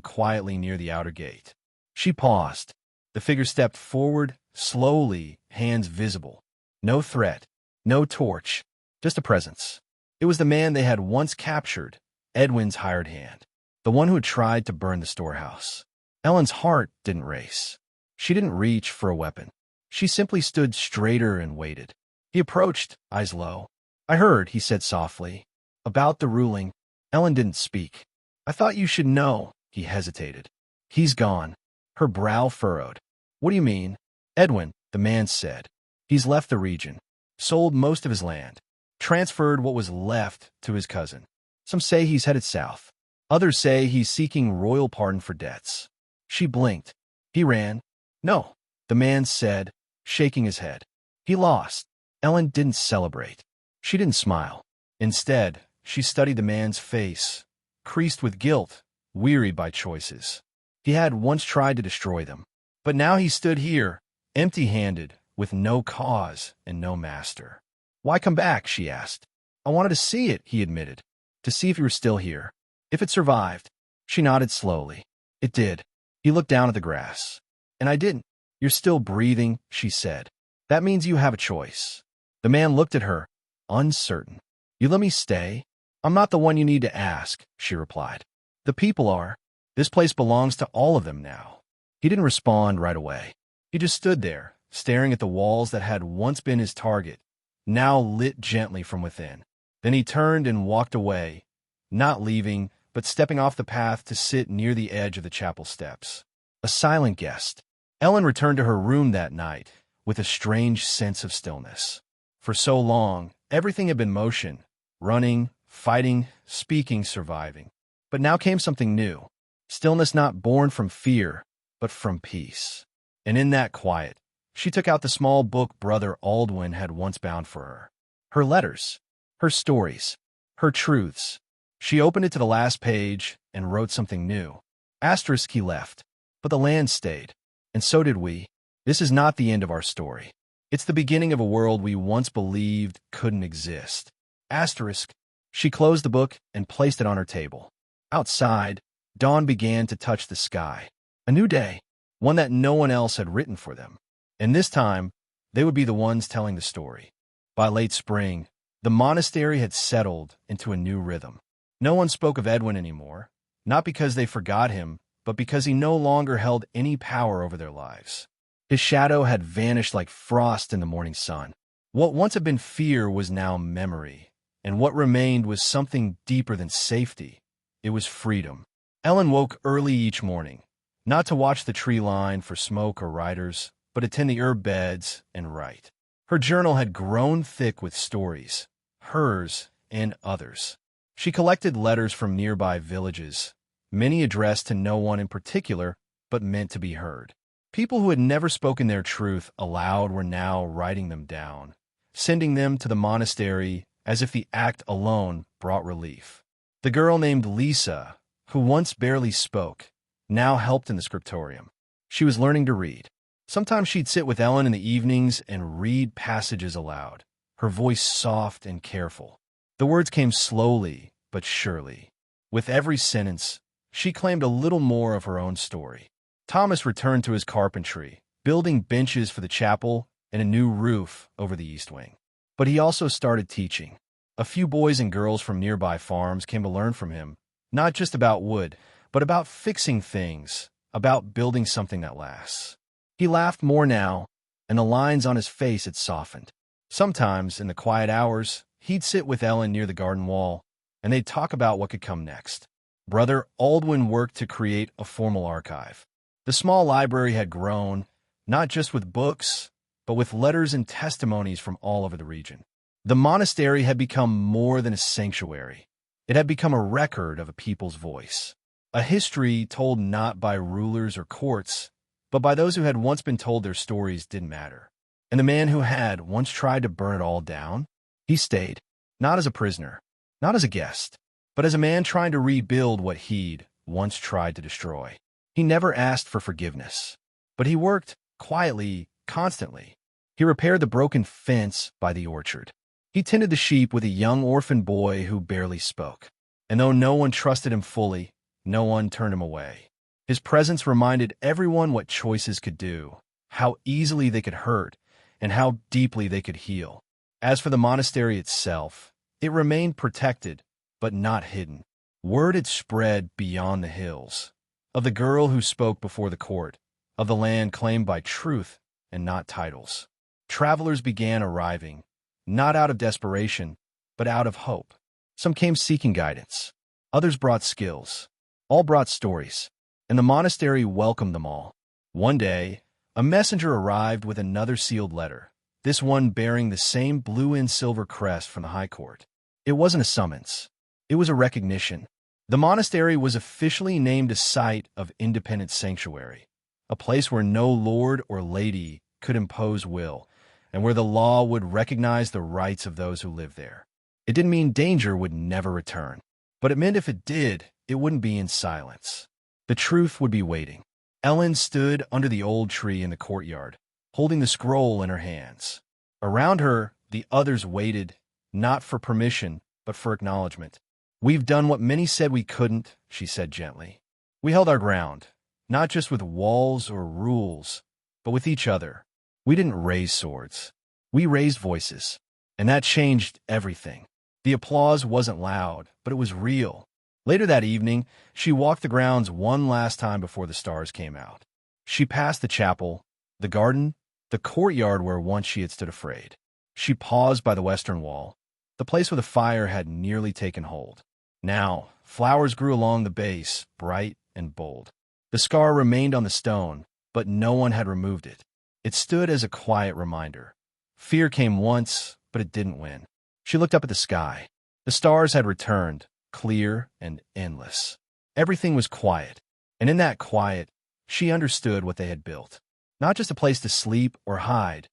quietly near the outer gate. She paused. The figure stepped forward, slowly, hands visible. No threat, no torch, just a presence. It was the man they had once captured, Edwin's hired hand, the one who had tried to burn the storehouse. Ellen's heart didn't race. She didn't reach for a weapon. She simply stood straighter and waited. He approached, eyes low. "I heard," he said softly, "about the ruling." Ellen didn't speak. "I thought you should know," he hesitated. "He's gone." Her brow furrowed. "What do you mean?" "Edwin," the man said. "He's left the region, sold most of his land, transferred what was left to his cousin. Some say he's headed south. Others say he's seeking royal pardon for debts." She blinked. "He ran." "No," the man said, shaking his head. "He lost." Ellen didn't celebrate. She didn't smile. Instead, she studied the man's face, creased with guilt, wearied by choices. He had once tried to destroy them. But now he stood here, empty-handed, with no cause and no master. "Why come back?" she asked. "I wanted to see it," he admitted. "To see if you were still here. If it survived." She nodded slowly. "It did." He looked down at the grass. "And I didn't." "You're still breathing," she said. "That means you have a choice." The man looked at her, uncertain. "You let me stay?" "I'm not the one you need to ask," she replied. "The people are. This place belongs to all of them now." He didn't respond right away. He just stood there, staring at the walls that had once been his target, now lit gently from within. Then he turned and walked away, not leaving, but stepping off the path to sit near the edge of the chapel steps. A silent guest. Ellen returned to her room that night with a strange sense of stillness. For so long, everything had been motion, running, fighting, speaking, surviving. But now came something new. Stillness not born from fear, but from peace. And in that quiet, she took out the small book Brother Aldwin had once bound for her. Her letters, her stories, her truths. She opened it to the last page and wrote something new. Asterisk he left, but the land stayed. And so did we. This is not the end of our story. It's the beginning of a world we once believed couldn't exist. Asterisk. She closed the book and placed it on her table. Outside, dawn began to touch the sky. A new day, one that no one else had written for them. And this time, they would be the ones telling the story. By late spring, the monastery had settled into a new rhythm. No one spoke of Edwin anymore, not because they forgot him, but because he no longer held any power over their lives. His shadow had vanished like frost in the morning sun. What once had been fear was now memory, and what remained was something deeper than safety. It was freedom. Ellen woke early each morning, not to watch the tree line for smoke or riders, but attend the herb beds and write. Her journal had grown thick with stories, hers and others. She collected letters from nearby villages, many addressed to no one in particular, but meant to be heard. People who had never spoken their truth aloud were now writing them down, sending them to the monastery as if the act alone brought relief. The girl named Lisa, who once barely spoke, now helped in the scriptorium. She was learning to read. Sometimes she'd sit with Ellen in the evenings and read passages aloud, her voice soft and careful. The words came slowly but surely. With every sentence, she claimed a little more of her own story. Thomas returned to his carpentry, building benches for the chapel and a new roof over the east wing. But he also started teaching. A few boys and girls from nearby farms came to learn from him, not just about wood, but about fixing things, about building something that lasts. He laughed more now, and the lines on his face had softened. Sometimes, in the quiet hours, he'd sit with Ellen near the garden wall, and they'd talk about what could come next. Brother Aldwin worked to create a formal archive. The small library had grown, not just with books, but with letters and testimonies from all over the region. The monastery had become more than a sanctuary. It had become a record of a people's voice, a history told not by rulers or courts, but by those who had once been told their stories didn't matter. And the man who had once tried to burn it all down, he stayed, not as a prisoner, not as a guest, but as a man trying to rebuild what he'd once tried to destroy. He never asked for forgiveness, but he worked quietly, constantly. He repaired the broken fence by the orchard. He tended the sheep with a young orphan boy who barely spoke. And though no one trusted him fully, no one turned him away. His presence reminded everyone what choices could do, how easily they could hurt, and how deeply they could heal. As for the monastery itself, it remained protected, but not hidden. Word had spread beyond the hills, of the girl who spoke before the court, of the land claimed by truth and not titles. Travelers began arriving, not out of desperation, but out of hope. Some came seeking guidance. Others brought skills. All brought stories, and the monastery welcomed them all. One day, a messenger arrived with another sealed letter, this one bearing the same blue and silver crest from the High Court. It wasn't a summons. It was a recognition. The monastery was officially named a site of independent sanctuary, a place where no lord or lady could impose will, and where the law would recognize the rights of those who lived there. It didn't mean danger would never return, but it meant if it did, it wouldn't be in silence. The truth would be waiting. Ellen stood under the old tree in the courtyard, holding the scroll in her hands. Around her, the others waited, not for permission, but for acknowledgement. "We've done what many said we couldn't," she said gently. "We held our ground, not just with walls or rules, but with each other. We didn't raise swords. We raised voices, and that changed everything." The applause wasn't loud, but it was real. Later that evening, she walked the grounds one last time before the stars came out. She passed the chapel, the garden, the courtyard where once she had stood afraid. She paused by the western wall, the place where the fire had nearly taken hold. Now, flowers grew along the base, bright and bold. The scar remained on the stone, but no one had removed it. It stood as a quiet reminder. Fear came once, but it didn't win. She looked up at the sky. The stars had returned, clear and endless. Everything was quiet, and in that quiet, she understood what they had built. Not just a place to sleep or hide,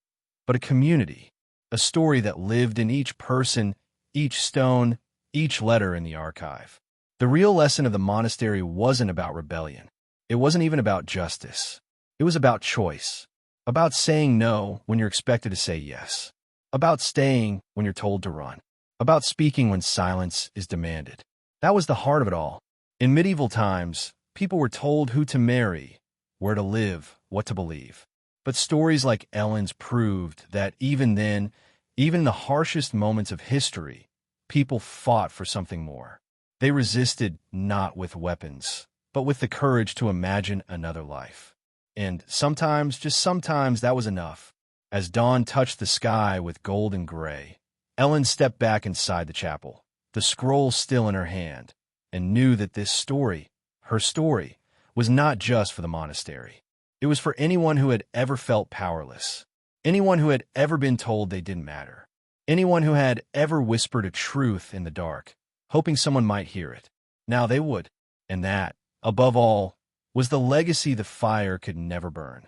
but a community, a story that lived in each person, each stone, each letter in the archive. The real lesson of the monastery wasn't about rebellion. It wasn't even about justice. It was about choice, about saying no when you're expected to say yes, about staying when you're told to run, about speaking when silence is demanded. That was the heart of it all. In medieval times, people were told who to marry, where to live, what to believe. But stories like Ellen's proved that even then, even in the harshest moments of history, people fought for something more. They resisted not with weapons, but with the courage to imagine another life. And sometimes, just sometimes, that was enough. As dawn touched the sky with gold and gray, Ellen stepped back inside the chapel, the scroll still in her hand, and knew that this story, her story, was not just for the monastery. It was for anyone who had ever felt powerless, anyone who had ever been told they didn't matter, anyone who had ever whispered a truth in the dark, hoping someone might hear it. Now they would. And that, above all, was the legacy the fire could never burn.